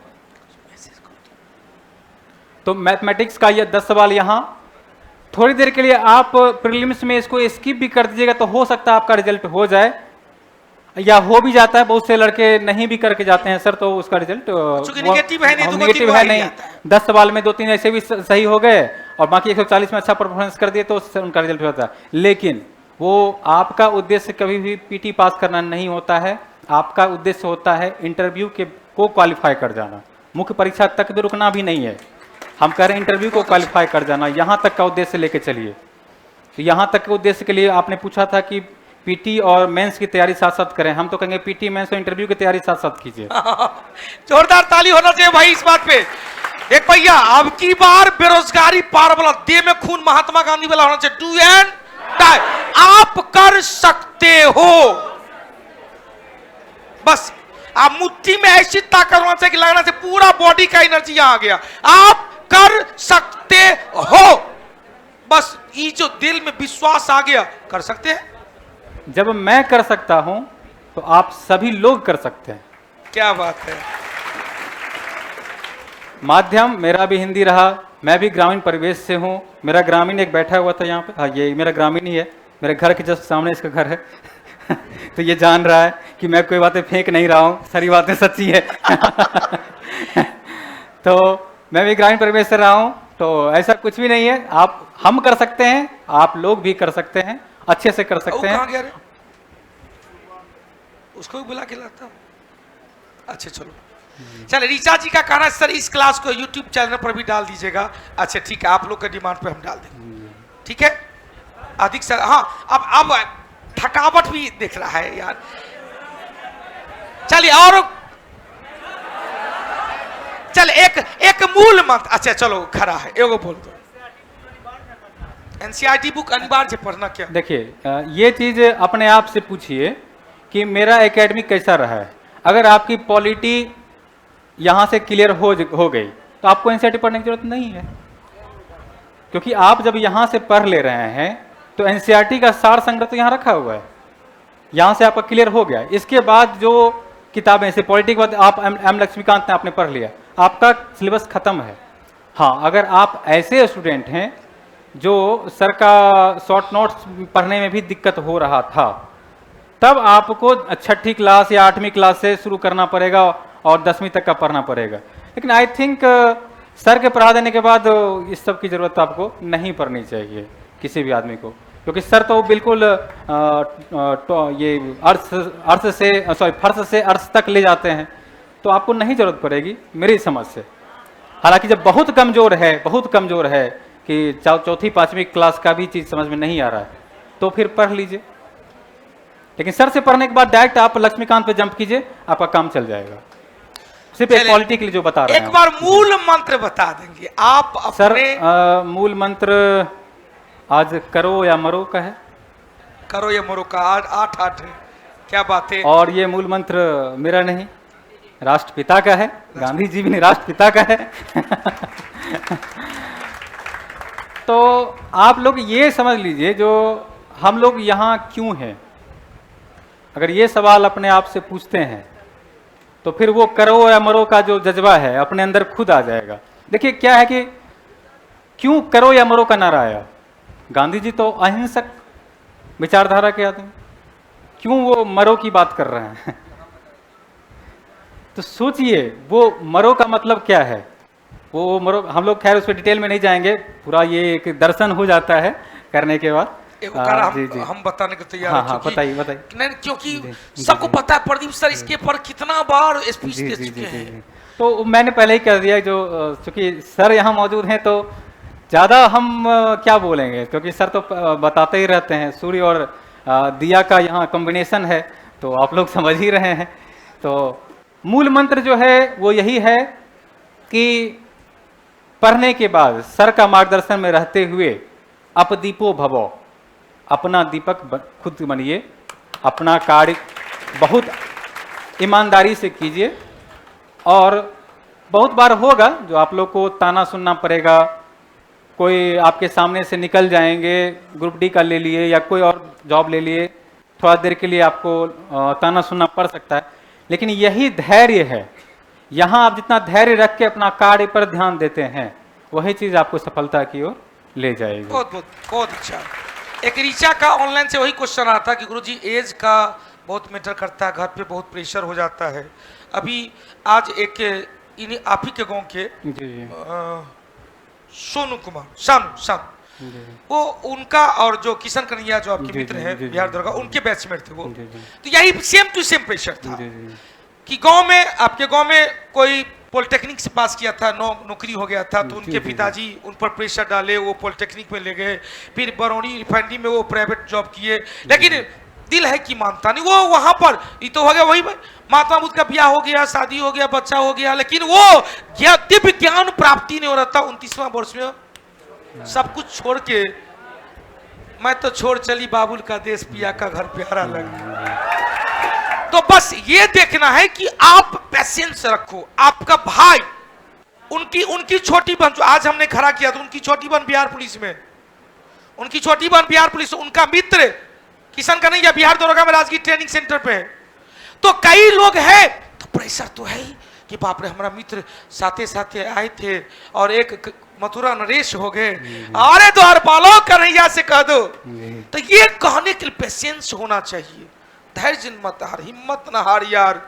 [SPEAKER 2] तो मैथमेटिक्स का ये 10 सवाल यहाँ, थोड़ी देर के लिए आप प्रीलिम्स में इसको स्किप भी कर दीजिएगा तो हो सकता है आपका रिजल्ट हो जाए, या हो भी जाता है। बहुत से लड़के नहीं भी करके जाते हैं सर, तो उसका रिजल्ट
[SPEAKER 1] नेगेटिव है
[SPEAKER 2] नहीं। 10 सवाल में 2-3 ऐसे भी सही हो गए और बाकी 140 में अच्छा परफॉर्मेंस कर दिए तो उनका रिजल्ट होता है। लेकिन वो आपका उद्देश्य कभी भी पीटी पास करना नहीं होता है, आपका उद्देश्य होता है इंटरव्यू को क्वालिफाई कर जाना। मुख्य परीक्षा तक भी रुकना भी नहीं है, हम कह रहे हैं इंटरव्यू को क्वालिफाई कर जाना, यहाँ तक का उद्देश्य लेके चलिए। तो यहाँ तक के उद्देश्य के लिए आपने पूछा था कि पीटी और मेंस की तैयारी साथ साथ करें, हम तो कहेंगे पीटी मेंस और इंटरव्यू की तैयारी साथ साथ कीजिए।
[SPEAKER 1] जोरदार ताली होना चाहिए भाई इस बात पे। एक भैया अब की बार बेरोजगारी पार वाला, देह में खून महात्मा गांधी वाला होना चाहिए, डू एंड डाई। आप कर सकते हो, बस आप मुट्ठी में ऐसी ताकत होना चाहिए कि लगना चाहिए पूरा बॉडी का एनर्जी यहां आ गया। आप कर सकते हो, बस ये जो दिल में विश्वास आ गया, कर सकते हैं।
[SPEAKER 2] जब मैं कर सकता हूं तो आप सभी लोग कर सकते हैं।
[SPEAKER 1] क्या बात है।
[SPEAKER 2] माध्यम मेरा भी हिंदी रहा, मैं भी ग्रामीण परिवेश से हूँ। मेरा ग्रामीण एक बैठा हुआ था यहाँ पे, हाँ ये मेरा ग्रामीण ही है, मेरे घर के जस्ट सामने इसका घर है। तो ये जान रहा है कि मैं कोई बातें फेंक नहीं रहा हूँ, सारी बातें सच्ची है। तो मैं भी ग्रामीण परिवेश से रहा हूँ, तो ऐसा कुछ भी नहीं है। हम कर सकते हैं, आप लोग भी कर सकते हैं, अच्छे से कर सकते हैं।
[SPEAKER 1] कहाँ गया रे? उसको भी बुला के लाता। अच्छा चलो, चले। ऋचा जी का कहना है सर इस क्लास को YouTube चैनल पर भी डाल दीजिएगा। अच्छा ठीक है, आप लोग के डिमांड पे हम डाल देंगे, ठीक है। अधिक सर, हाँ अब थकावट भी देख रहा है यार। चलिए और चल एक मूल मंत्र। अच्छा चलो खड़ा है, एगो बोल दो। एनसीईआरटी बुक अनिवार्य पढ़ना क्या?
[SPEAKER 2] देखिए ये चीज अपने आप से पूछिए कि मेरा एकेडमिक कैसा रहा है। अगर आपकी पॉलिटी यहाँ से क्लियर हो गई तो आपको एनसीईआरटी पढ़ने की जरूरत नहीं है, क्योंकि आप जब यहाँ से पढ़ ले रहे हैं तो एनसीईआरटी का सार संग्रह तो यहाँ रखा हुआ है, यहाँ से आपका क्लियर हो गया। इसके बाद जो किताबें जैसे पॉलिटी के बाद आप एम लक्ष्मीकांत ने आपने पढ़ लिया, आपका सिलेबस खत्म है। हाँ, अगर आप ऐसे स्टूडेंट हैं जो सर का शॉर्ट नोट्स पढ़ने में भी दिक्कत हो रहा था, तब आपको 6ठी क्लास या 8वीं क्लास से शुरू करना पड़ेगा और 10वीं तक का पढ़ना पड़ेगा। लेकिन आई थिंक सर के पढ़ा देने के बाद इस सब की ज़रूरत आपको नहीं पड़नी चाहिए किसी भी आदमी को, क्योंकि सर तो बिल्कुल ये फर्श से अर्श तक ले जाते हैं, तो आपको नहीं जरूरत पड़ेगी मेरी समझ से। हालांकि जब बहुत कमज़ोर है कि चौथी 5वीं क्लास का भी चीज़ समझ में नहीं आ रहा है, तो फिर पढ़ लीजिए। लेकिन सर से पढ़ने के बाद डायरेक्ट आप लक्ष्मीकांत पे जंप कीजिए, आपका काम चल जाएगा। सिर्फ एक क्वालिटी के लिए जो बता रहे हैं।
[SPEAKER 1] एक बार मूल मंत्र बता देंगे आप अपने?
[SPEAKER 2] सर मूल मंत्र आज करो या मरो का है।
[SPEAKER 1] करो या मरो का 8 है, क्या बात है।
[SPEAKER 2] और ये मूल मंत्र मेरा नहीं, राष्ट्रपिता का है, गांधी जी भी नहीं, राष्ट्रपिता का है। तो आप लोग ये समझ लीजिए जो हम लोग यहाँ क्यों हैं, अगर ये सवाल अपने आप से पूछते हैं तो फिर वो करो या मरो का जो जज्बा है अपने अंदर खुद आ जाएगा। देखिए क्या है कि क्यों करो या मरो का नारा आया। गांधी जी तो अहिंसक विचारधारा के आदमी, क्यों वो मरो की बात कर रहे हैं? तो सोचिए वो मरो का मतलब क्या है। वो मरो, हम लोग खैर उस पर डिटेल में नहीं जाएंगे, पूरा ये एक दर्शन हो जाता है करने के बाद।
[SPEAKER 1] हम बताने को तैयार हैं।
[SPEAKER 2] हाँ, बताइए।
[SPEAKER 1] नहीं, क्योंकि सबको पता है प्रदीप सर इसके पर कितना बार स्पीच दे चुके हैं।
[SPEAKER 2] तो मैंने पहले ही कह दिया जो चूंकि सर यहाँ मौजूद हैं तो ज़्यादा हम क्या बोलेंगे, क्योंकि सर तो बताते ही रहते हैं। सूर्य और दिया का यहाँ कॉम्बिनेशन है, तो आप लोग समझ ही रहे हैं। तो मूल मंत्र जो है वो यही है कि पढ़ने के बाद सर का मार्गदर्शन में रहते हुए अपदीपो भवो, अपना दीपक खुद बनिए, अपना कार्य बहुत ईमानदारी से कीजिए। और बहुत बार होगा जो आप लोग को ताना सुनना पड़ेगा, कोई आपके सामने से निकल जाएंगे, ग्रुप डी का ले लिए या कोई और जॉब ले लिए, थोड़ा देर के लिए आपको ताना सुनना पड़ सकता है, लेकिन यही धैर्य है। यहाँ आप जितना धैर्य रख के अपना कार्य पर ध्यान देते हैं, वही चीज़ आपको सफलता की ओर ले जाएगी।
[SPEAKER 1] बहुत अच्छा। एक ऋचा का ऑनलाइन से वही क्वेश्चन आता कि गुरुजी एज का बहुत मैटर करता है, घर पे बहुत प्रेशर हो जाता है। अभी आज एक इन्हीं आप ही के गांव के सोनू कुमार शानू वो उनका और जो किशन कन्हैया जो आपके मित्र हैं बिहार दरगाह, उनके बैचमेट थे वो। तो यही सेम टू सेम प्रेशर था कि गांव में, आपके गांव में कोई पॉलिटेक्निक से पास किया था, नौकरी हो गया था, तो उनके पिताजी उन पर प्रेशर डाले, वो पॉलिटेक्निक में ले गए, फिर बरौनी रिफाइनरी में वो प्राइवेट जॉब किए, लेकिन दिल है कि मानता नहीं। वो वहां पर ये तो हो गया, वही महात्मा बुद्ध का ब्याह हो गया, शादी हो गया, बच्चा हो गया, लेकिन वो दिव्य ज्ञान प्राप्ति नहीं हो रहा था। 29वां वर्ष में सब कुछ छोड़ के मैं तो छोड़ चली बाबुल का देश, पिया का घर प्यारा लगा। तो बस ये देखना है कि आप पेशेंस रखो। आपका भाई, उनकी छोटी बहन जो आज हमने खड़ा किया था, उनकी छोटी बहन बिहार पुलिस में, उनकी छोटी बहन बिहार पुलिस, उनका मित्र किशन कन्हैया बिहार दरोगा में राजगीर ट्रेनिंग सेंटर पे है। तो कई लोग हैं तो प्रेशर तो है ही, कि बाप रे हमारा मित्र साथे साथे आए थे और एक मथुरा नरेश हो गए, अरे द्वारपालों कन्हैया से कह दो। तो ये कहने के लिए पेशेंस होना चाहिए, धैर्य मत हार, हिम्मत न हार यार।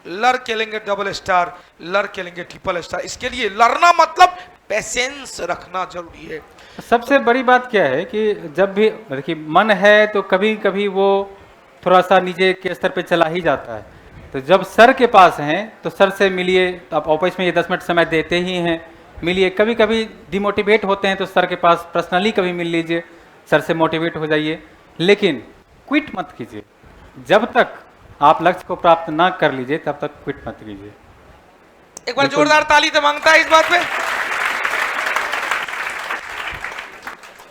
[SPEAKER 1] लड़ के लेंगे डबल स्टार, लड़ के लेंगे ट्रिपल स्टार, इसके लिए लड़ना मतलब पेशेंस रखना जरूरी है।
[SPEAKER 2] सबसे बड़ी बात क्या है कि जब भी देखिए मन है तो कभी कभी वो थोड़ा सा नीचे के स्तर पे चला ही जाता है। तो जब सर के पास हैं तो सर से मिलिए, आप ऑफिस में ये 10 मिनट समय देते ही हैं, मिलिए। कभी कभी डिमोटिवेट होते हैं तो सर के पास पर्सनली कभी मिल लीजिए, सर से मोटिवेट हो जाइए, लेकिन क्विट मत कीजिए। जब तक आप लक्ष्य को प्राप्त ना कर लीजिए तब तक क्विट मत कीजिए।
[SPEAKER 1] एक बार जोरदार ताली तो मांगता है इस बात पे।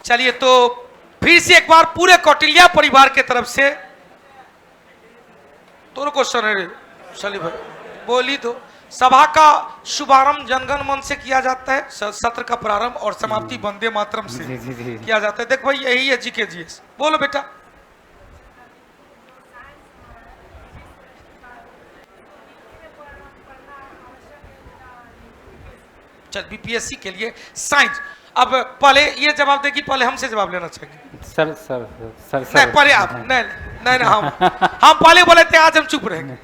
[SPEAKER 1] चलिए तो फिर से एक बार पूरे कौटिल्या परिवार के तरफ से दोनों क्वेश्चन है। चलिए भाई बोली तो सभा का शुभारंभ जनगण मन से किया जाता है, सत्र का प्रारंभ और समाप्ति वंदे मातरम से
[SPEAKER 2] जी।
[SPEAKER 1] किया जाता है। देख भाई यही है जीके जीएस, बोलो बेटा। चल बीपीएससी के लिए साइंस। अब पहले ये जवाब देगी, पहले हमसे जवाब लेना चाहिए।
[SPEAKER 2] सर सर सर
[SPEAKER 1] नहीं पहले आप, नहीं हम पहले बोले थे, आज हम चुप रहेंगे।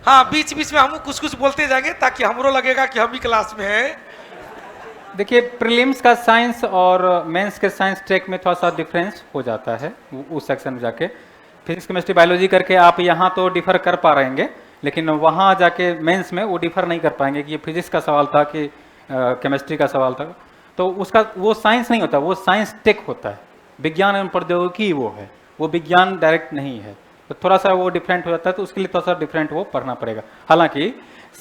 [SPEAKER 1] हाँ बीच बीच में हम कुछ कुछ बोलते जाएंगे ताकि हमरो लगेगा कि हम ही क्लास में हैं।
[SPEAKER 2] देखिए प्रीलिम्स का साइंस और मेंस के साइंस ट्रैक में थोड़ा सा डिफरेंस हो जाता है उस सेक्शन में जाके। फिजिक्स केमिस्ट्री बायोलॉजी करके आप यहाँ तो डिफर कर पा रहेंगे, लेकिन वहाँ जाके मेंस में वो डिफर नहीं कर पाएंगे कि ये फिजिक्स का सवाल था कि केमिस्ट्री का सवाल था। तो उसका वो साइंस नहीं होता, वो साइंस टेक होता है, विज्ञान एवं प्रौद्योगिकी वो है, वो विज्ञान डायरेक्ट नहीं है। तो थोड़ा सा वो डिफरेंट हो जाता है, तो उसके लिए थोड़ा सा डिफरेंट वो पढ़ना पड़ेगा। हालांकि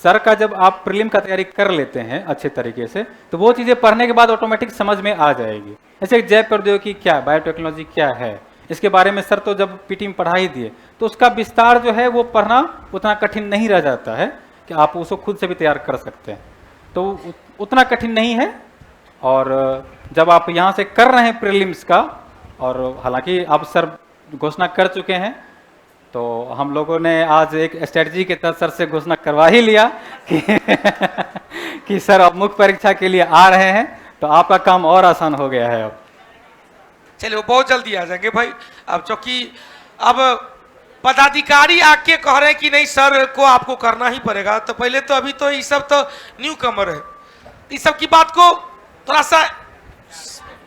[SPEAKER 2] सर का जब आप प्रीलिम का तैयारी कर लेते हैं अच्छे तरीके से तो वो चीज़ें पढ़ने के बाद ऑटोमेटिक समझ में आ जाएगी। जैसे जैव प्रौद्योगिकी क्या है, बायोटेक्नोलॉजी क्या है, इसके बारे में सर तो जब पीटी में पढ़ा ही दिए, तो उसका विस्तार जो है वो पढ़ना उतना कठिन नहीं रह जाता है कि आप उसको खुद से भी तैयार कर सकते हैं। तो उतना कठिन नहीं है। और जब आप यहाँ से कर रहे हैं प्रीलिम्स का, और हालांकि आप सर घोषणा कर चुके हैं, तो हम लोगों ने आज एक स्ट्रेटजी के तहत सर से घोषणा करवा ही लिया कि कि सर अब मुख्य परीक्षा के लिए आ रहे हैं, तो आपका काम और आसान हो गया है। अब
[SPEAKER 1] चलिए वो बहुत जल्दी आ जाएंगे भाई। अब चूंकि अब पदाधिकारी आके कह रहे हैं कि नहीं सर को आपको करना ही पड़ेगा, तो पहले तो अभी तो ये सब तो न्यू कमर है, इस सब की बात को थोड़ा सा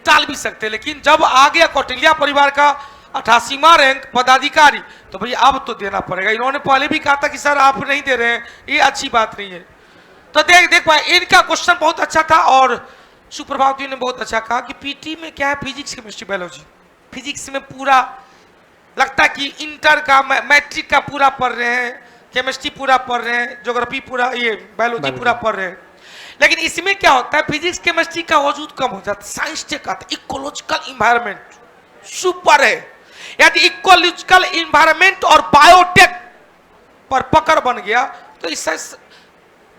[SPEAKER 1] टाल भी सकते हैं। लेकिन जब आ गया कौटिल्या परिवार का 88वां रैंक पदाधिकारी, तो भैया अब तो देना पड़ेगा। इन्होंने पहले भी कहा था कि सर आप नहीं दे रहे हैं, ये अच्छी बात नहीं है। तो देख पाए इनका क्वेश्चन बहुत अच्छा था। और सुप्रभात जी ने बहुत अच्छा कहा कि पीटी में क्या है, फिजिक्स केमिस्ट्री बायोलॉजी, फिजिक्स में पूरा लगता है कि इंटर का मैट्रिक का पूरा पढ़ रहे हैं, केमिस्ट्री पूरा पढ़ रहे हैं, ज्योग्राफी पूरा, ये बायोलॉजी पूरा पढ़ रहे हैं। लेकिन इसमें क्या होता है, फिजिक्स केमिस्ट्री का वजूद कम हो जाता है, साइंस टेक आता है, इकोलॉजिकल इन्वायरमेंट सुपर है। यदि इकोलॉजिकल इन्वायरमेंट और बायोटेक पर पकड़ बन गया तो इससे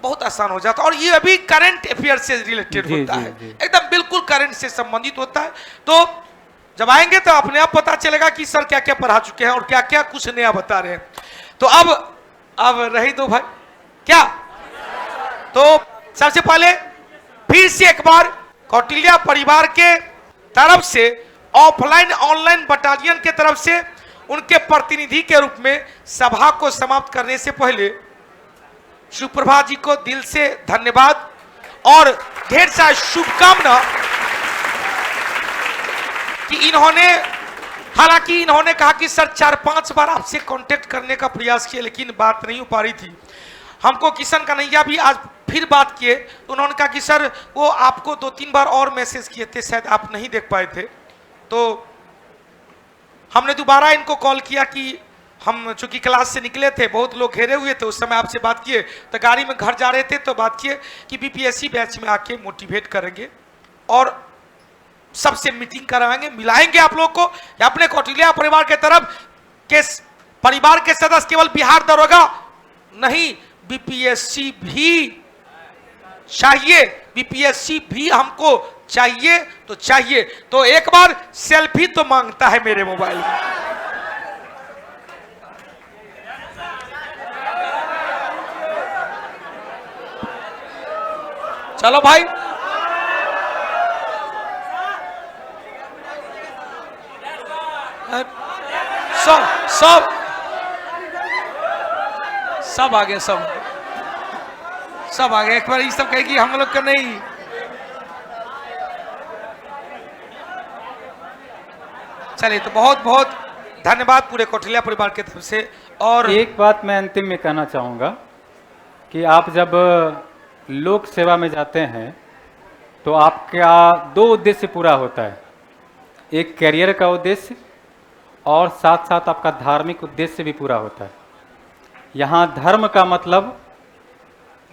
[SPEAKER 1] बहुत आसान हो जाता है। और ये अभी करंट अफेयर से रिलेटेड होता है, एकदम बिल्कुल करंट से संबंधित होता है। तो जब आएंगे तो अपने आप पता चलेगा कि सर क्या क्या पढ़ा चुके हैं और क्या क्या कुछ नया बता रहे हैं। तो अब रही दो भाई क्या। तो सबसे पहले फिर से एक बार कौटिल्या परिवार के तरफ से ऑफलाइन ऑनलाइन बटालियन के तरफ से उनके प्रतिनिधि के रूप में सभा को समाप्त करने से पहले सुप्रभा जी को दिल से धन्यवाद और ढेर सारी शुभकामना कि इन्होंने, हालांकि इन्होंने कहा कि सर 4-5 बार आपसे कांटेक्ट करने का प्रयास किया लेकिन बात नहीं हो पा रही थी। हमको किशन कन्हैया भी आज फिर बात किए तो उन्होंने कहा कि सर वो आपको 2-3 बार और मैसेज किए थे, शायद आप नहीं देख पाए थे। तो हमने दोबारा इनको कॉल किया कि हम चूंकि क्लास से निकले थे, बहुत लोग घेरे हुए थे, उस समय आपसे बात किए तो गाड़ी में घर जा रहे थे तो बात किए कि बीपीएससी बैच में आके मोटिवेट करेंगे और सबसे मीटिंग कराएंगे, मिलाएंगे आप लोग को। अपने कौटिल्या परिवार के तरफ के परिवार के सदस्य केवल बिहार दरोगा नहीं, बीपीएससी भी चाहिए, बीपीएससी भी हमको चाहिए तो चाहिए। तो एक बार सेल्फी तो मांगता है मेरे मोबाइल में। चलो भाई, सब सब सब आगे, सब आगे। एक बार ये सब कहेगी हम लोग का नहीं। चलिए, तो बहुत बहुत धन्यवाद पूरे कौटिल्या परिवार की तरफ से। और
[SPEAKER 2] एक बात मैं अंतिम में कहना चाहूँगा कि आप जब लोक सेवा में जाते हैं तो आपका दो उद्देश्य पूरा होता है, एक कैरियर का उद्देश्य और साथ साथ आपका धार्मिक उद्देश्य भी पूरा होता है। यहाँ धर्म का मतलब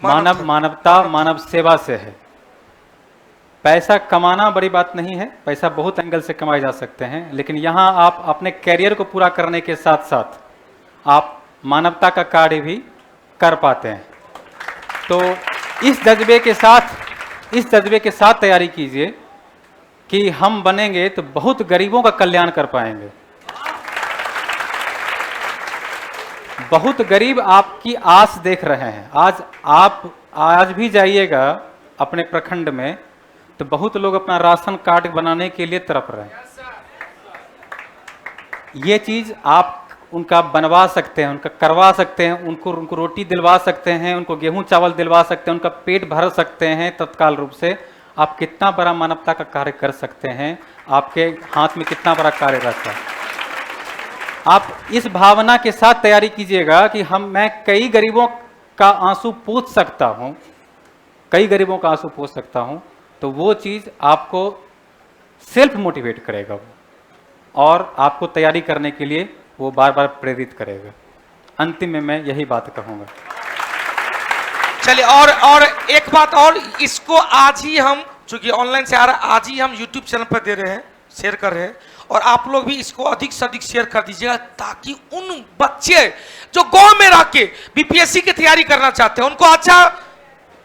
[SPEAKER 2] मानवता, मानव सेवा से है। पैसा कमाना बड़ी बात नहीं है, पैसा बहुत एंगल से कमाए जा सकते हैं, लेकिन यहाँ आप अपने कैरियर को पूरा करने के साथ साथ आप मानवता का कार्य भी कर पाते हैं। तो इस जज्बे के साथ तैयारी कीजिए कि हम बनेंगे तो बहुत गरीबों का कल्याण कर पाएंगे। बहुत गरीब आपकी आस देख रहे हैं। आज भी जाइएगा अपने प्रखंड में तो बहुत लोग अपना राशन कार्ड बनाने के लिए तड़प रहे हैं। ये चीज आप उनका बनवा सकते हैं, उनका करवा सकते हैं, उनको रोटी दिलवा सकते हैं, उनको गेहूं चावल दिलवा सकते हैं, उनका पेट भर सकते हैं तत्काल रूप से। आप कितना बड़ा मानवता का कार्य कर सकते हैं, आपके हाथ में कितना बड़ा कार्य रहता है। आप इस भावना के साथ तैयारी कीजिएगा कि मैं कई गरीबों का आंसू पोंछ सकता हूं, कई गरीबों का आंसू पोंछ सकता हूं, तो वो चीज़ आपको सेल्फ मोटिवेट करेगा और आपको तैयारी करने के लिए वो बार बार प्रेरित करेगा। अंतिम में मैं यही बात कहूँगा।
[SPEAKER 1] चलिए, और एक बात और, इसको आज ही हम, चूंकि ऑनलाइन से आ रहा है, आज ही हम यूट्यूब चैनल पर दे रहे हैं, शेयर कर रहे हैं, और आप लोग भी इसको अधिक से अधिक शेयर कर दीजिएगा ताकि उन बच्चे जो गांव में रह के बीपीएससी की तैयारी करना चाहते हैं, उनको अच्छा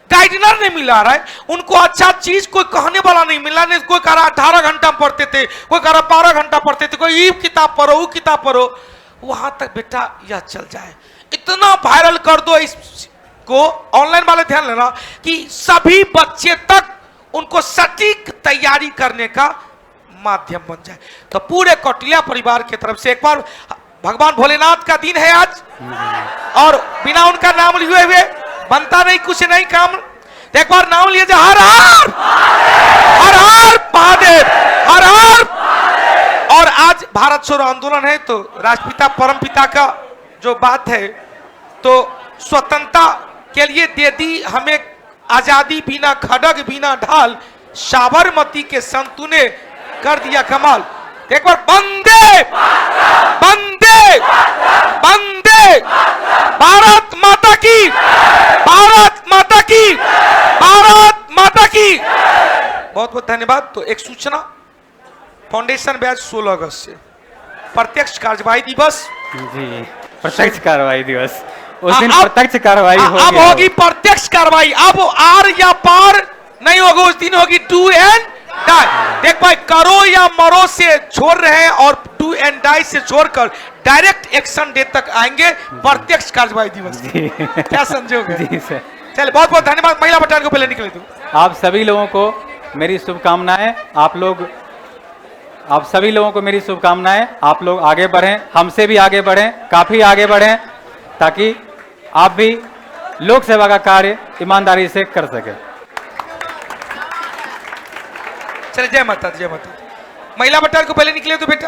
[SPEAKER 1] गाइडनर नहीं मिला रहा है, उनको अच्छा चीज कोई कहने वाला नहीं मिला। नहीं, कोई कह रहा 18 घंटा पढ़ते थे, कोई कह रहा 12 घंटा पढ़ते थे, कोई ये किताब पढ़ो वो किताब पढ़ो। वहां तक बेटा यह चल जाए, इतना वायरल कर दो इसको, ऑनलाइन वाले ध्यान लेना कि सभी बच्चे तक उनको सटीक तैयारी करने का माध्यम बन जाए। तो पूरे कौटिल्या परिवार की तरफ से एक बार, भगवान भोलेनाथ का दिन है आज, और बिना उनका नाम लिए हुए बनता नहीं, कुछ नहीं काम। तो एक बार नाम लिए, हर हर हर हर महादेव, हर हर। और आज भारत छोड़ो आंदोलन है, तो राष्ट्रपिता परमपिता का जो बात है, तो स्वतंत्रता के लिए दे दी हमें आजादी, बिना खड़ग बिना ढाल, साबरमती के संतों ने कर दिया कमाल। एक बार वंदे वंदे वंदे, भारत माता की, भारत माता की, भारत माता की। बहुत बहुत धन्यवाद। तो एक सूचना, फाउंडेशन बैच 16 अगस्त से प्रत्यक्ष कार्रवाई दिवस,
[SPEAKER 2] जी प्रत्यक्ष कार्रवाई दिवस, उस दिन प्रत्यक्ष कार्रवाई होगी।
[SPEAKER 1] अब होगी प्रत्यक्ष कार्रवाई, अब आर या पार नहीं होगा, उस दिन होगी डू एंड डाई। देख भाई, करो या मरो से छोड़ रहे हैं और डू एंड डाई से छोड़कर डायरेक्ट एक्शन डे तक आएंगे, प्रत्यक्ष कार्रवाई दिवस। क्या संजोग है?
[SPEAKER 2] जी सर।
[SPEAKER 1] चलिए, बहुत बहुत धन्यवाद। महिला बटालियन को पहले निकले दो।
[SPEAKER 2] आप सभी लोगों को मेरी शुभकामनाएं। आप सभी लोगों को मेरी शुभकामनाएं। आप लोग आगे बढ़ें, हमसे भी आगे बढ़ें, काफी आगे बढ़ें, ताकि आप भी लोक सेवा का कार्य ईमानदारी से कर सके।
[SPEAKER 1] चलिए, जय माता दी, जय माता दी। महिला बटालियन को पहले निकले तो बेटा।